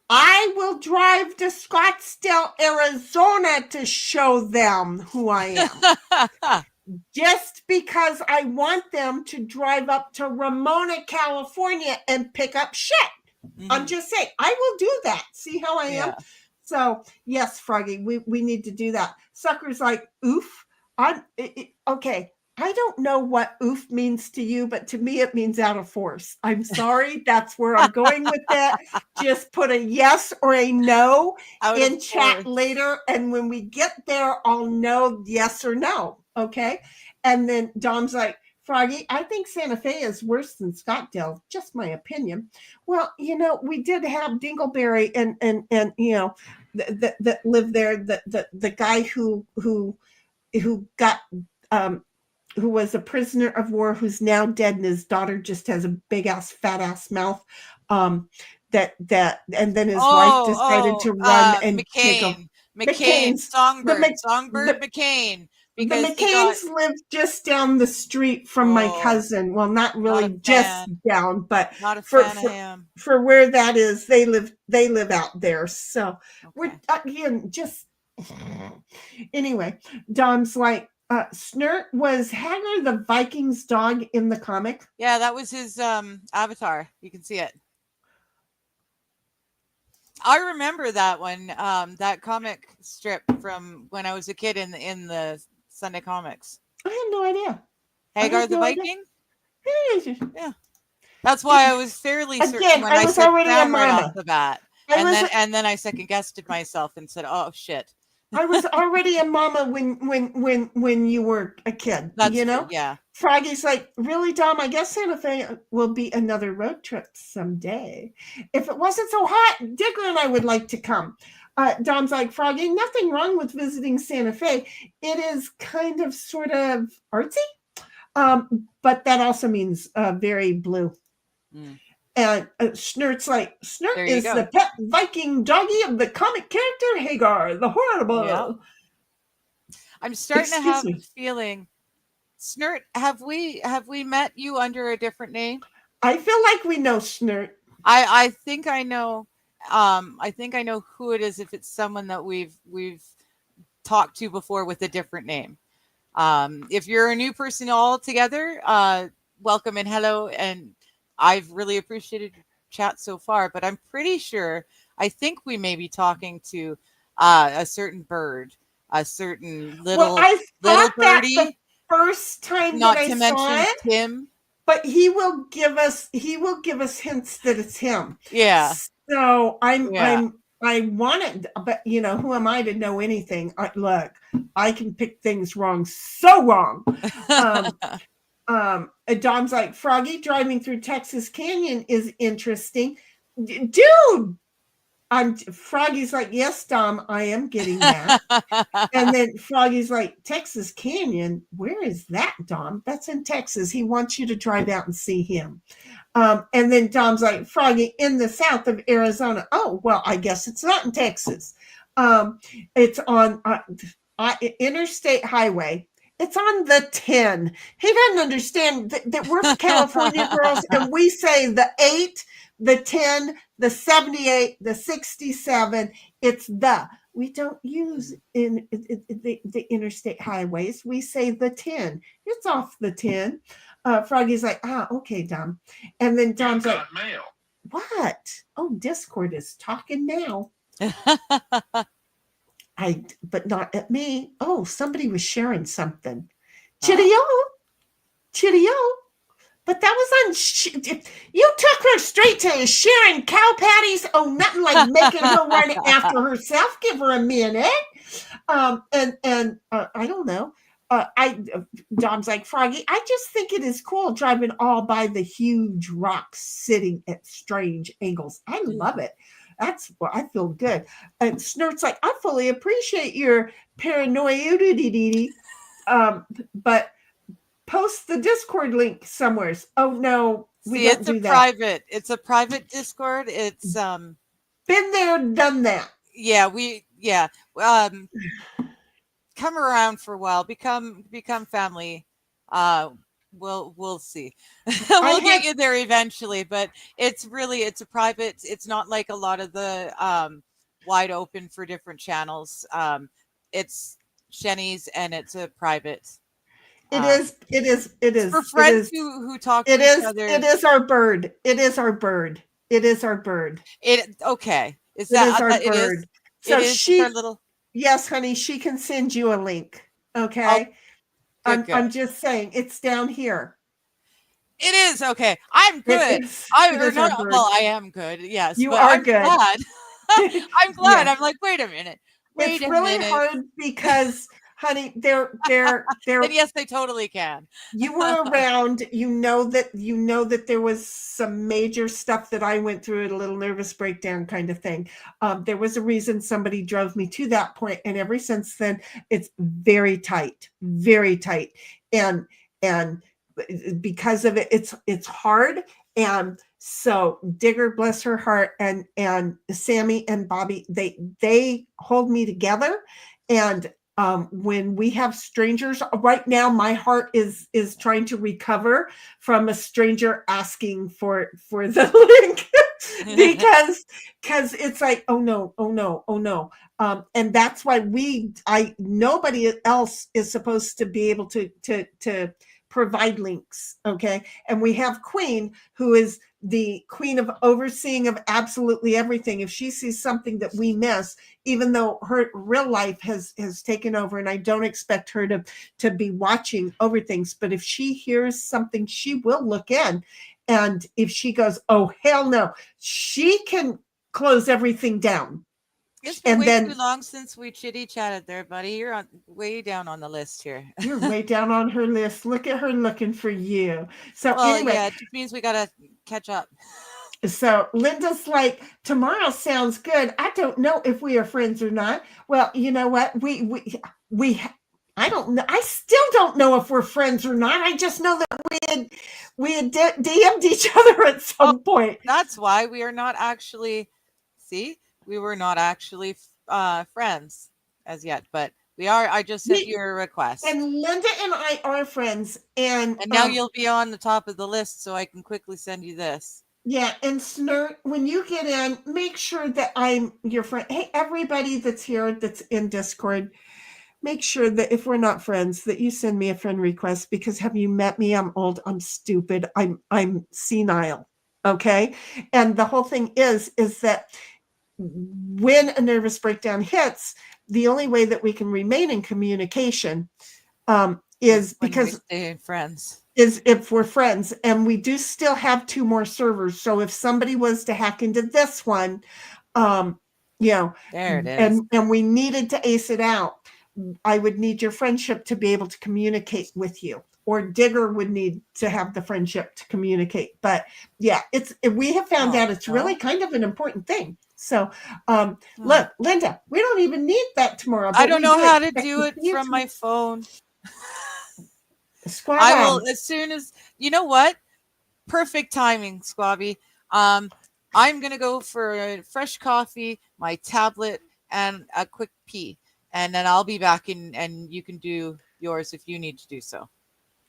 I will drive to Scottsdale, Arizona to show them who I am. Just because I want them to drive up to Ramona, California and pick up shit. Mm-hmm. I'm just saying, I will do that. See how I am? So, yes, Froggy, we need to do that. Sucker's like, oof. Okay. I don't know what oof means to you, but to me, it means out of force. I'm sorry. That's where I'm going with that. Just put a yes or a no in chat later. And when we get there, I'll know yes or no. Okay. And then Dom's like, Froggy, I think Santa Fe is worse than Scottsdale. Just my opinion. Well, we did have Dingleberry and that lived there. The guy who got, who was a prisoner of war, who's now dead, and his daughter just has a big ass, fat ass mouth. And then his wife decided to run and McCain, Songbird McCain. Because the McCains live just down the street from my cousin. Well, not really just down, but not a fan of him. For where that is, they live out there. So we're again just anyway. Dom's like, Snurt, was Hagar the Vikings dog in the comic? Yeah, that was his avatar. You can see it. I remember that one, that comic strip from when I was a kid in the Sunday comics. I had no idea. Hagar the Viking? Yeah. That's why I was fairly certain when I said Cameron off the bat. And then I second guessed it myself and said, oh shit. I was already a mama when you were a kid. That's you know. true, yeah. Froggy's like, really, Dom? I guess Santa Fe will be another road trip someday. If it wasn't so hot, Digger and I would like to come. Dom's like, Froggy, nothing wrong with visiting Santa Fe. It is kind of sort of artsy, but that also means very blue. Mm. And Snurt's like, Snurt There you is go. the pet Viking doggy of the comic character Hagar, the horrible. Yeah. I'm starting to Excuse have me. a feeling. Snurt, have we met you under a different name? I feel like we know Snurt. I think I know. I think I know who it is if it's someone that we've talked to before with a different name. If you're a new person altogether, welcome and hello. And I've really appreciated your chat so far, but I'm pretty sure, I think we may be talking to a certain bird, a certain little I thought that birdie. the first time Not that I to saw mention it, Tim. but he will give us hints that it's him. Yeah. So I want it, but who am I to know anything? Look, I can pick things wrong, so wrong. Dom's like, Froggy driving through Texas Canyon is interesting, dude. Froggy's like, yes, Dom, I am getting that. And then Froggy's like, Texas Canyon, where is that, Dom? That's in Texas. He wants you to drive out and see him. And then Dom's like, Froggy, in the south of Arizona. Oh, well, I guess it's not in Texas. It's on Interstate Highway. It's on the 10. He doesn't understand that we're California girls, and we say the 8, the 10, the 78, the 67. It's the. We don't use in the interstate highways. We say the 10. It's off the 10. Froggy's like, okay, Dom. And then Dom's like, mail. What? Oh, Discord is talking now. But not at me. Oh, somebody was sharing something. Chitty-o. But that was on. You took her straight to sharing cow patties. Oh, nothing like making her run after herself. Give her a minute. And I don't know. Dom's like, Froggy, I just think it is cool driving all by the huge rocks sitting at strange angles. I love it. That's what I feel good. And Snurt's like, I fully appreciate your paranoia, but post the Discord link somewhere. Oh no, it's a private. It's a private Discord. It's been there, done that. Yeah, come around for a while. Become family. We'll see. We'll get you there eventually, but it's a private. It's not like a lot of the wide open for different channels. It's Shenny's, and it's a private. It is for friends who talk to each other. It is our bird. Okay. Is that our bird? So she little. Yes, honey, she can send you a link. Okay. I'm just saying it's down here. It is okay. I'm good. I am good. Yes, you are good. Glad. I'm glad. Yeah. I'm like, wait a minute. It's really hard because, honey, they're. And yes, they totally can. You were around. You know that there was some major stuff that I went through at a little nervous breakdown kind of thing. There was a reason somebody drove me to that point, and ever since then, it's very tight, and because of it, it's hard. And so Digger, bless her heart, and Sammy and Bobby, they hold me together. And when we have strangers right now, my heart is trying to recover from a stranger asking for the link because it's like, oh no. And that's why nobody else is supposed to be able to provide links. Okay. And we have Queen, who is the queen of overseeing of absolutely everything. If she sees something that we miss, even though her real life has taken over, and I don't expect her to be watching over things, but if she hears something, she will look in. And if she goes, oh, hell no, she can close everything down. It's been And way then too long since we chitty chatted there, buddy. You're on way down on the list here. you're way down on her list. Look at her looking for you. So Well, anyway, yeah, it just means we gotta catch up. so Linda's like, tomorrow sounds good. I don't know if we are friends or not. Well, you know what? I don't know. I still don't know if we're friends or not. I just know that we had DM'd each other at some point. That's why we are not actually. See, we were not actually friends as yet, but we are. I just sent you a request, And Linda and I are friends. And now you'll be on the top of the list, so I can quickly send you this. Yeah, and Snert, when you get in, make sure that I'm your friend. Hey, everybody that's here that's in Discord, make sure that if we're not friends, that you send me a friend request, because have you met me? I'm old, I'm stupid, I'm senile. Okay. And the whole thing is that when a nervous breakdown hits, the only way that we can remain in communication is When because we stay friends. Is if we're friends, and we do still have 2 more servers. So if somebody was to hack into this one, there it is. And we needed to ace it out, I would need your friendship to be able to communicate with you, or Digger would need to have the friendship to communicate. But yeah, we have found out it's really kind of an important thing. So look, Linda, we don't even need that tomorrow. I don't know how to do it from my phone. I will, as soon as, you know what? Perfect timing, Squabby. I'm going to go for a fresh coffee, my tablet, and a quick pee. And then I'll be back and you can do yours if you need to do so.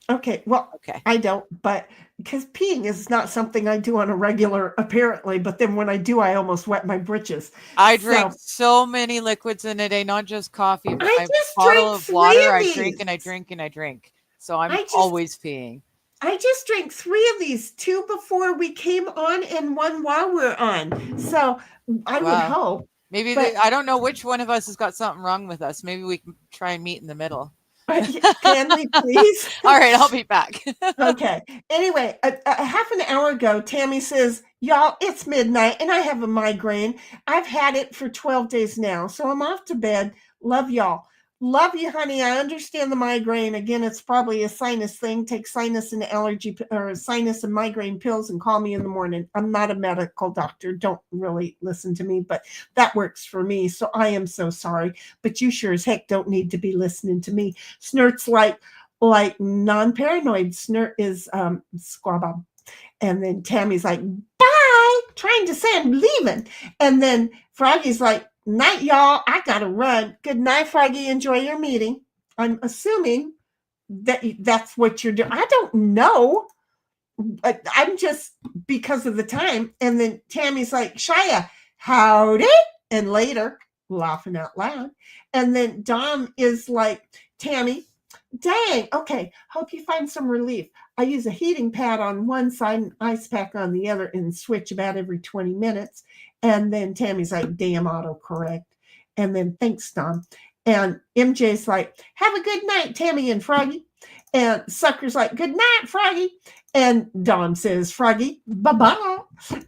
Okay. Well, okay. I don't, but because peeing is not something I do on a regular, apparently. But then when I do, I almost wet my britches. I drink so many liquids in a day, not just coffee. But my bottle of water, I drink and I drink and I drink. So I'm always peeing. I just drank 3 of these, 2 before we came on and 1 while we're on. So I would hope. Maybe I don't know which one of us has got something wrong with us. Maybe we can try and meet in the middle. Can we please? All right, I'll be back. Okay. Anyway, a half an hour ago, Tammy says, y'all, it's midnight and I have a migraine. I've had it for 12 days now. So I'm off to bed. Love y'all. Love you, honey. I understand the migraine. Again, it's probably a sinus thing. Take sinus and allergy or sinus and migraine pills and call me in the morning. I'm not a medical doctor. Don't really listen to me, but that works for me. So I am so sorry. But you sure as heck don't need to be listening to me. Snert's like non-paranoid. Snert is squabab. And then Tammy's like, bye, trying to say I'm leaving. And then Froggy's like, night, y'all. I gotta run. Good night, Froggy. Enjoy your meeting. I'm assuming that that's what you're doing. I don't know. I'm just because of the time. And then Tammy's like, Shia, howdy. And later, laughing out loud. And then Dom is like, Tammy, dang. Okay. Hope you find some relief. I use a heating pad on one side and ice pack on the other and switch about every 20 minutes. And then Tammy's like, damn autocorrect. And then thanks, Dom. And MJ's like, have a good night, Tammy and Froggy. And Sucker's like, good night, Froggy. And Dom says, Froggy, bye-bye.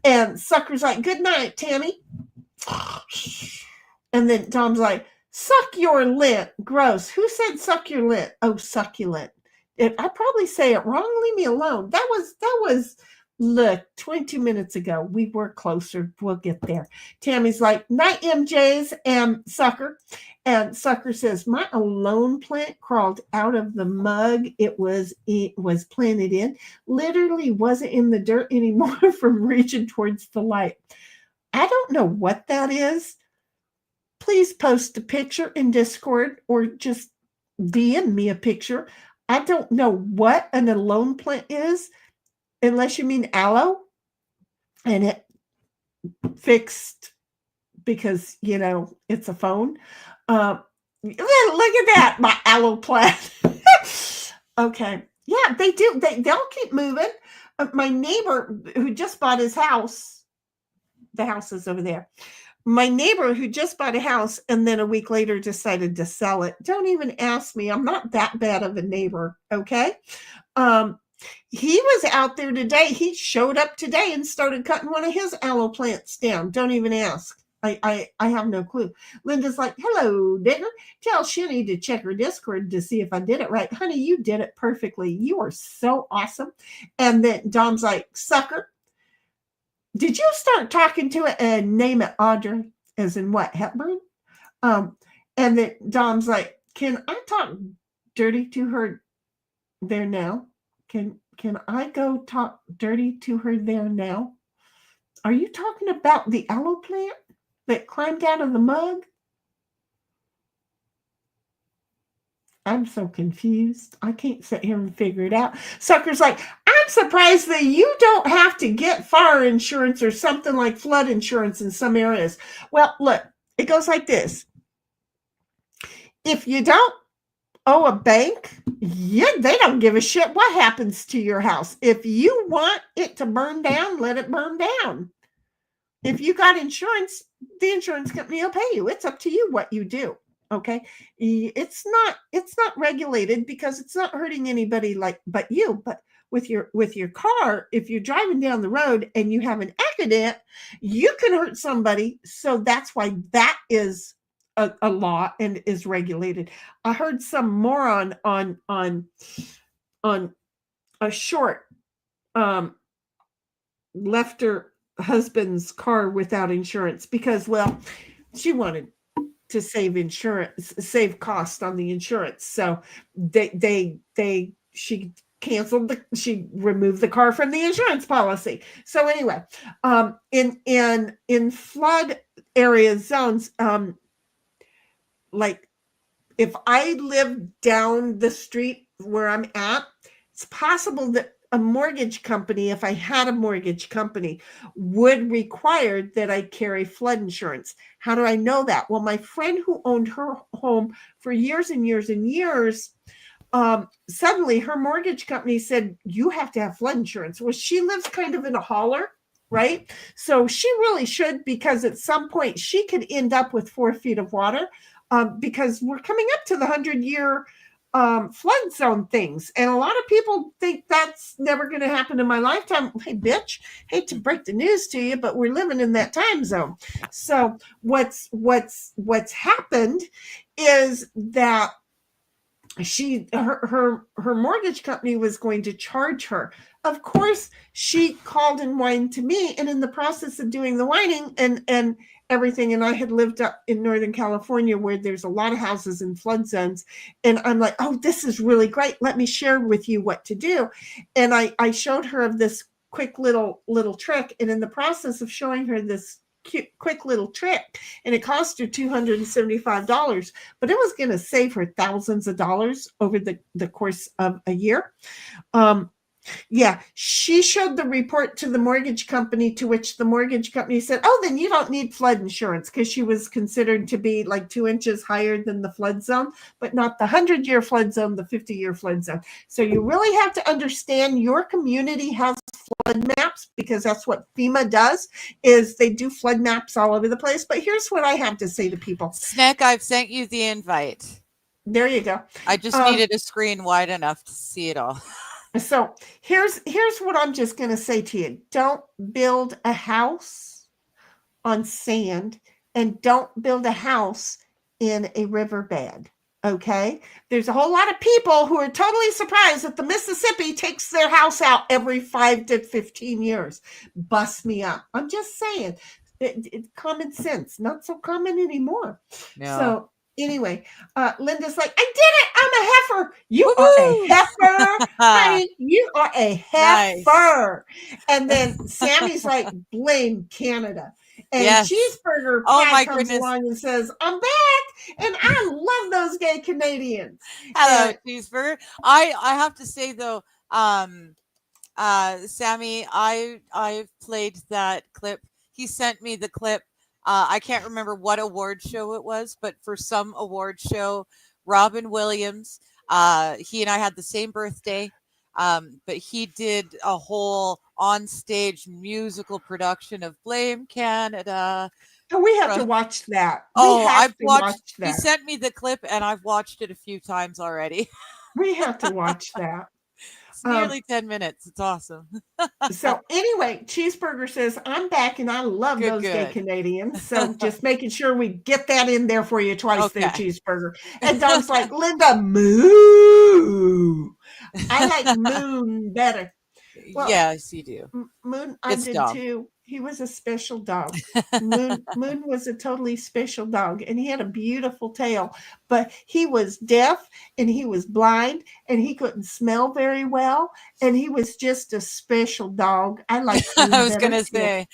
And Sucker's like, good night, Tammy. And then Dom's like, suck your lint. Gross. Who said suck your lint? Oh, succulent. I probably say it wrong. Leave me alone. That was look, 22 minutes ago. We were closer. We'll get there. Tammy's like, night, MJs and Sucker. And Sucker says, my alone plant crawled out of the mug it was planted in. Literally wasn't in the dirt anymore from reaching towards the light. I don't know what that is. Please post a picture in Discord or just DM me a picture. I don't know what an alone plant is. Unless you mean aloe, and it fixed because, it's a phone. Look at that, my aloe plant. Okay. Yeah, they do. They'll keep moving. My neighbor who just bought his house, the house is over there. My neighbor who just bought a house and then a week later decided to sell it. Don't even ask me. I'm not that bad of a neighbor. Okay. He was out there today. He showed up today and started cutting one of his aloe plants down. Don't even ask. I have no clue. Linda's like, hello, Digger. Tell Shinny to check her Discord to see if I did it right. Honey, you did it perfectly. You are so awesome. And then Dom's like, sucker. Did you start talking to it and name it Audrey? As in what, Hepburn? And then Dom's like, can I talk dirty to her there now? Can I go talk dirty to her there now? Are you talking about the aloe plant that climbed out of the mug? I'm so confused. I can't sit here and figure it out. Sucker's like, I'm surprised that you don't have to get fire insurance or something like flood insurance in some areas. Well, look, it goes like this. If you don't owe a bank, they don't give a shit what happens to your house. If you want it to burn down, let it burn down. If you got insurance, the insurance company will pay you. It's up to you what you do. Okay. It's not regulated because it's not hurting anybody but you. But with your car, if you're driving down the road and you have an accident, you can hurt somebody. So that's why that is a law and is regulated. I heard some moron on a short left her husband's car without insurance because, well, she wanted to save cost on the insurance. So she removed the car from the insurance policy. So anyway, in flood area zones, like if I live down the street where I'm at, it's possible that a mortgage company, if I had a mortgage company, would require that I carry flood insurance. How do I know that? Well, my friend who owned her home for years and years and years, suddenly her mortgage company said, you have to have flood insurance. Well, she lives kind of in a holler, right? So she really should, because at some point she could end up with 4 feet of water, because we're coming up to the 100-year flood zone things. And a lot of people think that's never going to happen in my lifetime. Hey, bitch, hate to break the news to you, but we're living in that time zone. So what's happened is that her mortgage company was going to charge her. Of course, she called and whined to me, and in the process of doing the whining and everything, and I had lived up in Northern California where there's a lot of houses in flood zones, and I'm like, oh, this is really great. Let me share with you what to do. And I showed her of this quick little trick, and in the process of showing her this quick little trick, and it cost her $275, but it was going to save her thousands of dollars over the course of a year. Yeah, she showed the report to the mortgage company, to which the mortgage company said, oh, then you don't need flood insurance, because she was considered to be like 2 inches higher than the flood zone, but not the 100-year flood zone, the 50-year flood zone. So you really have to understand your community has flood maps, because that's what FEMA does, is they do flood maps all over the place. But here's what I have to say to people. Snick, I've sent you the invite. There you go. I just needed a screen wide enough to see it all. So here's what I'm just going to say to you. Don't build a house on sand, and don't build a house in a riverbed. Okay. There's a whole lot of people who are totally surprised that the Mississippi takes their house out every 5 to 15 years. Bust me up. I'm just saying, common sense, not so common anymore. No. So anyway, Linda's like, I did it. I'm a heifer. You are a heifer, honey. You are a heifer. Nice. And then Sammy's like, blame Canada. And yes. Cheeseburger comes along and says, I'm back. And I love those gay Canadians. Hello, Cheeseburger. I have to say, though, Sammy, I played that clip. He sent me the clip. I can't remember what award show it was, but for some award show, Robin Williams, he and I had the same birthday, but he did a whole on-stage musical production of Blame Canada. Oh, we have to watch that. I've watched that. He sent me the clip, and I've watched it a few times already. We have to watch that. nearly 10 minutes. It's awesome. So anyway, Cheeseburger says, I'm back and I love Good, those gay good. Canadians. So just making sure we get that in there for you twice there, Okay. Cheeseburger. And Dom's like, Linda, moo. I like Moon better. Well, Yes, you do. Moon, I It's did Dom. too. He was a special dog. Moon was a totally special dog, and he had a beautiful tail, but he was deaf and he was blind and he couldn't smell very well, and he was just a special dog. I like Moon I was better, gonna too. say.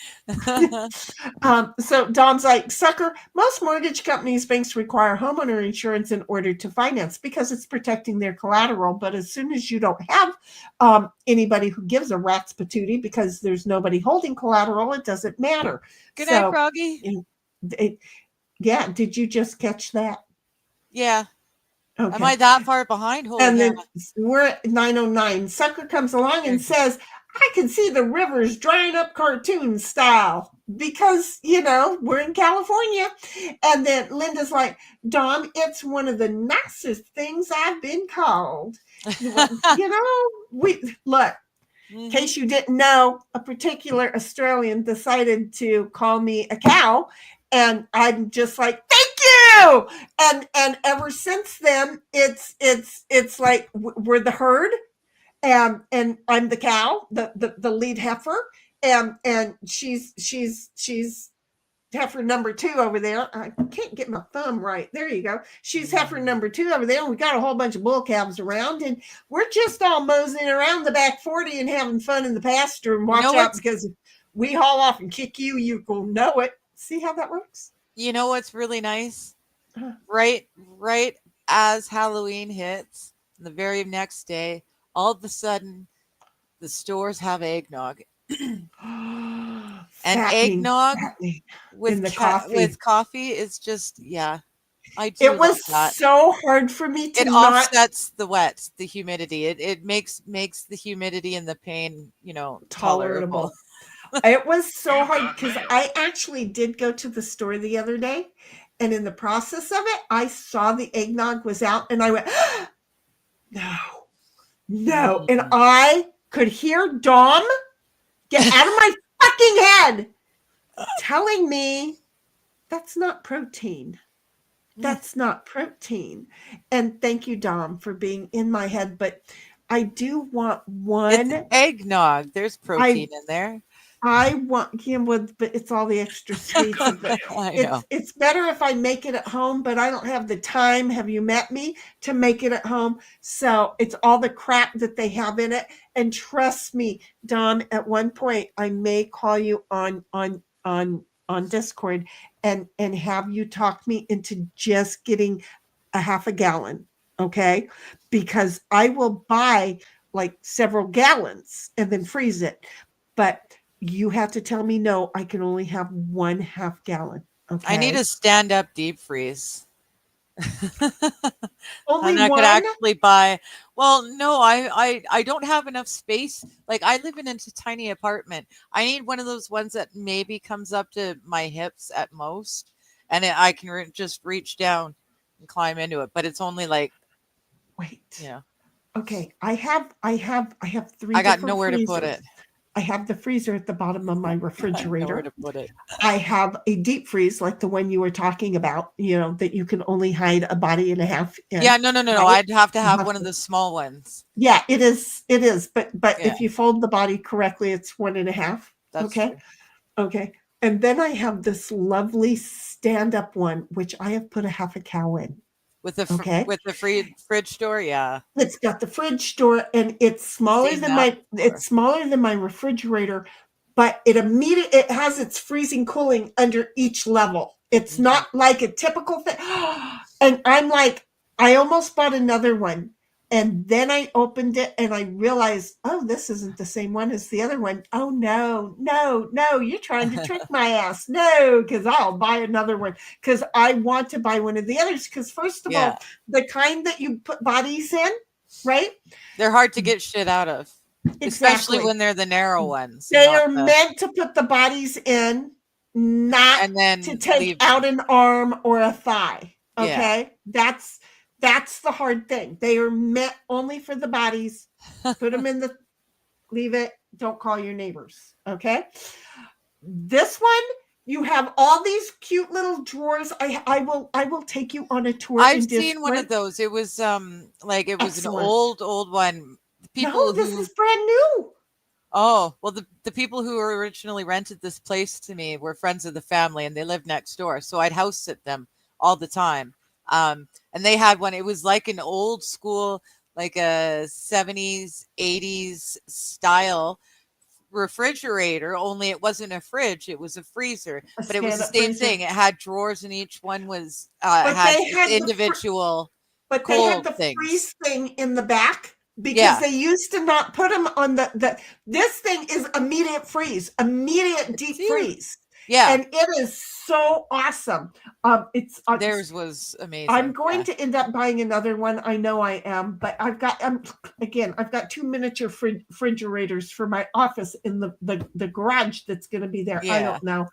So Dom's like, sucker, most mortgage companies, banks require homeowner insurance in order to finance because it's protecting their collateral. But as soon as you don't have anybody who gives a rat's patootie because there's nobody holding collateral, it doesn't matter. Good night, Froggy. Yeah, did you just catch that? Yeah. Okay. Am I that far behind? Holy And hell. then we're at 9:09. Sucker comes along and says, I can see the rivers drying up cartoon style because, we're in California. And then Linda's like, Dom, it's one of the nicest things I've been called. We look, in case you didn't know, a particular Australian decided to call me a cow. And I'm just like, thank you. And ever since then, it's like we're the herd. And I'm the cow, the lead heifer, and she's heifer number 2 over there. I can't get my thumb right. There you go. She's heifer number 2 over there. And we got a whole bunch of bull calves around, and we're just all moseying around the back 40 and having fun in the pasture. And watch out, because if we haul off and kick you, you will know it. See how that works? You know what's really nice? Right as Halloween hits, the very next day, all of a sudden, the stores have eggnog. And eggnog with coffee is just, I do. It was so hard for me to offsets the humidity. It makes the humidity and the pain, tolerable. It was so hard because I actually did go to the store the other day, and in the process of it, I saw the eggnog was out, and I went, no. And I could hear Dom get out of my fucking head telling me that's not protein. That's not protein. And thank you, Dom, for being in my head. But I do want one. It's eggnog. There's protein in there. I want, but it's all the extra sweets. It's better if I make it at home, but I don't have the time. Have you met me to make it at home? So it's all the crap that they have in it. And trust me, Dom, at one point I may call you on Discord and have you talk me into just getting a half a gallon. Okay. Because I will buy like several gallons and then freeze it. But you have to tell me, no, I can only have 1/2 gallon. Okay. I need a stand-up deep freeze. Only and I one? could actually buy. Well, no, I don't have enough space. Like, I live in a tiny apartment. I need one of those ones that maybe comes up to my hips at most, and I can just reach down and climb into it. But it's only like, Okay, I have 3. I got nowhere to put it. I have the freezer at the bottom of my refrigerator. Nowhere to put it. I have a deep freeze like the one you were talking about, that you can only hide a body and a half in. Yeah, no. I'd have to have one of the small ones. Yeah, it is. But if you fold the body correctly, it's 1.5. That's okay. True. Okay. And then I have this lovely stand-up one, which I have put a half a cow in. With the fridge door, yeah. It's got the fridge door, and it's smaller than my refrigerator, but it has its freezing cooling under each level. It's not like a typical thing. And I'm like, I almost bought another one. And then I opened it and I realized, oh, this isn't the same one as the other one. Oh, no, you're trying to trick my ass. No, because I'll buy another one because I want to buy one of the others. Because first of all, the kind that you put bodies in, right? They're hard to get shit out of, especially when they're the narrow ones. They are meant to put the bodies in, not to take out an arm or a thigh. Okay, That's the hard thing. They are meant only for the bodies. Put them in the, leave it. Don't call your neighbors. Okay. This one, you have all these cute little drawers. I will take you on a tour. I've seen one of those. It was like it was Excellent. an old one. No, this is brand new. Oh, well, the people who originally rented this place to me were friends of the family, and they lived next door. So I'd house sit them all the time. And they had one. It was like an old school, like a 70s, 80s style refrigerator, only it wasn't a fridge, it was a freezer. But it was the same thing. It had drawers, and each one was had individual. But they had the freeze thing in the back. Because they used to not put them on this thing is immediate freeze, immediate deep freeze. Yeah. And it is so awesome. Theirs was amazing. I'm going to end up buying another one. I know I am, but I've got 2 miniature refrigerators for my office in the garage that's going to be there. Yeah. I don't know.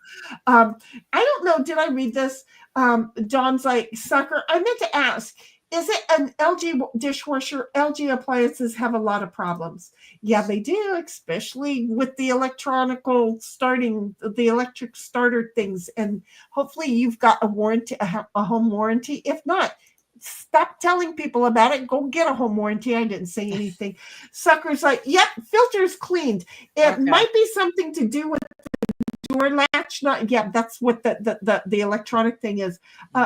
I don't know. Did I read this? Dawn's like, sucker, I meant to ask, is it an LG dishwasher? LG appliances have a lot of problems. Yeah, they do, especially with the electric starter things. And hopefully you've got a warranty, a home warranty. If not, stop telling people about it. Go get a home warranty. I didn't say anything. Sucker's like, yep, filter's cleaned. It might be something to do with door latch. That's what the electronic thing is.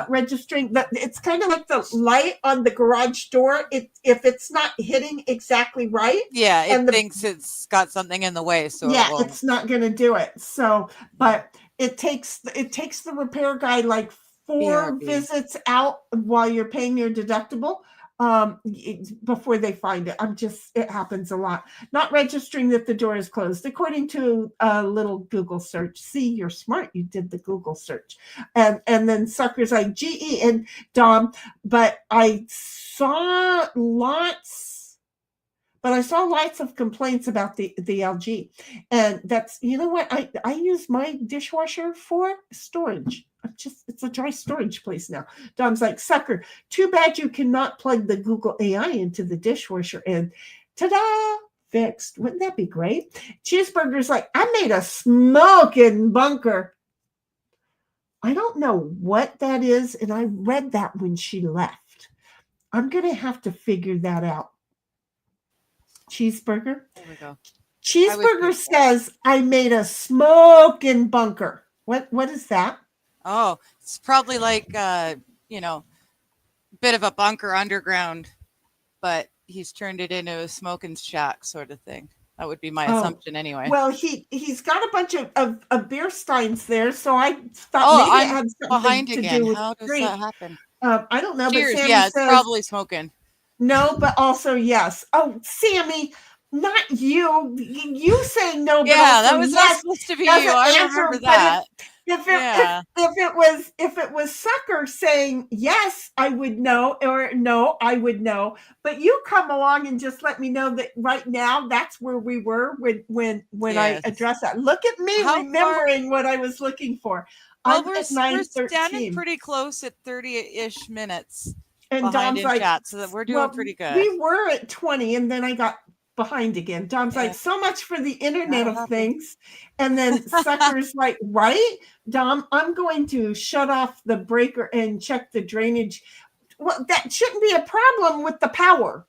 Registering that it's kind of like the light on the garage door. If it's not hitting exactly right, it thinks it's got something in the way, so it's not going to do it. So, but it takes the repair guy like 4 visits out while you're paying your deductible before they find it. It happens a lot. Not registering that the door is closed, according to a little Google search. See, you're smart. You did the Google search. And then suckers like GE and Dom, but I saw lots of complaints about the LG. And that's, you know what? I use my dishwasher for storage. It's a dry storage place now. Dom's like, sucker, too bad you cannot plug the Google AI into the dishwasher and ta-da, fixed. Wouldn't that be great? Cheeseburger's like, I made a smoking bunker. I don't know what that is, and I read that when she left. I'm going to have to figure that out. Cheeseburger? There we go. Cheeseburger says, I made a smoking bunker. What is that? Oh, it's probably like, bit of a bunker underground, but he's turned it into a smoking shack sort of thing. That would be my assumption anyway. Well, he's got a bunch of beer steins there, so I thought maybe it had something to do with How does that happen? I don't know. Cheers. But Sammy it's probably smoking. No, but also yes. Oh, Sammy, not you. You say no, but that was not supposed to be you. I remember that. If it was Sucker saying yes, I would know, or no, I would know. But you come along and just let me know that right now that's where we were when I addressed that. Look at me remembering what I was looking for. Well, we're standing pretty close at 30-ish minutes. And Dom's like, chat, so that we're doing pretty good. We were at 20, and then I got behind again. Dom's like, so much for the Internet of Things. And then Sucker's like, right? Dom, I'm going to shut off the breaker and check the drainage. Well, that shouldn't be a problem with the power.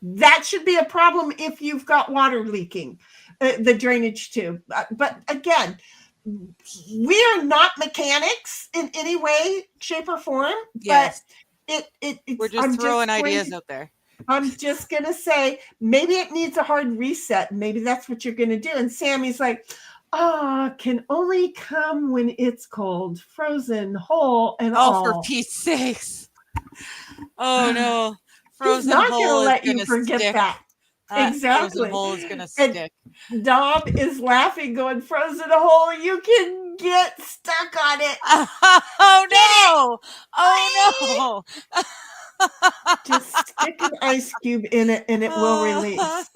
That should be a problem if you've got water leaking, the drainage tube. But again, we are not mechanics in any way, shape, or form. Yes. But we're just throwing ideas out there. I'm just going to say, maybe it needs a hard reset. Maybe that's what you're going to do. And Sammy's like, can only come when it's cold, frozen, whole, and all. Oh, for Pete's sakes. Oh, no. Frozen He's not going to let you forget stick. That. Exactly. Frozen hole is going to stick. Dom is laughing, going, frozen hole, you can get stuck on it. Oh, no. Oh, no. Just stick an ice cube in it and it will release.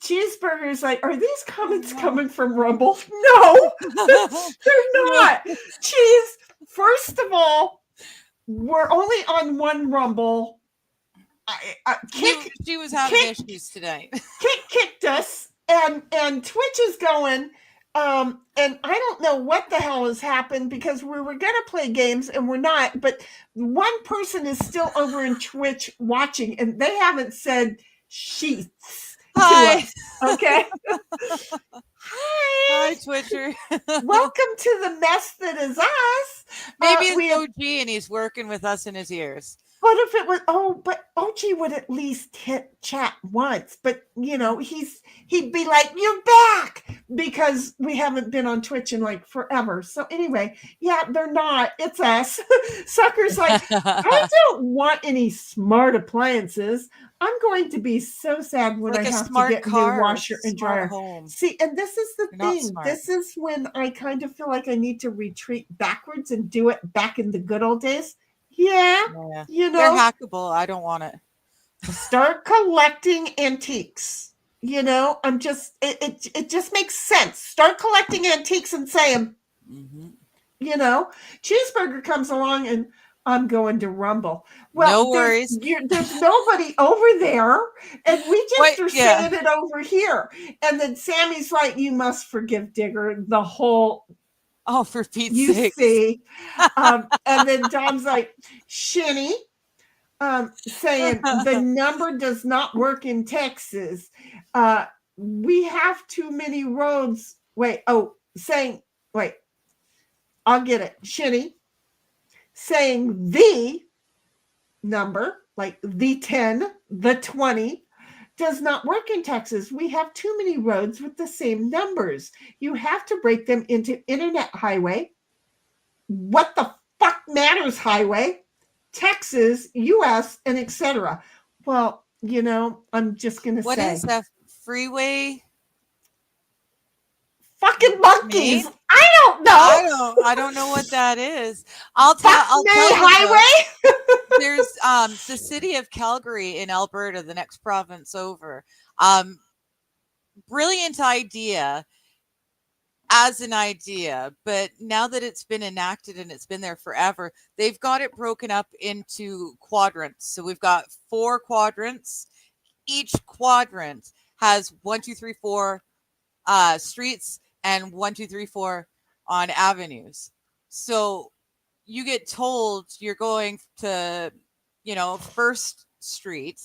Cheeseburger's like, are these comments coming from Rumble? No, they're not. Cheese, first of all, we're only on one Rumble. She was having issues tonight. Kicked us, and Twitch is going. And I don't know what the hell has happened because we were going to play games and we're not, but one person is still over in Twitch watching and they haven't said sheets Hi. to us. Okay. Hi, Twitcher. Welcome to the mess that is us. Maybe it's OG and he's working with us in his ears. What if it was, but OG would at least hit chat once, but he'd be like, you're back, because we haven't been on Twitch in like forever. So anyway, yeah, they're not, it's us. Sucker's like, I don't want any smart appliances. I'm going to be so sad when I have to get a new washer and dryer. Home. See, and this is the thing. This is when I kind of feel like I need to retreat backwards and do it back in the good old days. Yeah, they're hackable. I don't want it. Start collecting antiques. I'm just it just makes sense. Start collecting antiques and say them. Cheeseburger comes along and I'm going to Rumble. Well, no worries. There's nobody over there, and we just are saying it over here. And then Sammy's like, "You must forgive Digger the whole." Oh, for Pete's sake. See. And then Dom's like, Shinny, saying the number does not work in Texas. We have too many roads. I'll get it. Shinny, saying the number, like the 10, the 20, does not work in Texas. We have too many roads with the same numbers. You have to break them into Internet Highway, What the Fuck Matters Highway, Texas, US, and etc. Well, I'm just going to say. What is that freeway? Fucking monkeys. I don't know. I don't know what that is. I'll tell you. Highway. There's the city of Calgary in Alberta, the next province over. Brilliant idea as an idea, but now that it's been enacted and it's been there forever, they've got it broken up into quadrants. So we've got 4 quadrants. Each quadrant has 1, 2, 3, 4 streets and 1, 2, 3, 4 on avenues. So you get told you're going to, First Street,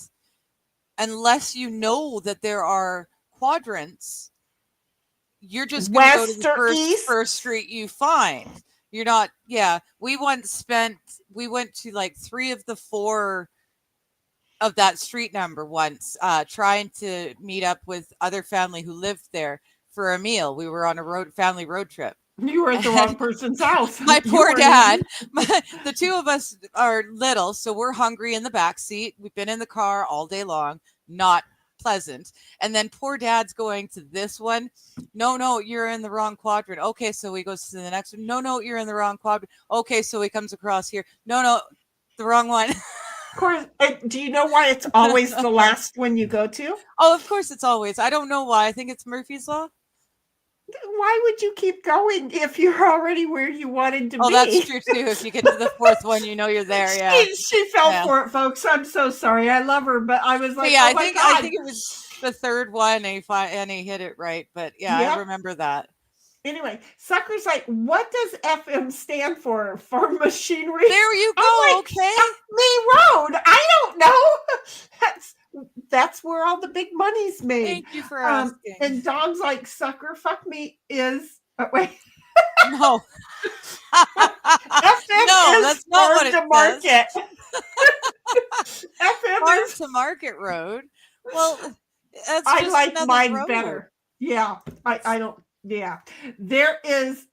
unless you know that there are quadrants, you're just going to go to the first street you find. You're not, we went to like 3 of the 4 of that street number once, trying to meet up with other family who lived there for a meal. We were on a family road trip. You were at the wrong person's house. My poor dad. The 2 of us are little, so we're hungry in the back seat. We've been in the car all day long. Not pleasant. And then poor dad's going to this one. No, you're in the wrong quadrant. Okay, so he goes to the next one. No, you're in the wrong quadrant. Okay, so he comes across here. No, the wrong one. Of course. Do you know why it's always the last one you go to? Oh, of course it's always. I don't know why. I think it's Murphy's Law. Why would you keep going if you're already where you wanted to be? Oh, that's true too. If you get to the 4th one, you're there. Yeah, she fell for it, folks. I'm so sorry. I love her, but I was like, I think it was the 3rd one, and he hit it right. But I remember that. Anyway, Sucker's like, what does FM stand for? For machinery? There you go. Okay. Me road. I don't know. That's where all the big money's made. Thank you for asking. And Dom's like, Sucker, fuck me is. Wait. No. FM that's not what it market. FM farm to market road. Well, that's I like mine road. better. Yeah, I don't. Yeah, there is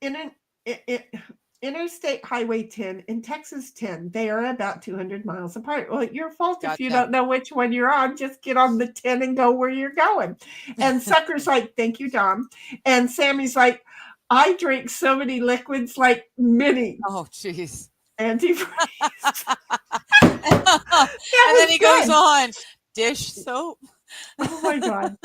Interstate Highway 10 and Texas 10. They are about 200 miles apart. Well, your fault if you don't know which one you're on. Just get on the 10 and go where you're going. And Sucker's like, thank you, Dom. And Sammy's like, I drink so many liquids like Minnie. Oh, jeez. Antifreeze. And then he goes on, dish soap. Oh, my God.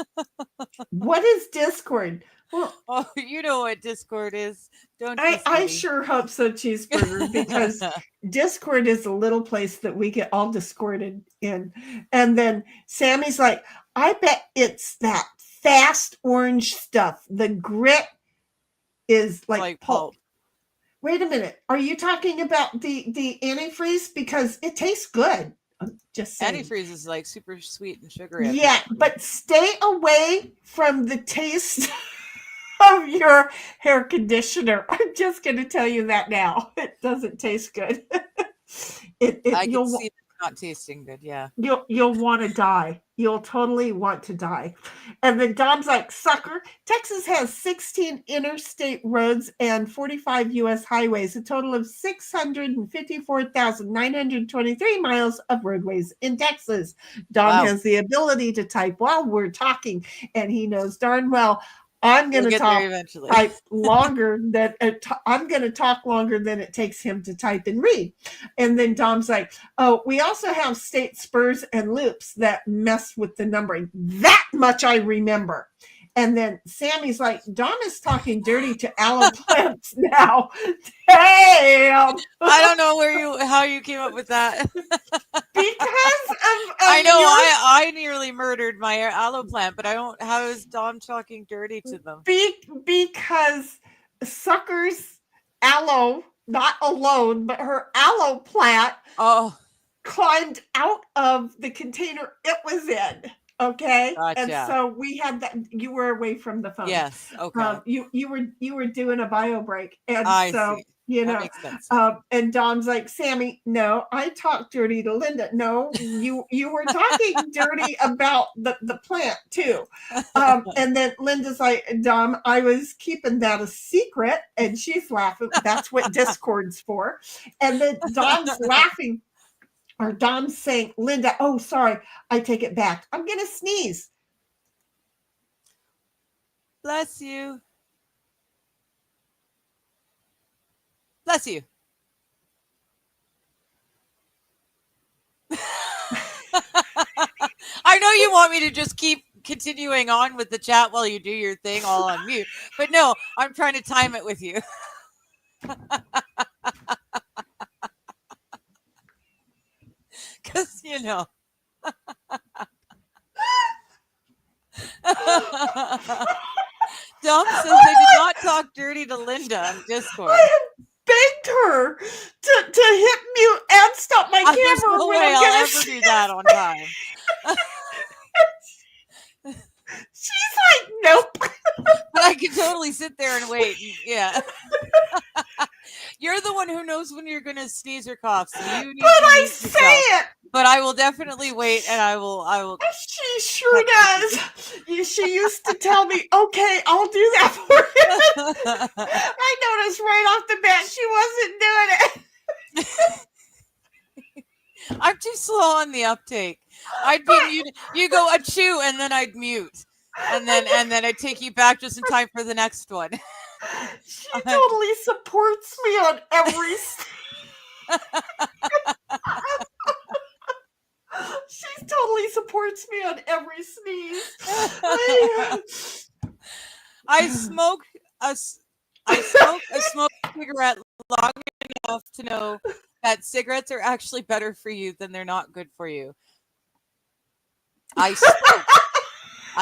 What is Discord? Well, Oh, you know what Discord is, don't you, I sweetie? sure hope so, Cheeseburger, because Discord is a little place that we get all discorded in. And then Sammy's like, I bet it's that fast orange stuff. The grit is like pulp. Wait a minute. Are you talking about the antifreeze? Because it tastes good. I'm just saying. Antifreeze is like super sweet and sugary. Yeah, but stay away from the taste of your hair conditioner. I'm just going to tell you that now. It doesn't taste good. I can see it not tasting good. Yeah. You'll want to die. You'll totally want to die. And then Dom's like, sucker. Texas has 16 interstate roads and 45 U.S. highways, a total of 654,923 miles of roadways in Texas. Dom has the ability to type while we're talking, and he knows darn well I'm going to talk longer than I'm going to talk longer than it takes him to type and read. And then Dom's like, oh, we also have state spurs and loops that mess with the numbering. That much I remember. And then Sammy's like, Dom is talking dirty to aloe plants now. Damn. I don't know how you came up with that. Because of I know I nearly murdered my aloe plant, but I don't. How is Dom talking dirty to them? Because Sucker's aloe, not alone, but her aloe plant climbed out of the container it was in. Okay. Gotcha. And so we had that. You were away from the phone. Yes. Okay. You were doing a bio break, and see. You know, and Dom's like, Sammy, no, I talked dirty to Linda. No, you were talking dirty about the plant too. And then Linda's like, Dom, I was keeping that a secret, and she's laughing. That's what Discord's for. And then Dom's laughing. Or Dom's saying, Linda, oh, sorry, I take it back. I'm going to sneeze. Bless you. Bless you. I know you want me to just keep continuing on with the chat while you do your thing all on mute, but no, I'm trying to time it with you. Because, you know. Dom says they did not talk dirty to Linda on Discord. I have begged her to hit mute and stop my camera. There's no way I'll ever do that on time. She's like, nope. But I can totally sit there and wait. Yeah. You're the one who knows when you're going to sneeze or cough. So you need but I say it. But I will definitely wait, and I will. She sure does. She used to tell me, okay, I'll do that for you. I noticed right off the bat she wasn't doing it. I'm too slow on the uptake. I'd be muted. You go achoo, and then I'd mute. And then I'd take you back just in time for the next one. She totally supports me on every She totally supports me on every sneeze. I smoke a cigarette long enough to know that cigarettes are actually better for you than they're not good for you. I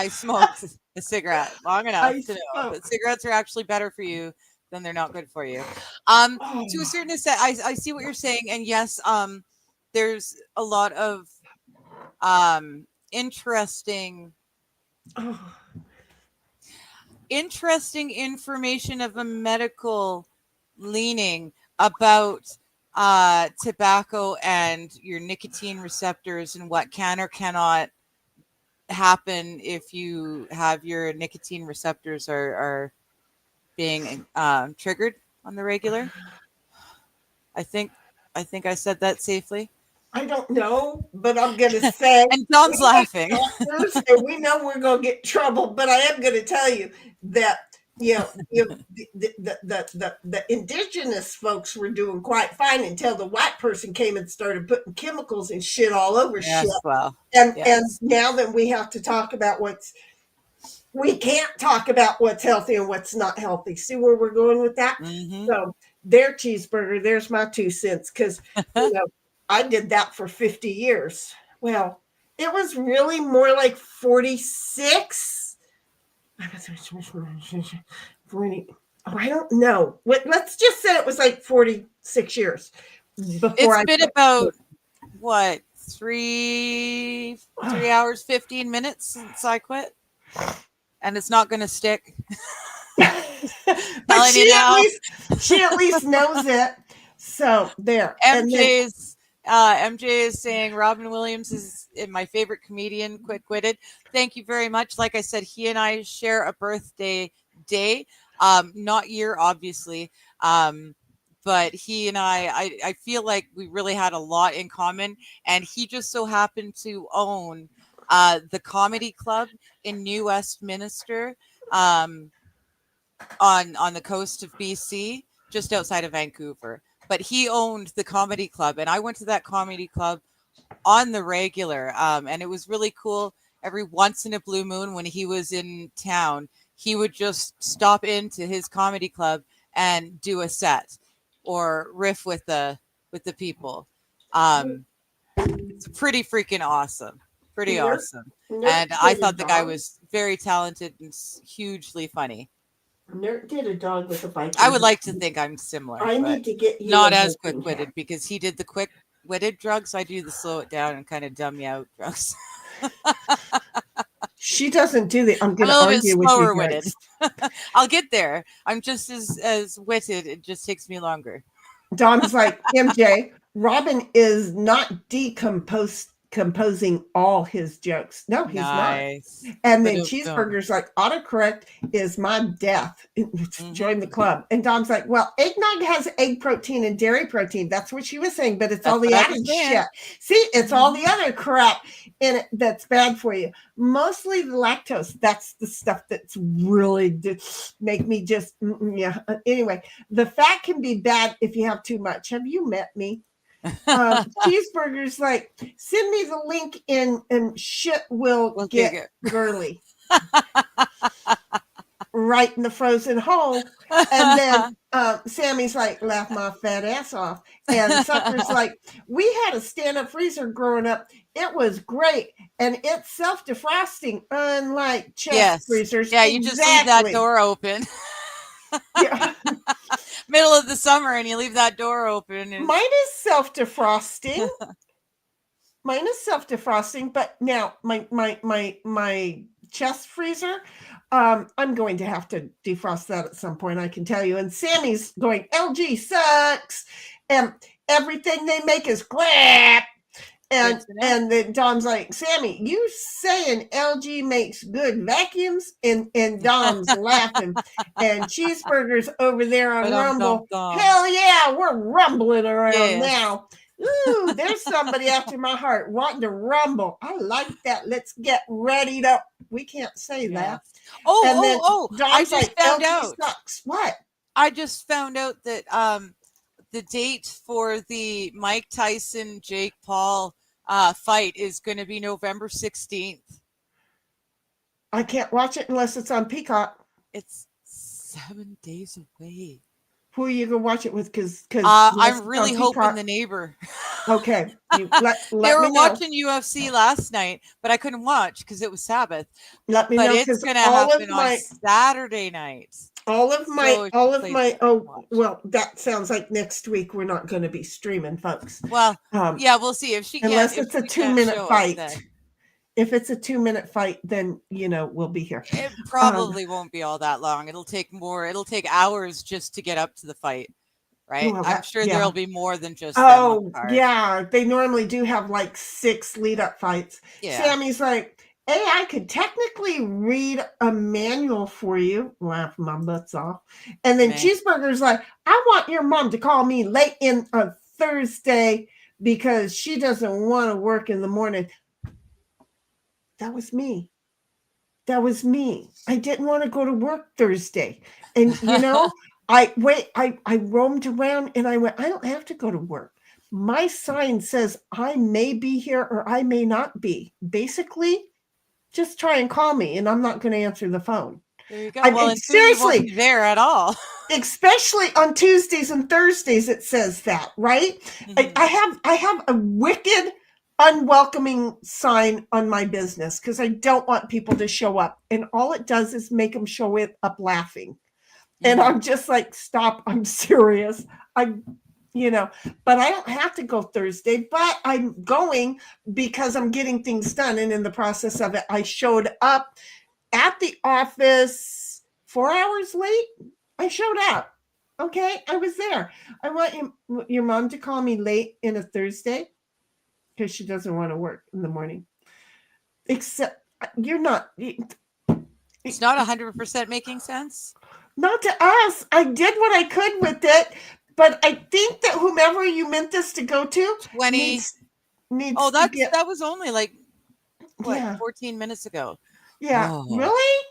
smoked a cigarette long enough to know that cigarettes are actually better for you than they're not good for you. To a certain extent, I see what you're saying, and yes, there's a lot of interesting information of a medical leaning about tobacco and your nicotine receptors and what can or cannot happen if you have your nicotine receptors are being triggered on the regular. I think I said that safely. I don't know, but I'm going to say. And Dom's laughing. Doctors, and we know we're going to get in trouble, but I am going to tell you that the indigenous folks were doing quite fine until the white person came and started putting chemicals and shit all over shit. Well, and now that we have to talk about what's we can't talk about what's healthy and what's not healthy. See where we're going with that? Mm-hmm. So their cheeseburger, there's my 2 cents, because I did that for 50 years. Well, it was really more like 46. 40. Oh, I don't know. Let's just say it was like 46 years before It's been about what 3 hours 15 minutes since I quit, and it's not going to stick. But she at least knows it. So there. MJ is saying Robin Williams is my favorite comedian. Quitted. Thank you very much. Like I said, he and I share a birthday day, not year, obviously. But he and I feel like we really had a lot in common, and he just so happened to own the comedy club in New Westminster, on the coast of BC, just outside of Vancouver. But he owned the comedy club, and I went to that comedy club on the regular, and it was really cool. Every once in a blue moon, when he was in town, he would just stop into his comedy club and do a set or riff with the people. It's pretty freaking awesome. Pretty awesome. And I thought the guy was very talented and hugely funny. Nerd did a dog with a bike. I would like to think I'm similar. I need to get you not as quick-witted, because he did the quick-witted drugs. I do the slow it down and kind of dumb you out drugs. She doesn't do the. I'm going to argue with you. Witted. I'll get there. I'm just as witted. It just takes me longer. Dom's like, MJ, Robin is not composing all his jokes. No, he's not. And then Cheeseburger's like, autocorrect is my death. Join the club. And Dom's like, well, eggnog has egg protein and dairy protein. That's what she was saying, but it's all the added shit. See, it's all the other crap in it that's bad for you. Mostly the lactose. That's the stuff that's really make me just, yeah. Anyway, the fat can be bad if you have too much. Have you met me? Cheeseburger's like, send me the link and shit will get girly. Right in the frozen hole. And then Sammy's like, laugh my fat ass off. And Sucker's like, we had a stand-up freezer growing up. It was great. And it's self-defrosting, unlike chest freezers. Yeah, you just leave that door open. Yeah. Middle of the summer, and you leave that door open. And... Mine is self-defrosting. But now my chest freezer, I'm going to have to defrost that at some point, I can tell you. And Sammy's going, LG sucks, and everything they make is crap. And then Dom's like, Sammy, you saying LG makes good vacuums? And Dom's laughing. And Cheeseburger's over there on Rumble. Hell yeah, we're rumbling around now. Ooh, there's somebody after my heart wanting to rumble. I like that. Let's get ready to. We can't say that. Dom's I just found out. Sucks. What? I just found out that the date for the Mike Tyson Jake Paul fight is going to be November 16th. I can't watch it unless it's on Peacock. It's 7 days away. Who are you going to watch it with? Because I'm really hoping the neighbor. Okay. Let they were watching UFC last night, but I couldn't watch because it was Sabbath. Let me know. But it's going to happen on Saturday night. That sounds like next week we're not going to be streaming, folks. Well, yeah, we'll see if she can. Unless it's a 2-minute fight. If it's a 2-minute fight, then we'll be here. It probably won't be all that long. It'll take hours just to get up to the fight, right? Well, I'm sure there'll be more than just. Oh yeah, they normally do have like 6 lead-up fights. Yeah. Sammy's like, hey, I could technically read a manual for you. Laugh my butts off. And then Cheeseburger's like, I want your mom to call me late in a Thursday because she doesn't want to work in the morning. That was me. I didn't want to go to work Thursday. And, I roamed around and I went, I don't have to go to work. My sign says I may be here or I may not be. Basically, just try and call me, and I'm not going to answer the phone. There you go. I'm- Well, and soon you won't seriously. be there at all. Especially on Tuesdays and Thursdays, it says that, right? Mhm. I have a wicked, unwelcoming sign on my business because I don't want people to show up, and all it does is make them show up laughing. And Mhm. I'm just like, stop! I'm serious. But I don't have to go Thursday, but I'm going because I'm getting things done. And in the process of it, I showed up at the office 4 hours late. I showed up. Okay. I was there. I want your mom to call me late in a Thursday because she doesn't want to work in the morning. Except you're not. It's not 100% making sense. Not to us. I did what I could with it. But I think that whomever you meant this to go to 20. needs Oh, to get, that was only like what, yeah. 14 minutes ago. Yeah. Whoa. Really?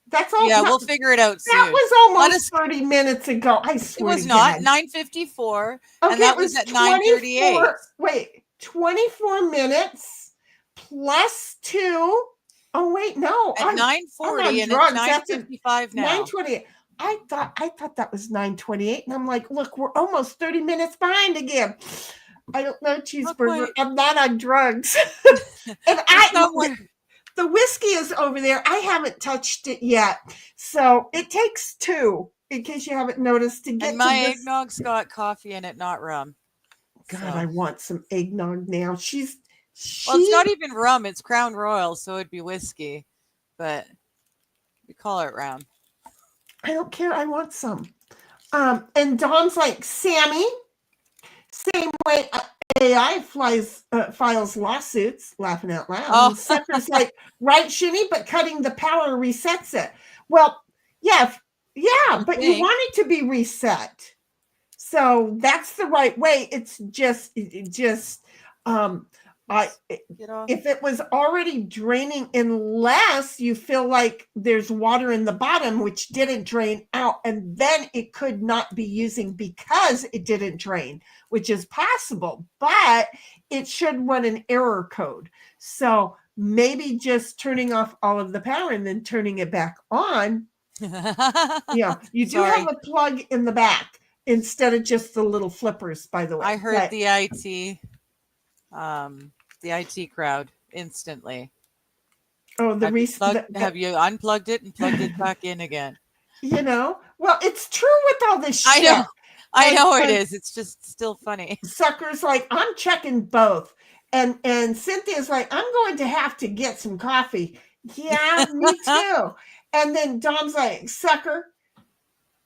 That's all. Yeah, we'll figure it out soon. That was almost 30 minutes ago. I It swear was to not God. 9:54, Okay, and that it was at 24 9:38. Wait, 24 minutes plus 2. Oh wait, no. At I'm 9:40, and drugs. it's That's at 9:55 now. 9:28. I thought that was 9:28, and I'm like, look, we're almost 30 minutes behind again. I don't know, cheeseburger. I'm not on drugs. And the whiskey is over there. I haven't touched it yet. So it takes 2, in case you haven't noticed, to get And my to this. eggnog's got coffee in it, not rum. God, So. I want some eggnog now. Well, it's not even rum. It's Crown Royal, so it'd be whiskey. But we call it rum. I don't care. I want some. And Dom's like, Sammy, same way AI files lawsuits, laughing out loud. Oh. And Sucker's like, right, Shinny, but cutting the power resets it. Well, yeah, but you want it to be reset. So that's the right way. It's just if it was already draining, unless you feel like there's water in the bottom which didn't drain out, and then it could not be using because it didn't drain, which is possible, but it should run an error code. So maybe just turning off all of the power and then turning it back on. Yeah, you do have a plug in the back instead of just the little flippers, by the way. I heard the IT crowd instantly. Oh, have you unplugged it and plugged it back in again? Well, it's true with all this shit. I know it is. It's just still funny. Sucker's like, I'm checking both. And Cynthia's like, I'm going to have to get some coffee. Yeah, me too. And then Dom's like, Sucker,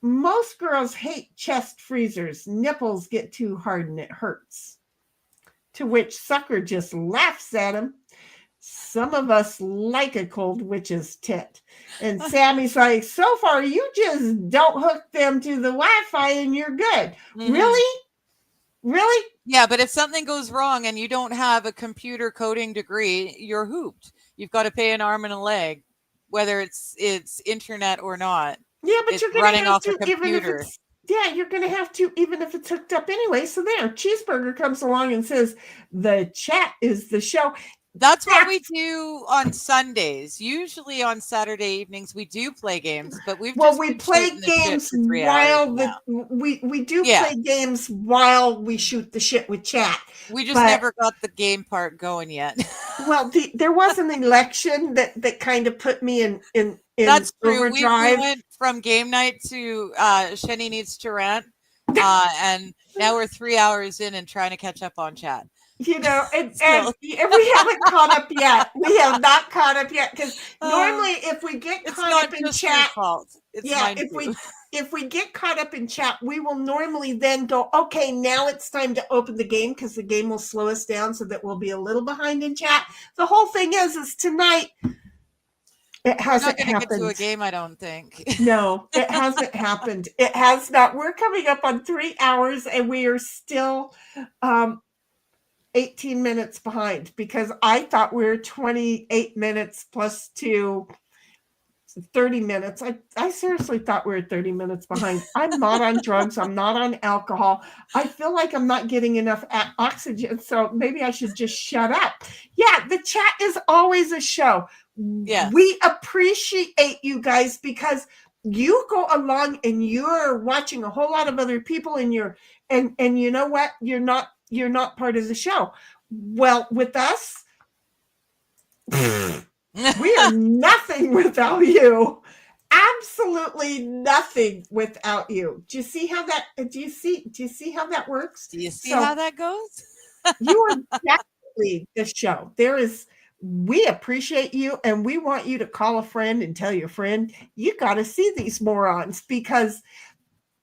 most girls hate chest freezers. Nipples get too hard and it hurts. To which Sucker just laughs at him. Some of us like a cold witch's tit. And Sammy's like, so far, you just don't hook them to the Wi-Fi and you're good. Mm-hmm. Really? Yeah, but if something goes wrong and you don't have a computer coding degree, you're hooped. You've got to pay an arm and a leg, whether it's internet or not. Yeah, but you're running off a computer. You're going to have to, even if it's hooked up anyway. So there, Cheeseburger comes along and says, the chat is the show. That's what we do on Sundays. Usually on Saturday evenings, we do play games, but we play games while we do play games while we shoot the shit with chat. We just never got the game part going yet. Well, there was an election that kind of put me in That's true. overdrive. We went from game night to Shenny needs to rant, and now we're 3 hours in and trying to catch up on chat. And we haven't caught up yet. We have not caught up yet because normally if we get caught up in chat, if we get caught up in chat, we will normally then go, okay, now it's time to open the game because the game will slow us down so that we'll be a little behind in chat. The whole thing is tonight. It hasn't happened. Get to a game, I don't think. No, it hasn't happened. It has not. We're coming up on 3 hours and we are still 18 minutes behind because I thought we were 28 minutes plus 2, 30 minutes. I seriously thought we were 30 minutes behind. I'm not on drugs. I'm not on alcohol. I feel like I'm not getting enough oxygen. So maybe I should just shut up. Yeah, the chat is always a show. Yes. We appreciate you guys because you go along and you're watching a whole lot of other people and and you know what? You're not part of the show. Well, with us, we are nothing without you. Absolutely nothing without you. Do you see how that works? Do you see how that goes? You are definitely the show. We appreciate you and we want you to call a friend and tell your friend, you got to see these morons because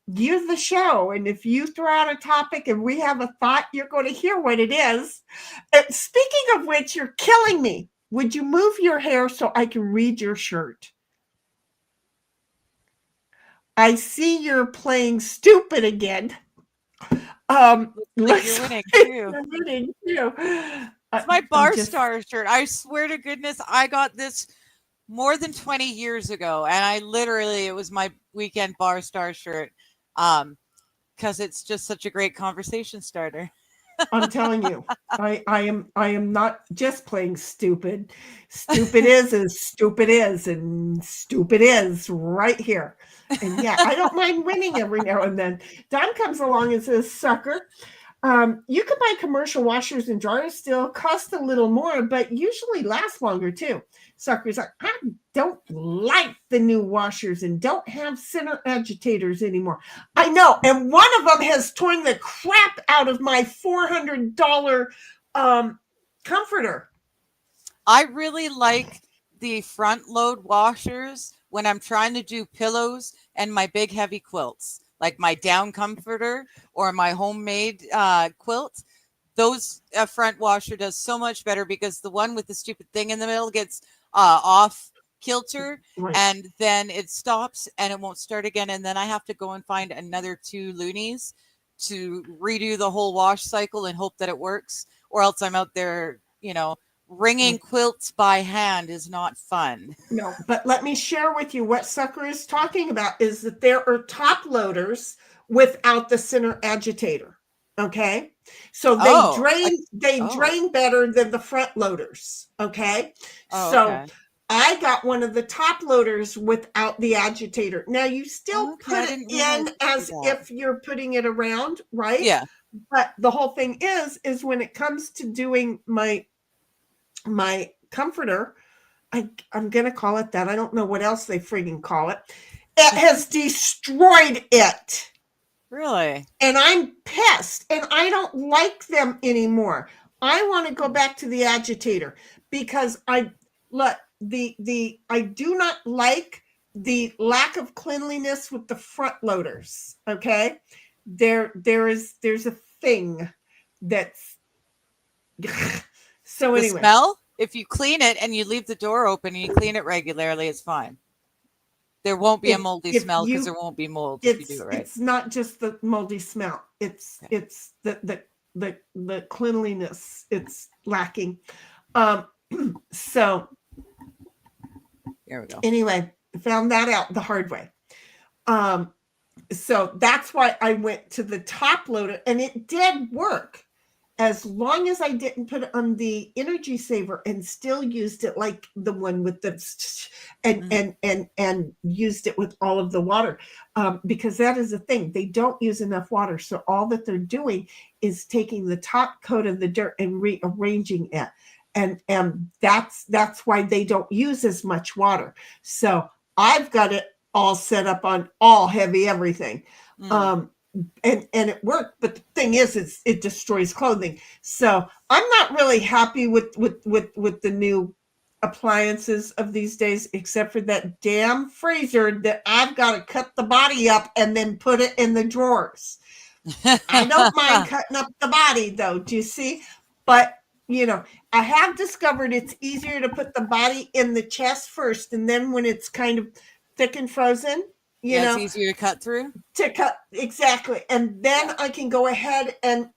you're the show. And if you throw out a topic and we have a thought, you're going to hear what it is. And speaking of which, you're killing me. Would you move your hair so I can read your shirt? I see you're playing stupid again. You're winning too. You're winning too. It's my Bar Star shirt. I swear to goodness, I got this more than 20 years ago, and it was my weekend Bar Star shirt, because it's just such a great conversation starter. I'm telling you, I am not just playing stupid. Stupid is as stupid is, and stupid is right here. And yeah, I don't mind winning every now and then. Don comes along and says, sucker, you can buy commercial washers and dryers still, cost a little more, but usually last longer too. Sucker's like, I don't like the new washers and don't have center agitators anymore. I know, and one of them has torn the crap out of my $400 comforter. I really like the front load washers when I'm trying to do pillows and my big heavy quilts, like my down comforter or my homemade quilt. Those front washer does so much better because the one with the stupid thing in the middle gets off kilter, right, and then it stops and it won't start again. And then I have to go and find another 2 loonies to redo the whole wash cycle and hope that it works, or else I'm out there, wringing quilts by hand is not fun. No, but let me share with you what Sucker is talking about is that there are top loaders without the center agitator. Okay. So they drain better than the front loaders. Okay. Okay. I got one of the top loaders without the agitator. Now you still put it in as if you're putting it around, right? Yeah. But the whole thing is when it comes to doing my comforter, I'm going to call it that. I don't know what else they friggin' call it. It has destroyed it. Really? And I'm pissed and I don't like them anymore. I want to go back to the agitator because I do not like the lack of cleanliness with the front loaders. Okay. There's a thing that's so anyway. The smell? If you clean it and you leave the door open and you clean it regularly, it's fine. There won't be a moldy smell because there won't be mold if you do it right. It's not just the moldy smell. It's the cleanliness. It's lacking. So there we go. Anyway, found that out the hard way. So that's why I went to the top loader, and it did work. As long as I didn't put it on the energy saver and still used it like the one with the and used it with all of the water, because that is the thing. They don't use enough water. So all that they're doing is taking the top coat of the dirt and rearranging it. And that's why they don't use as much water. So I've got it all set up on all heavy everything. And it worked, but the thing is it destroys clothing. So I'm not really happy with the new appliances of these days, except for that damn freezer that I've got to cut the body up and then put it in the drawers. I don't mind cutting up the body though, do you see? But I have discovered it's easier to put the body in the chest first, and then when it's kind of thick and frozen, it's easier to cut through. Exactly, and then I can go ahead and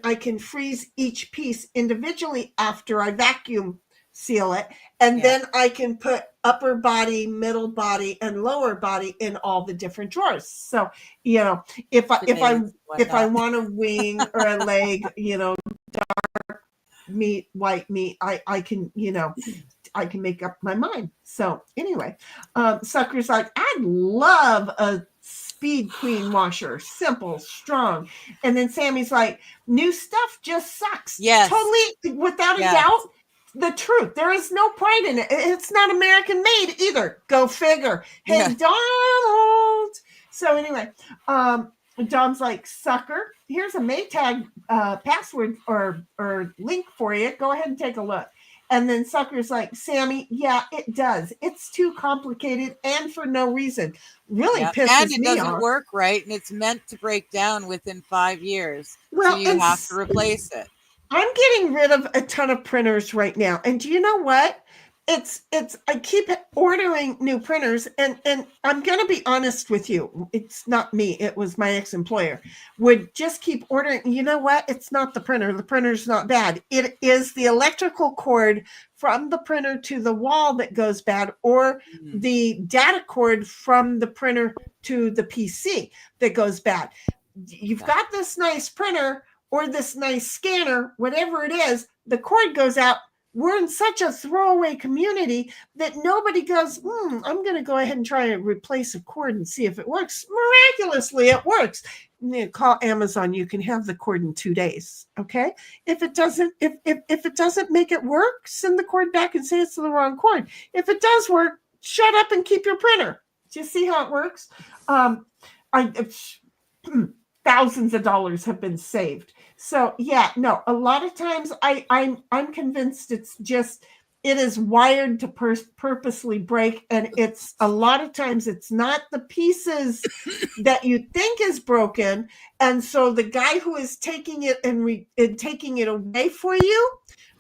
I can freeze each piece individually after I vacuum seal it, and then I can put upper body, middle body, and lower body in all the different drawers. So if I want a wing or a leg, dark meat, white meat, I can I can make up my mind. So anyway, Sucker's like, I'd love a Speed Queen washer, simple, strong. And then Sammy's like, new stuff just sucks. Yes. Totally, without a Yes. doubt. The truth. There is no pride in it. It's not American made either. Go figure. Hey, Yeah. Donald. So anyway, Dom's like, Sucker, here's a Maytag password or link for you. Go ahead and take a look. And then Sucker's like, Sammy, yeah, it does. It's too complicated and for no reason. Really Yeah. pisses And it me doesn't off. work right, and it's meant to break down within 5 years. Well, so you and have to replace it. I'm getting rid of a ton of printers right now. And do you know what? It's I keep ordering new printers, and I'm going to be honest with you. It's not me. It was my ex-employer. Would just keep ordering. You know what? It's not the printer. The printer's not bad. It is the electrical cord from the printer to the wall that goes bad, or the data cord from the printer to the PC that goes bad. You've got this nice printer or this nice scanner, whatever it is, the cord goes out. We're in such a throwaway community that nobody goes, I'm going to go ahead and try to replace a cord and see if it works. Miraculously, it works. Call Amazon. You can have the cord in 2 days. Okay. If it doesn't, if it doesn't make it work, send the cord back and say it's the wrong cord. If it does work, shut up and keep your printer. Do you see how it works? Thousands of dollars have been saved. So yeah, no, a lot of times I'm convinced it is wired to purposely break, and it's a lot of times it's not the pieces that you think is broken, and so the guy who is taking it and taking it away for you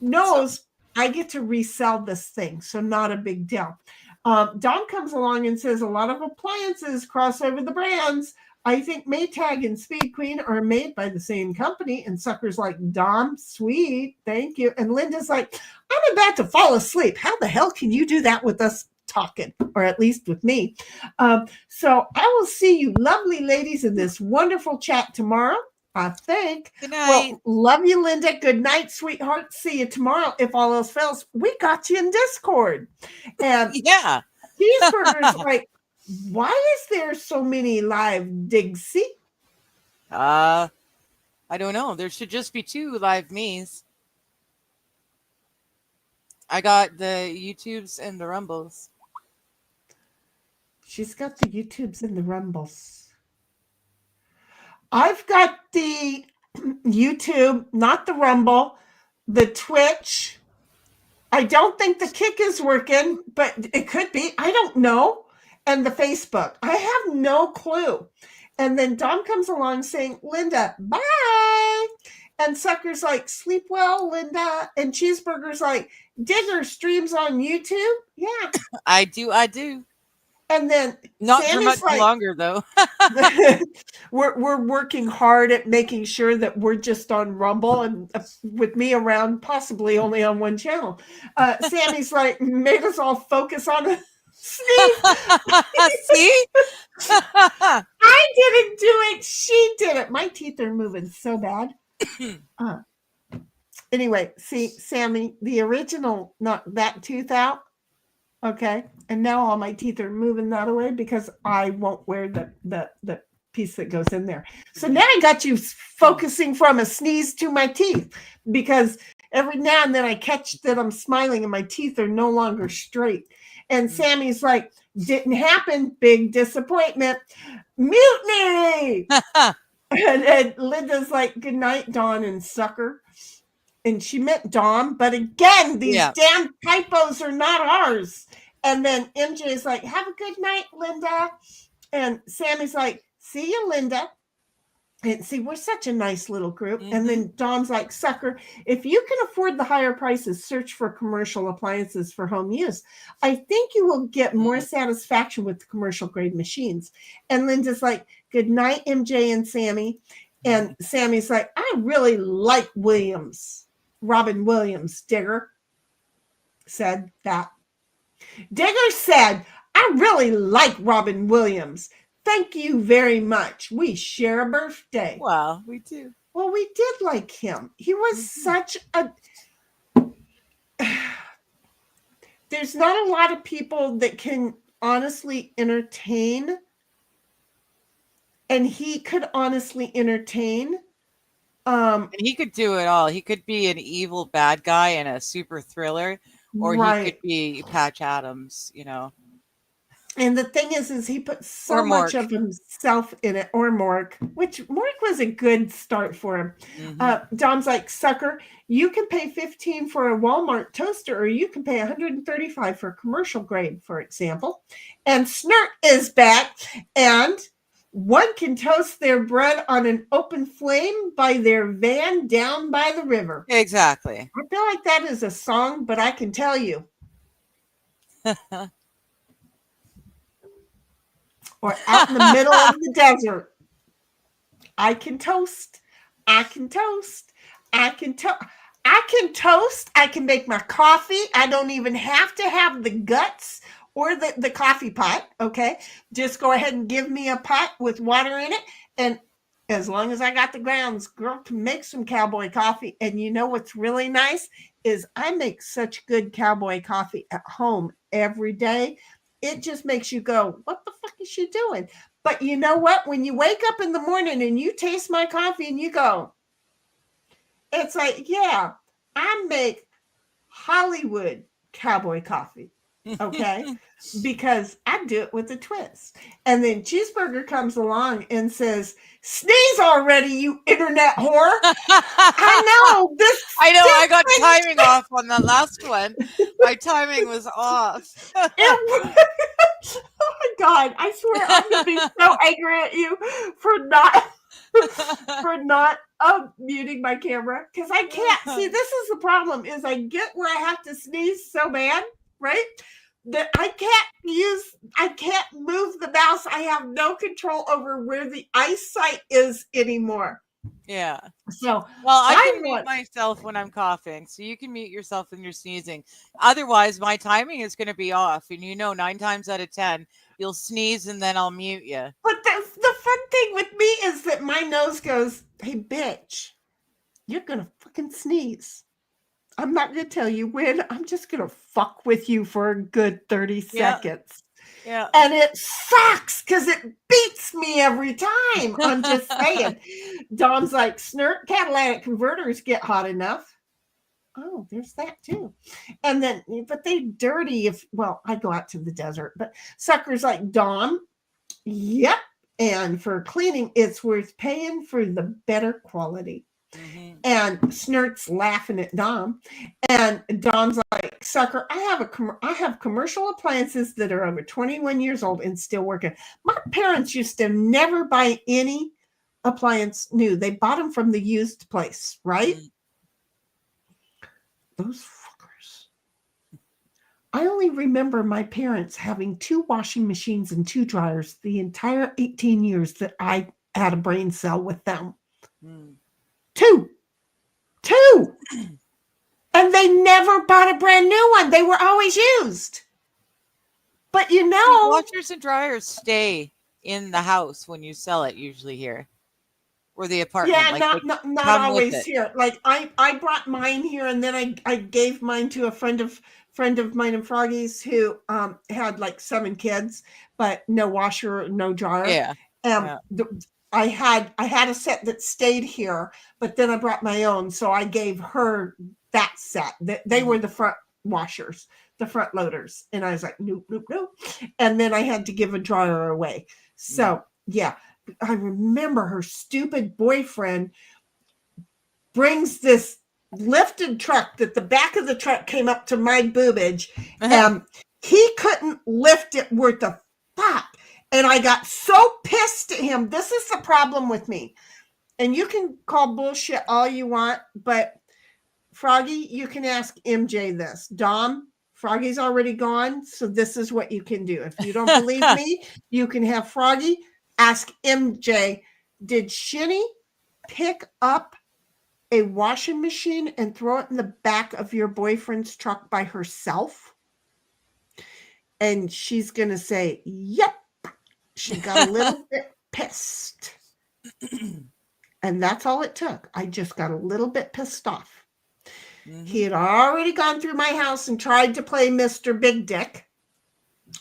knows I get to resell this thing, so not a big deal. Don comes along and says a lot of appliances cross over the brands. I think Maytag and Speed Queen are made by the same company. And Sucker's like, Dom, sweet, thank you. And Linda's like, I'm about to fall asleep. How the hell can you do that with us talking, or at least with me? So I will see you lovely ladies in this wonderful chat tomorrow, I think. Good night. Well, love you, Linda. Good night, sweetheart. See you tomorrow. If all else fails, we got you in Discord. And yeah. Cheeseburger's like, why is there so many live Digsy? I don't know. There should just be 2 live me's. I got the YouTubes and the Rumbles. She's got the YouTubes and the Rumbles. I've got the YouTube, not the Rumble, the Twitch. I don't think the Kick is working, but it could be. I don't know. And the Facebook. I have no clue. And then Dom comes along saying, Linda, bye. And Sucker's like, sleep well, Linda. And Cheeseburger's like, Digger streams on YouTube? Yeah. I do. And then not Sammy's for much longer, though. we're working hard at making sure that we're just on Rumble, and with me around, possibly only on one channel. Sammy's like, made us all focus on it. Sneeze. See? I didn't do it. She did it. My teeth are moving so bad. Anyway, see, Sammy, the original knocked that tooth out. Okay. And now all my teeth are moving that way because I won't wear the piece that goes in there. So now I got you focusing from a sneeze to my teeth, because every now and then I catch that I'm smiling and my teeth are no longer straight. And Sammy's like, didn't happen. Big disappointment. Mutiny. and Linda's like, good night, Dawn and Sucker. And she meant Dom. But again, these damn typos are not ours. And then MJ's like, have a good night, Linda. And Sammy's like, see you, Linda. And see, we're such a nice little group. Mm-hmm. And then Dom's like, Sucker, if you can afford the higher prices, search for commercial appliances for home use. I think you will get more satisfaction with the commercial grade machines. And Linda's like, good night, MJ and Sammy. And Sammy's like, I really like Williams. Robin Williams, Digger said that. Digger said, I really like Robin Williams. Thank you very much. We share a birthday. Wow, we do. Well, we did like him. He was such a... there's not a lot of people that can honestly entertain, and he could honestly entertain. And he could do it all. He could be an evil bad guy in a super thriller, or he could Right. be Patch Adams, And the thing is he put so or much Mork. of himself in it, or Mork, which Mork was a good start for him. Mhm. Dom's like, sucker, you can pay $15 for a Walmart toaster, or you can pay $135 for commercial grade, for example. And Snert is back, and one can toast their bread on an open flame by their van down by the river. Exactly. I feel like that is a song, but I can tell you. Or out in the middle of the desert. I can toast. I can toast. I can toast. I can toast. I can make my coffee. I don't even have to have the guts or the coffee pot. Okay. Just go ahead and give me a pot with water in it. And as long as I got the grounds, girl can make some cowboy coffee. And you know what's really nice is I make such good cowboy coffee at home every day. It just makes you go, what the fuck is she doing? But you know what? When you wake up in the morning and you taste my coffee and you go, it's like, yeah, I make Hollywood cowboy coffee. Okay. Because I do it with a twist. And then Cheeseburger comes along and says, sneeze already, you internet whore. I know. I know. I got timing off on the last one. My timing was off. Oh my God. I swear I'm going to be so angry at you for not muting my camera, because I can't see. This is the problem, is I get where I have to sneeze so bad, right? That I can't move the mouse. I have no control over where the eyesight is anymore. Yeah. So, well, I can mute myself when I'm coughing, so you can mute yourself when you're sneezing. Otherwise, my timing is going to be off, and 9 times out of 10, you'll sneeze and then I'll mute you. But the fun thing with me is that my nose goes, hey, bitch, you're going to fucking sneeze. I'm not going to tell you when. I'm just going to fuck with you for a good 30 seconds. Yeah. And it sucks because it beats me every time. I'm just saying. Dom's like, Snert, catalytic converters get hot enough. Oh, there's that too. And then, but they dirty I go out to the desert. But sucker's like, Dom, yep. And for cleaning, it's worth paying for the better quality. Mm-hmm. And Snert's laughing at Dom, and Dom's like, sucker, I have commercial appliances that are over 21 years old and still working. My parents used to never buy any appliance new. They bought them from the used place, right? Mm-hmm. Those fuckers. I only remember my parents having 2 washing machines and 2 dryers the entire 18 years that I had a brain cell with them. Mm. Two. And they never bought a brand new one. They were always used. But washers and dryers stay in the house when you sell it, usually here. Or the apartment. Yeah, not always here. Like I brought mine here, and then I gave mine to a friend of mine and Froggy's who had like 7 kids, but no washer, no dryer. Yeah. I had a set that stayed here, but then I brought my own, so I gave her that set. They were the front washers, the front loaders, and I was like, nope. And then I had to give a dryer away. So yeah, I remember her stupid boyfriend brings this lifted truck that the back of the truck came up to my boobage, and he couldn't lift it worth a fuck. And I got so pissed at him. This is the problem with me. And you can call bullshit all you want, but Froggy, you can ask MJ this. Dom, Froggy's already gone, so this is what you can do. If you don't believe me, you can have Froggy ask MJ, did Shinny pick up a washing machine and throw it in the back of your boyfriend's truck by herself? And she's going to say, yep. She got a little bit pissed. And that's all it took. I just got a little bit pissed off. He had already gone through my house and tried to play Mr. Big Dick.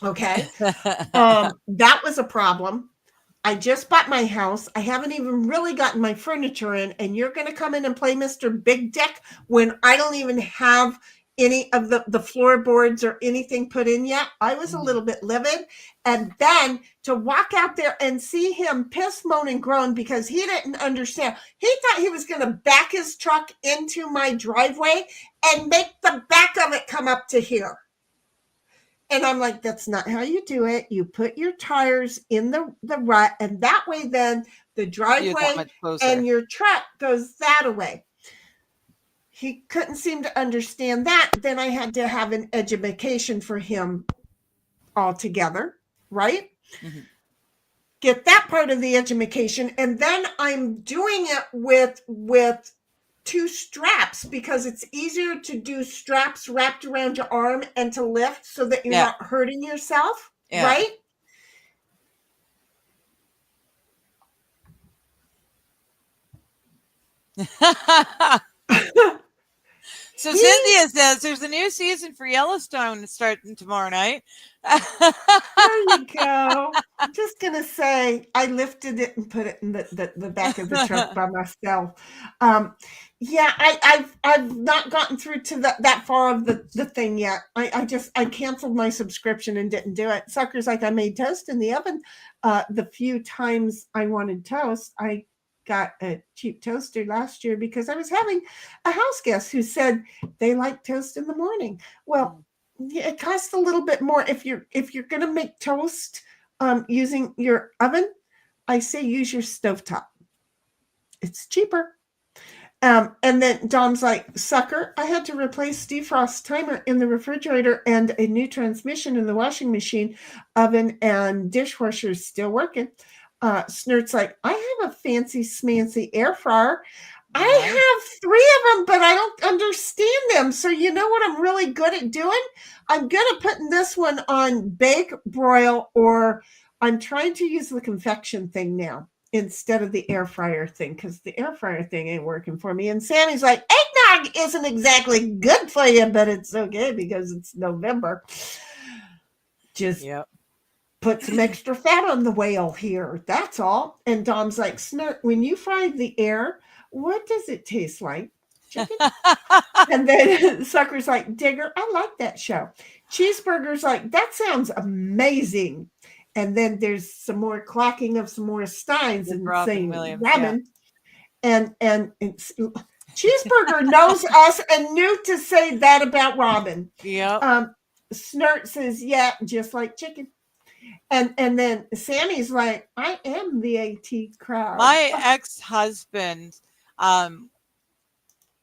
Okay. That was a problem. I just bought my house. I haven't even really gotten my furniture in, and you're going to come in and play Mr. Big Dick when I don't even have any of the floorboards or anything put in yet. I was a little bit livid. And then to walk out there and see him piss, moan, and groan because he didn't understand. He thought he was going to back his truck into my driveway and make the back of it come up to here. And I'm like, that's not how you do it. You put your tires in the rut, and that way then the driveway and your truck goes that way. He couldn't seem to understand that. Then I had to have an education for him altogether, right? Get that part of the education. And then I'm doing it with 2 straps because it's easier to do straps wrapped around your arm and to lift so that you're not hurting yourself, right? So Cynthia says there's a new season for Yellowstone starting tomorrow night. There you go. I'm just gonna say I lifted it and put it in the back of the truck by myself. I've not gotten through to that far of the thing yet. I canceled my subscription and didn't do it. Suckers, like I made toast in the oven. The few times I wanted toast, I got a cheap toaster last year because I was having a house guest who said they like toast in the morning. Well, it costs a little bit more if you're going to make toast using your oven. I say use your stovetop. It's cheaper. And then Dom's like, sucker, I had to replace defrost timer in the refrigerator and a new transmission in the washing machine. Oven and dishwasher is still working. Snurt's like, I have a fancy smancy air fryer. I have 3 of them, but I don't understand them. So you know what I'm really good at doing? I'm good at putting this one on bake, broil, or I'm trying to use the convection thing now instead of the air fryer thing because the air fryer thing ain't working for me. And Sammy's like, eggnog isn't exactly good for you, but it's okay because it's November. Just put some extra fat on the whale here. That's all. And Dom's like, Snurt, when you fry the air, what does it taste like? Chicken? And then Sucker's like, Digger, I like that show. Cheeseburger's like, that sounds amazing. And then there's some more clacking of some more steins and saying ramen. And Cheeseburger knows us and knew to say that about Robin. Snurt says, yeah, just like chicken. And then Sammy's like, I am the AT crowd. My ex-husband,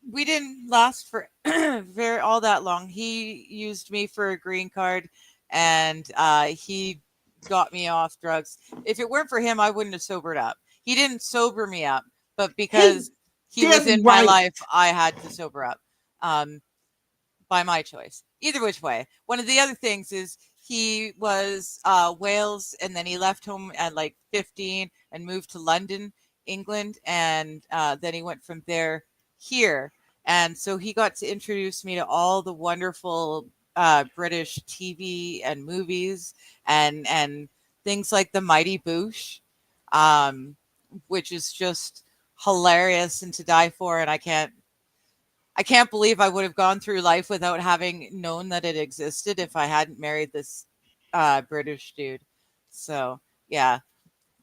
we didn't last for all that long. He used me for a green card, and he got me off drugs. If it weren't for him, I wouldn't have sobered up. He didn't sober me up, but because he was in my life, I had to sober up by my choice. Either which way. One of the other things is he was Wales, and then he left home at like 15 and moved to London, England, and then he went from there here. And so he got to introduce me to all the wonderful British TV and movies and things like The Mighty Boosh, which is just hilarious and to die for. And I can't believe I would have gone through life without having known that it existed if I hadn't married this British dude. So yeah,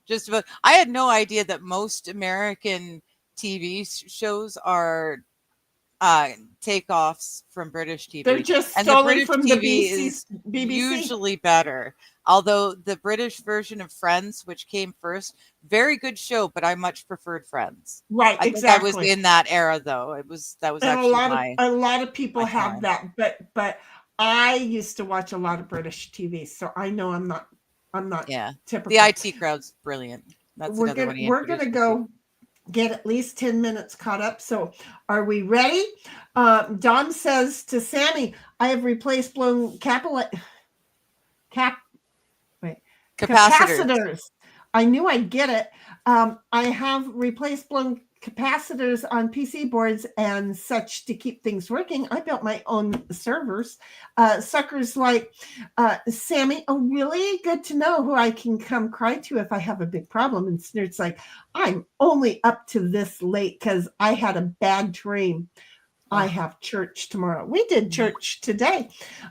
just about. I had no idea that most American TV shows are takeoffs from British TV. They're just and stolen the British from TV the is BBC. Usually better. Although the British version of Friends, which came first, very good show, but I much preferred Friends. Right, I exactly. think I was in that era, though. That was and actually a lot of people have that, but I used to watch a lot of British TV, so I know I'm not typical. The IT crowd's brilliant. That's we're gonna go get at least 10 minutes caught up. So are we ready? Don says to Sammy, I have replaced blown capacitors. I knew I'd get it. I have replaced blown capacitors on PC boards and such to keep things working. I built my own servers. Suckers like Sammy, oh, really good to know who I can come cry to if I have a big problem. And Snurt's like, I'm only up to this late because I had a bad dream. I have church tomorrow. We did church today.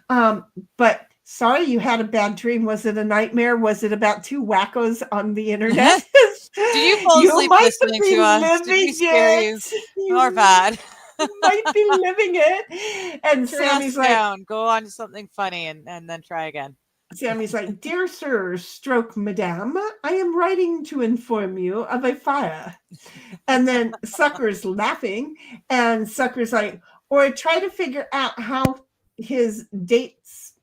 But sorry you had a bad dream. Was it a nightmare? Was it about two wackos on the internet? Did you fall asleep listening to us? Did we scare you? Or bad? You might be living it. And Turn Sammy's us like, down. Go on to something funny and then try again. Sammy's like, dear sir, stroke madame, I am writing to inform you of a fire. And then Sucker's laughing, and Sucker's like, or try to figure out how his date's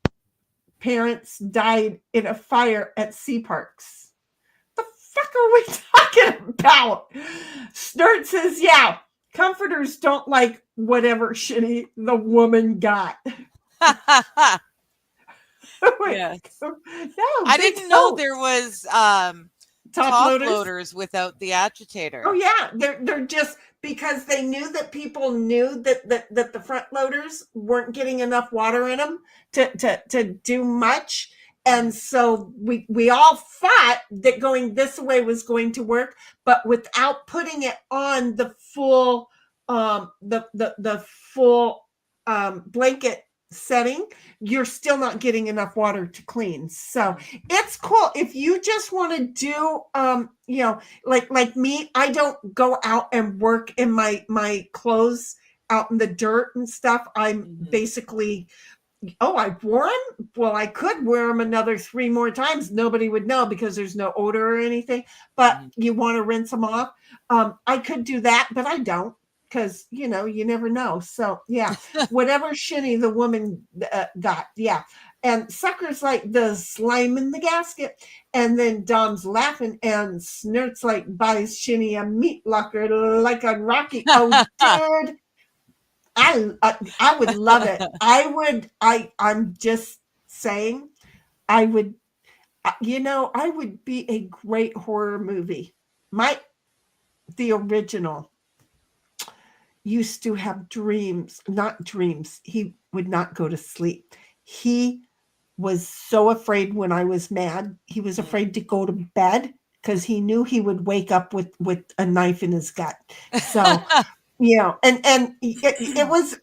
parents died in a fire at Sea Parks. The fuck are we talking about? Snurt says, yeah, comforters don't like whatever shitty the woman got. Yes. No, I didn't know there was top loaders. loaders without the agitator. Oh yeah, they're just because they knew that people knew that the front loaders weren't getting enough water in them to do much, and so we all thought that going this way was going to work, but without putting it on the full the full blanket setting, you're still not getting enough water to clean. So it's cool if you just want to do like me, I don't go out and work in my clothes out in the dirt and stuff. I'm basically, I wore them. Well, I could wear them another 3 more times. Nobody would know because there's no odor or anything, but you want to rinse them off. I could do that, but I don't. Because, you never know. So, yeah, whatever shitty the woman got. Yeah. And Sucker's like the slime in the gasket. And then Dom's laughing and Snurt's like buys Shinny a meat locker like on Rocky. Oh, dude. I would love it. I'm just saying, I would be a great horror movie. The original used to have dreams, not dreams. He would not go to sleep. He was so afraid when I was mad. He was afraid to go to bed because he knew he would wake up with a knife in his gut. So, and it was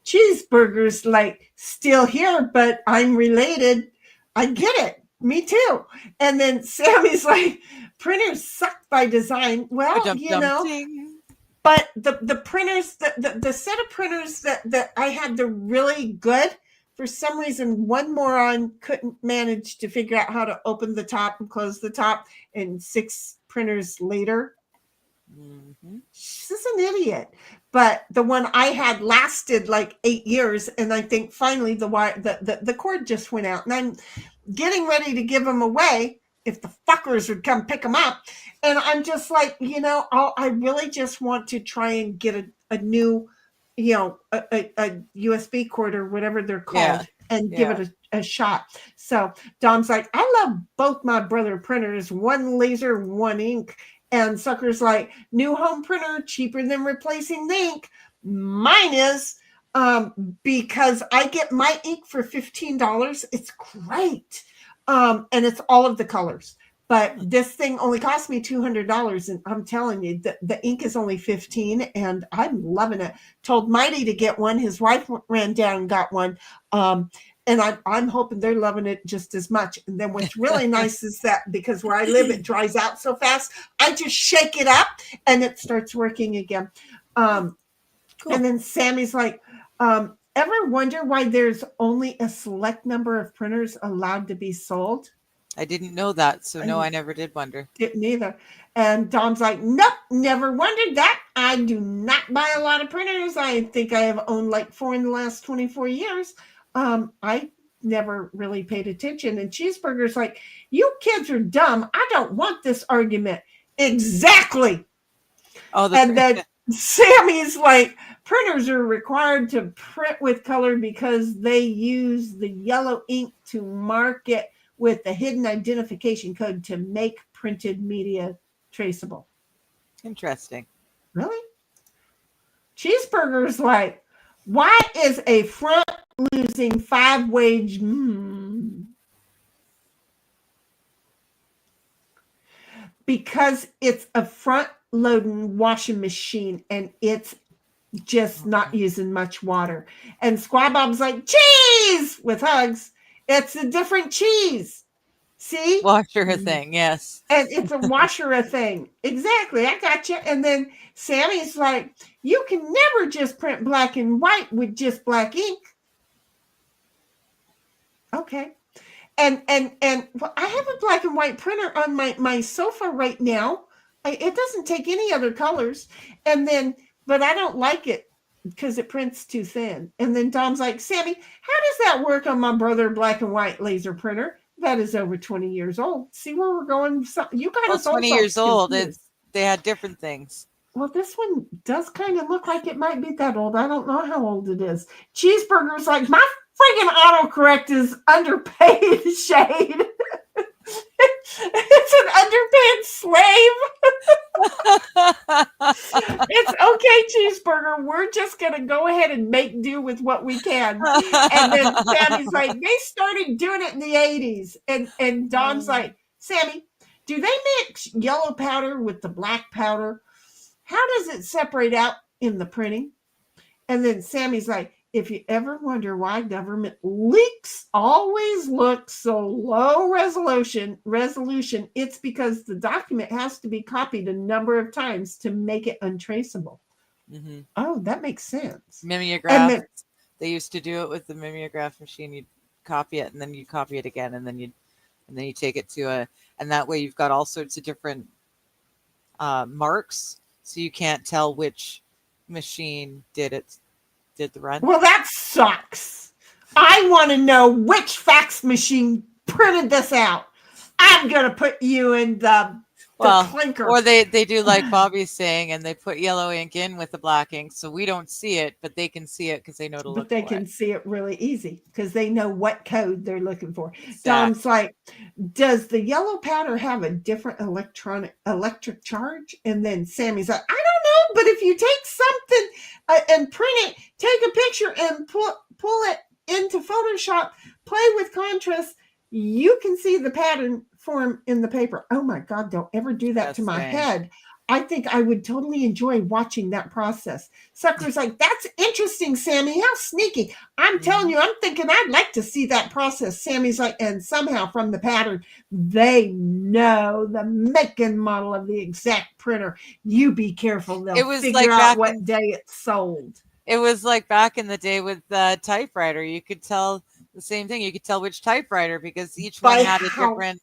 Cheeseburger's like still here, but I'm related. I get it. Me too. And then Sammy's like, printers suck by design. Well, but the printers, the set of printers that I had, they're really good. For some reason, one moron couldn't manage to figure out how to open the top and close the top. And 6 printers later, she's an idiot. But the one I had lasted like 8 years, and I think finally the cord just went out, and I'm getting ready to give them away if the fuckers would come pick them up. And I'm just like, I really just want to try and get a new, a USB cord or whatever they're called and give it a shot. So Dom's like, I love both my brother printers, one laser, one ink. And Sucker's like, new home printer, cheaper than replacing the ink. Mine is because I get my ink for $15. It's great. And it's all of the colors. But this thing only cost me $200. And I'm telling you, the ink is only $15, and I'm loving it. Told Mighty to get one. His wife ran down and got one. And I'm hoping they're loving it just as much. And then what's really nice is that because where I live, it dries out so fast, I just shake it up and it starts working again. Cool. And then Sammy's like, ever wonder why there's only a select number of printers allowed to be sold? I didn't know that. So no, I never did wonder. Didn't either. And Dom's like, nope, never wondered that. I do not buy a lot of printers. I think I have owned like 4 in the last 24 years. I never really paid attention. And Cheeseburger's like, you kids are dumb. I don't want this argument. Exactly. And then Sammy's like, printers are required to print with color because they use the yellow ink to mark it with the hidden identification code to make printed media traceable. Interesting. Really? Cheeseburger's like, why is a front losing 5 wage? Because it's a front loading washing machine and it's just not using much water. And Squab Bob's like, cheese with hugs. It's a different cheese. See? Washer thing, yes. And it's a washer thing. Exactly. I got you. And then Sammy's like, you can never just print black and white with just black ink. Okay. And well, I have a black and white printer on my sofa right now. It doesn't take any other colors. And then, but I don't like it because it prints too thin. And then Dom's like, Sammy, how does that work on my brother black and white laser printer? That is over 20 years old. See where we're going? You got us 20 years old. They had different things. Well, this one does kind of look like it might be that old. I don't know how old it is. Cheeseburger's like, my friggin' autocorrect is underpaid shade. It's an underpaid slave. It's okay, Cheeseburger. We're just going to go ahead and make do with what we can. And then Sammy's like, they started doing it in the 80s. And Don's like, Sammy, do they mix yellow powder with the black powder? How does it separate out in the printing? And then Sammy's like, if you ever wonder why government leaks always look so low resolution, it's because the document has to be copied a number of times to make it untraceable. Mm-hmm. Oh, that makes sense. Mimeograph. They used to do it with the mimeograph machine. You'd copy it, and then you copy it again, and then you take it to and that way you've got all sorts of different marks, so you can't tell which machine did the run. Well, that sucks. I want to know which fax machine printed this out. I'm going to put you in the clinker. Or they do like Bobby's saying, and they put yellow ink in with the black ink, so we don't see it, but they can see it because they know to look for it. But they can see it really easy because they know what code they're looking for. Exactly. Dom's like, does the yellow powder have a different electric charge? And then Sammy's like, I don't know, but if you take something and print it, take a picture and pull it into Photoshop, play with contrast, you can see the pattern form in the paper. Oh my God, don't ever do that to my head. I think I would totally enjoy watching that process. Sucker's like, that's interesting, Sammy. How sneaky. I'm telling you, I'm thinking I'd like to see that process. Sammy's like, and somehow from the pattern, they know the make and model of the exact printer. You be careful. They'll figure out what day it's sold. It was like back in the day with the typewriter. You could tell the same thing. You could tell which typewriter because each one had a different.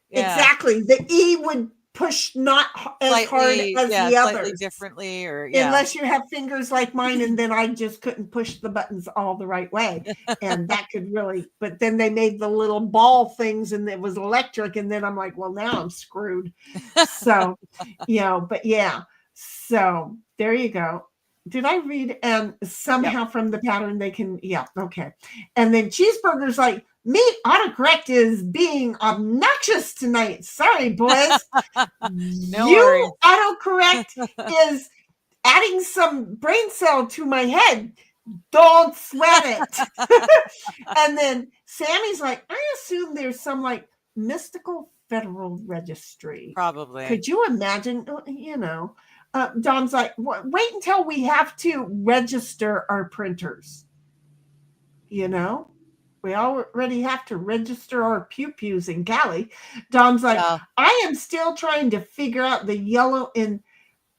Yeah. Exactly. The E would push not as hard as the others. Differently, unless you have fingers like mine, and then I just couldn't push the buttons all the right way, and that could really. But then they made the little ball things, and it was electric, and then I'm like, well, now I'm screwed. So, but yeah. So there you go. Did I read? And somehow from the pattern they can. Yeah. Okay. And then Cheeseburger's like, me autocorrect is being obnoxious tonight. Sorry, boys. Worries. Autocorrect is adding some brain cell to my head. Don't sweat it. And then Sammy's like, I assume there's some like mystical federal registry. Probably. Could you imagine? Dom's like, wait until we have to register our printers. We already have to register our pew-pews in Cali. Dom's like, I am still trying to figure out the yellow in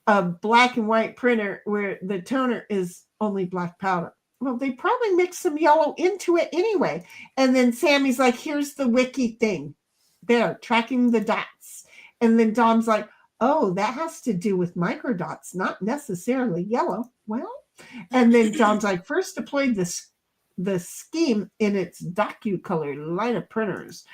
a black and white printer where the toner is only black powder. Well, they probably mix some yellow into it anyway. And then Sammy's like, here's the wiki thing. There, tracking the dots. And then Dom's like, oh, that has to do with microdots, not necessarily yellow. Well, and then Dom's like, first deploy the scheme in its docu-color line of printers.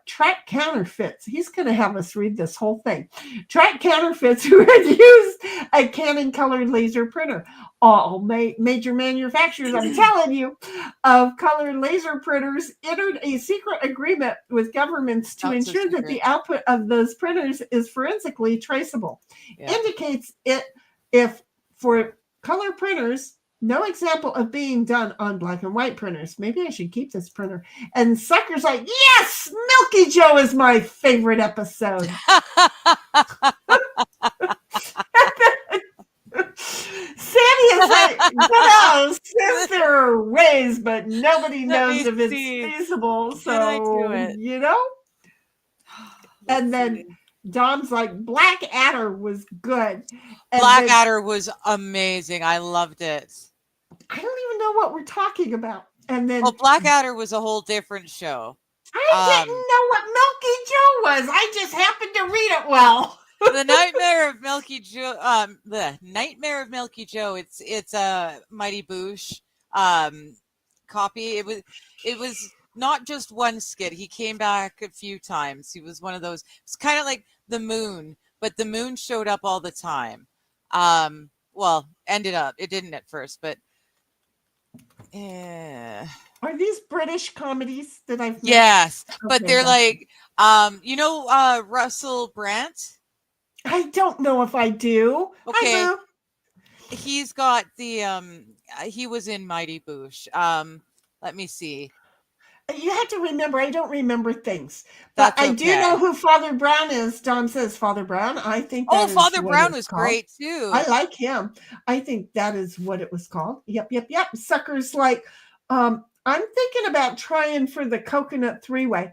Track counterfeits. He's going to have us read this whole thing. Track counterfeits who had used a Canon color laser printer. all major manufacturers, I'm telling you, of color laser printers entered a secret agreement with governments to Not so ensure that the secret. output of those printers is forensically traceable. Yeah. Indicates it if for color printers, no example of being done on black and white printers. Maybe I should keep this printer. And Sucker's like, yes, Milky Joe is my favorite episode. Sammy is like, no, since there are ways, but nobody knows if it's feasible. So, you know? And then Dom's like, Blackadder was good. And Blackadder was amazing. I loved it. I don't even know what we're talking about. And then Blackadder was a whole different show. I didn't know what Milky Joe was. I just happened to read it well. The Nightmare of Milky Joe. The Nightmare of Milky Joe. It's a Mighty Boosh copy. It was not just one skit. He came back a few times. He was one of those. It's kind of like the Moon, but the Moon showed up all the time. Well, ended up. It didn't at first, but. Are these British comedies that I've met? Yes, but they're like, you know, Russell Brand? I don't know if I do. Okay. He's got the, he was in Mighty Boosh. Let me see. You have to remember, I don't remember things. But I do know who Father Brown is. Dom says Father Brown. I think that is Father what Brown it's was called. great too. I like him. I think that is what it was called. Yep. Sucker's like, I'm thinking about trying for the coconut three-way.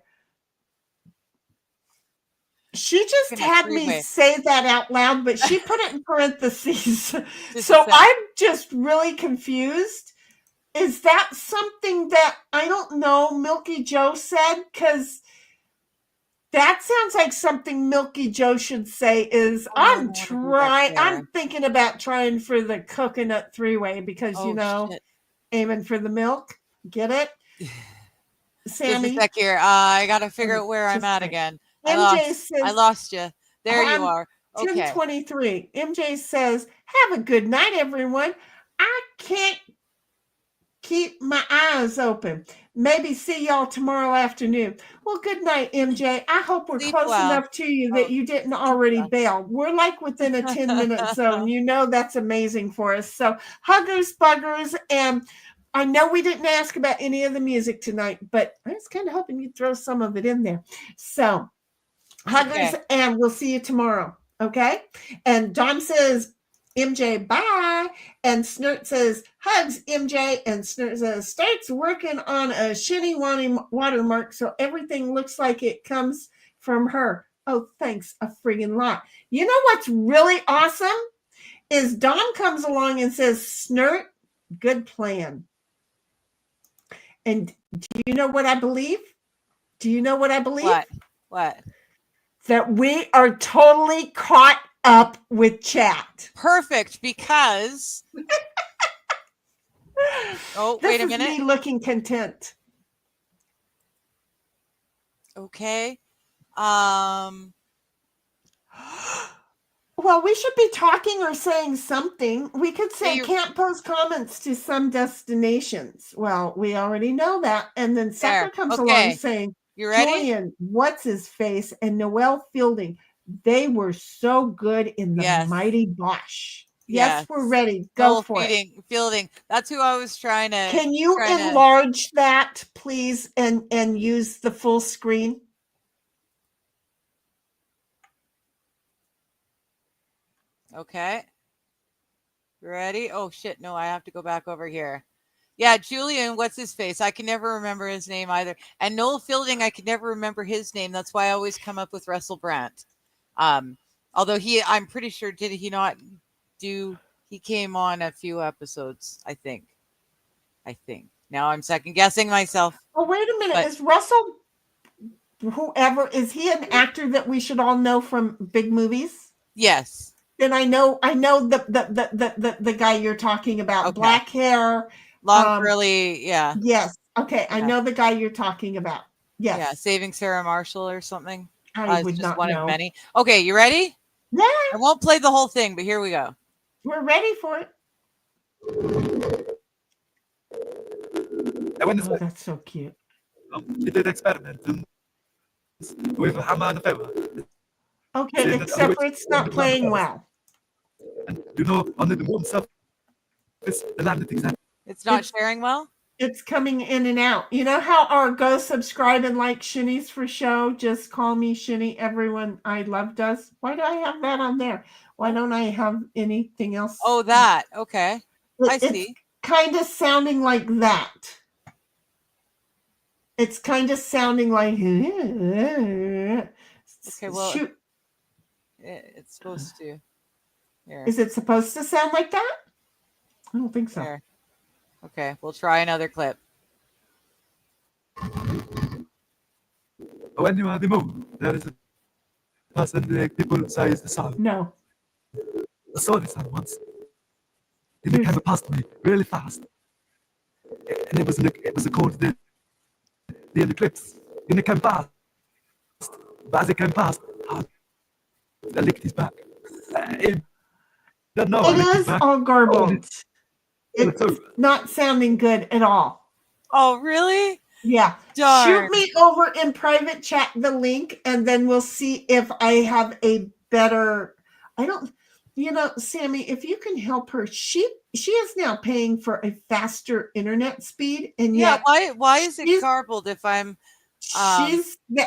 She just had me say that out loud, but she put it in parentheses. So I'm just really confused. Is that something that, I don't know, Milky Joe said? Because that sounds like something Milky Joe should say is, I'm thinking about trying for the coconut three-way because, aiming for the milk. Get it? Sammy? Just a sec here. I got to figure out where I'm at again. MJ says, I lost you. There you are. Okay. 10:23. MJ says, have a good night, everyone. I can't keep my eyes open. Maybe see y'all tomorrow afternoon. Well, good night, MJ. I hope we're close enough to you that you didn't already bail. We're like within a 10-minute zone. You know that's amazing for us. So huggers, buggers, and I know we didn't ask about any of the music tonight, but I was kind of hoping you'd throw some of it in there. So huggers, and we'll see you tomorrow. Okay? And Dom says, MJ, bye. And Snert says, hugs, MJ. And Snert says, starts working on a shinny watermark so everything looks like it comes from her. Oh, thanks a friggin' lot. You know what's really awesome is Dom comes along and says, Snert, good plan. And do you know what I believe? Do you know what I believe? What? That we are totally caught up with chat. Perfect, because wait a minute. This is me looking content. Okay. Well, we should be talking or saying something. We could say can't post comments to some destinations. Well, we already know that. And then Sucker comes along saying, you ready? Julian, what's his face, and Noel Fielding. They were so good in the Mighty Bosch. Yes, we're ready. Go for it. Fielding. That's who I was trying to. Can you enlarge that, please, and use the full screen? Okay. Ready? Oh, shit. No, I have to go back over here. Yeah, Julian, what's his face? I can never remember his name either. And Noel Fielding, I can never remember his name. That's why I always come up with Russell Brandt. Although I'm pretty sure, did he not he came on a few episodes, I think. Now I'm second guessing myself. Oh, wait a minute. Is Russell, is he an actor that we should all know from big movies? Yes. Then I know the guy you're talking about. Okay. Black hair. Long curly, yeah. Yes. Okay. Yeah. I know the guy you're talking about. Yes. Yeah. Saving Sarah Marshall or something. I would not one know. Of many. Okay, you ready? Yeah. I won't play the whole thing, but here we go. We're ready for it. And when Oh, that's so cute. he did experiments with a hammer and a feather. Okay, except for it's not playing well. And under the moon surface, the land is exactly. It's not sharing well? It's coming in and out. You know how our go subscribe and like Shinny's for show? Just call me Shinny. Everyone I love does. Why do I have that on there? Why don't I have anything else? Oh, that. Okay. I It's see. kind of sounding like that. It's kind of sounding like. Okay, well, shoot. it's supposed to. Here. Is it supposed to sound like that? I don't think so. Here. Okay, we'll try another clip. When you are the moon, there is a person that people say is the sun. No. I saw the sun once. It came past me really fast. And it was called the eclipse. And it came past. But as it came past, I licked his back. It is all garbled. It's not sounding good at all. Oh, really? Yeah. Darn. Shoot me over in private chat the link, and then we'll see if I have a better. I don't. Sammy, if you can help her, she is now paying for a faster internet speed, and yet why is it garbled if I'm?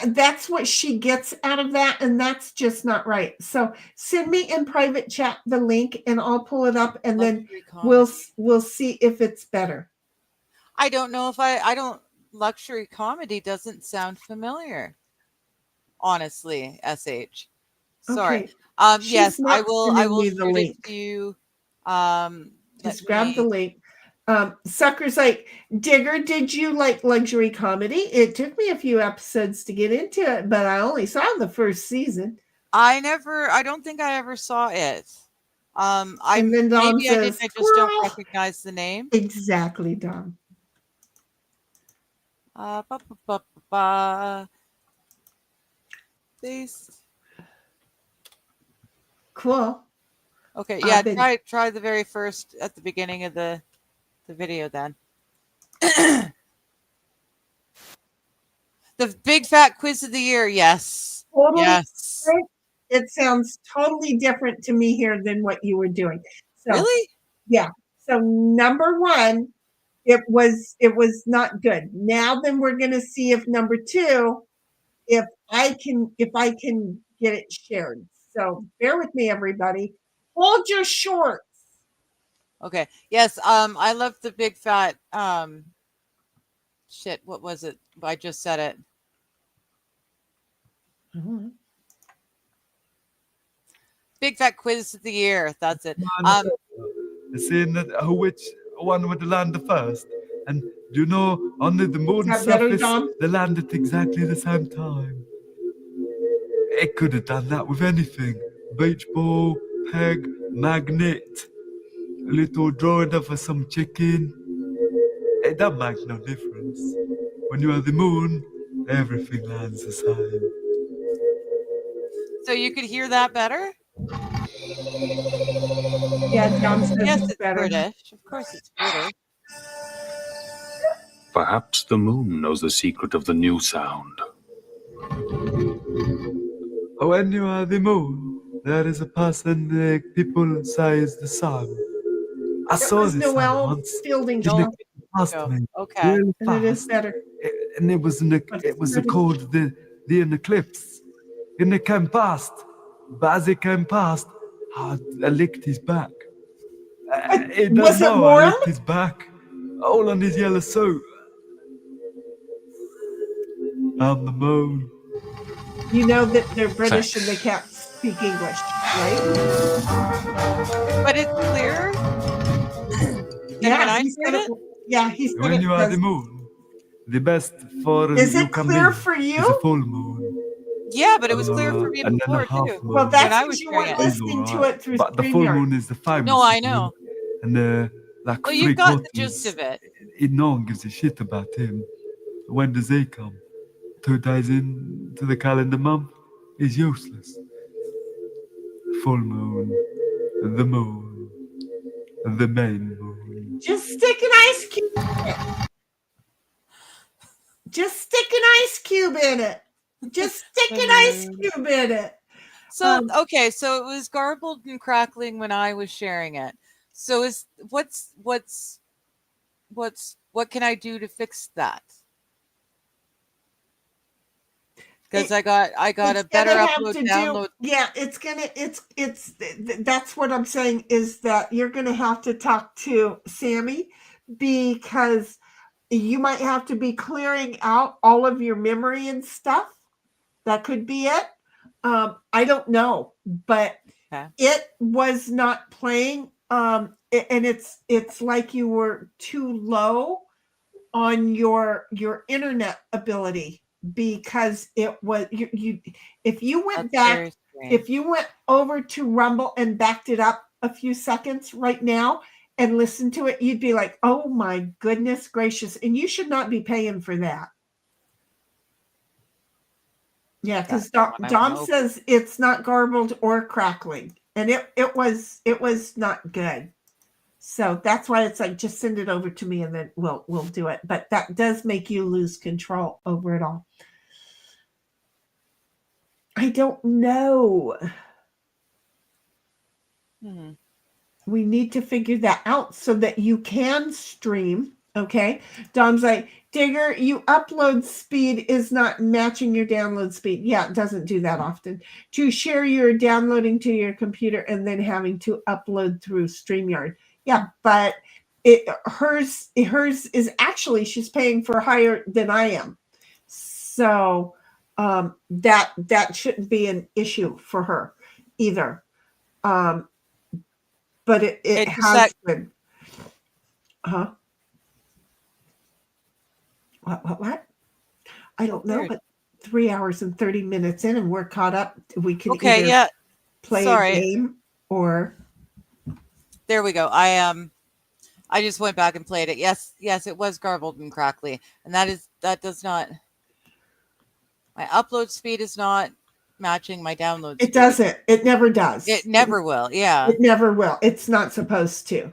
That's what she gets out of that, and that's just not right. So send me in private chat the link, and I'll pull it up, and then we'll see if it's better. I don't know if I don't. Luxury comedy doesn't sound familiar. Honestly, SH. Sorry. Okay. Yes, I will shoot the link to you. Just grab the link. Sucker's like, Digger, did you like luxury comedy? It took me a few episodes to get into it, but I only saw the first season. I don't think I ever saw it. And then Dom says, I just don't recognize the name. Exactly, Dom. Cool. Okay, yeah, try the very first at the beginning of the video then. The big fat quiz of the year, yes. Totally yes. Different. It sounds totally different to me here than what you were doing. So, really? Yeah. So number one, it was not good. Now then we're gonna see if number two, if I can get it shared. So bear with me, everybody. Hold your shorts. Okay. Yes. I love the big fat. Shit. What was it? I just said it. Mm-hmm. Big fat quiz of the year. That's it. Seeing that which one would land the first, and under the moon's surface, they land at exactly the same time. It could have done that with anything: beach ball, peg, magnet, a little drawing of some chicken. It don't make no difference. When you are the moon, everything lands the same. So you could hear that better? Yeah, Dom says yes, it's better. British. Of course it's British. Perhaps the moon knows the secret of the new sound. When you are the moon, there is a person that people say is the sun. I saw this Noel once. Fielding Past me, okay. really and it is better. And it was called the eclipse. And it came past. But as it came past, I licked his back. Was it warm? I licked his back. All on his yellow suit. I'm the moon. You know that they're British and they can't speak English, right? But it's clear. Yeah, he said it. Yeah, he said when you are the moon, the best for is you it can clear be for you? is a full moon. Yeah, but it was clear for me before too. Well, that's because you weren't listening to it through But the full Streamyard. moon is the famous. No, I know. And like well, you got the gist of it. No one gives a shit about him. When does he come? 2 days into the calendar month, he's useless. Full moon, the main moon. Just stick an ice cube in it. Just stick an ice cube in it. Just stick an ice cube in it. So okay, so it was garbled and crackling when I was sharing it. So what can I do to fix that? Because I got a better upload download. That's what I'm saying is that you're gonna have to talk to Sammy, because you might have to be clearing out all of your memory and stuff. That could be it. I don't know, but it was not playing. And it's like you were too low on your internet ability, because it was if you went over to Rumble and backed it up a few seconds right now and listened to it, you'd be like, oh my goodness gracious. And you should not be paying for that. Yeah, because Dom says it's not garbled or crackling, and it was not good. So that's why it's like, just send it over to me and then we'll do it. But that does make you lose control over it all. I don't know. We need to figure that out so that you can stream. Okay. Dom's like, Digger, your upload speed is not matching your download speed. Yeah, it doesn't do that often. To share your downloading to your computer and then having to upload through Streamyard. Yeah, but hers is actually, she's paying for higher than I am. So that shouldn't be an issue for her either. But it has been. What? I don't know, but 3 hours and 30 minutes in and we're caught up. We can either play a game or. There we go. I just went back and played it. Yes, it was garbled and crackly. And that does not, my upload speed is not matching my download speed. It doesn't. It never does. It never will. Yeah. It never will. It's not supposed to.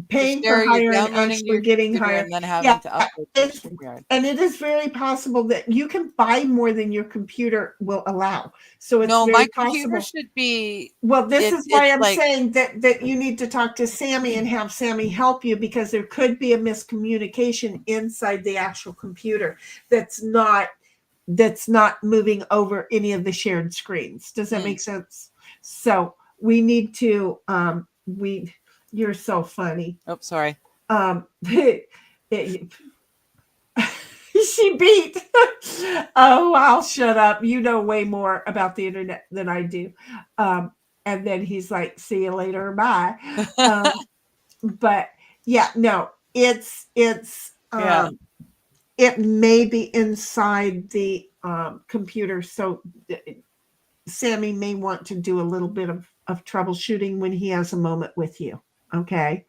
Paying for higher and actually getting higher. And then having to upload. And it is very possible that you can buy more than your computer will allow. So it's my computer should be. Well, this is why I'm saying that you need to talk to Sammy and have Sammy help you, because there could be a miscommunication inside the actual computer that's not moving over any of the shared screens. Does that make sense? So we need to you're so funny. Oh, sorry. She beat. Oh, I'll shut up. You know way more about the internet than I do. And then he's like, see you later. Bye. But yeah, no, it may be inside the computer. So Sammy may want to do a little bit of troubleshooting when he has a moment with you. Okay.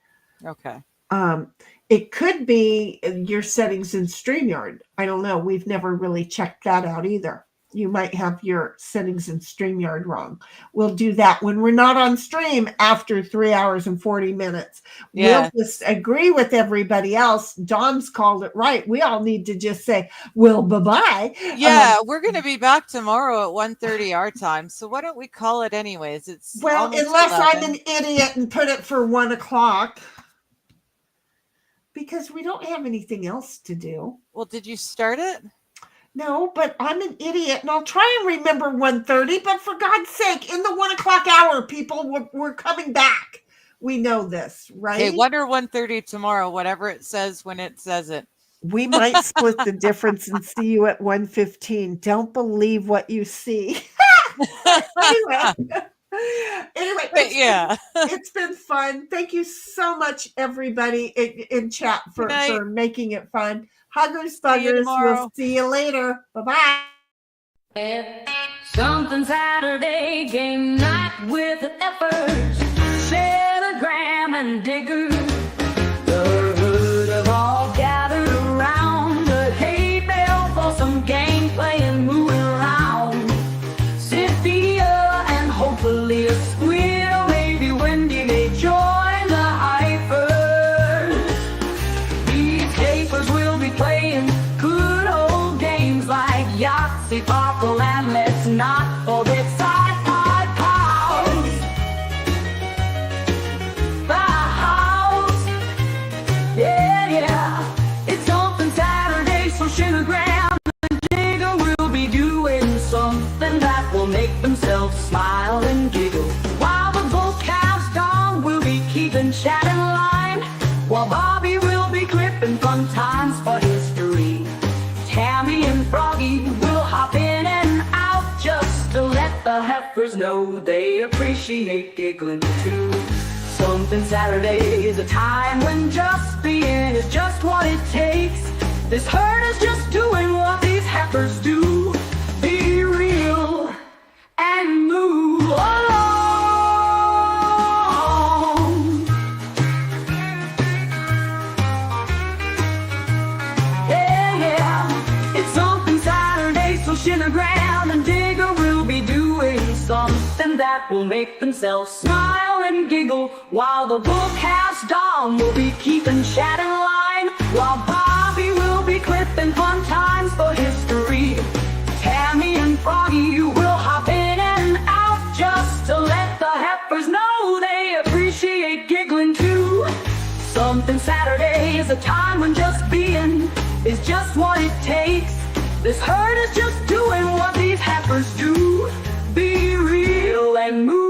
It could be your settings in StreamYard. I don't know. We've never really checked that out either. You might have your settings in StreamYard wrong. We'll do that when we're not on stream after 3 hours and 40 minutes. Yeah. We'll just agree with everybody else. Dom's called it right. We all need to just say, well, bye-bye. Yeah, we're going to be back tomorrow at 1:30 our time. So why don't we call it anyways? It's unless 11. I'm an idiot and put it for 1 o'clock. Because we don't have anything else to do. Well, did you start it? No, but I'm an idiot, and I'll try and remember 1:30. But for God's sake, in the 1 o'clock hour, people, we're coming back. We know this, right? Okay, 1 or 1:30 tomorrow, whatever it says when it says it. We might split the difference and see you at 1:15. Don't believe what you see. Anyway, it's been fun. Thank you so much, everybody in chat for making it fun. Huggers, buggers. We'll see you later. Bye-bye. Something Saturday game night with the heifers, Sarcasm and Digger. The hood have all gathered around the hay bale for some gameplay and moving around. Cynthia and hopefully a squeal, maybe Wendy may join the heifers. keeping chat in line, while Bobby will be clipping fun times for history. Tammy and Froggy will hop in and out just to let the heifers know they appreciate giggling too. Something Saturday is a time when just being is just what it takes. This herd is just doing what these heifers do. Be real and move along. Yeah, yeah, it's something Saturday, so Shinagram and Digger will be doing something that will make themselves smile and giggle, while the bull-calves Dom will be keeping chat in line, while Bobby will be clipping fun times for history. Tammy and Froggy will hop in and out just to let the heifers know they appreciate giggling too. Something Saturday is a time when just being is just what it takes. This herd is just doing what these heifers do. Be real and move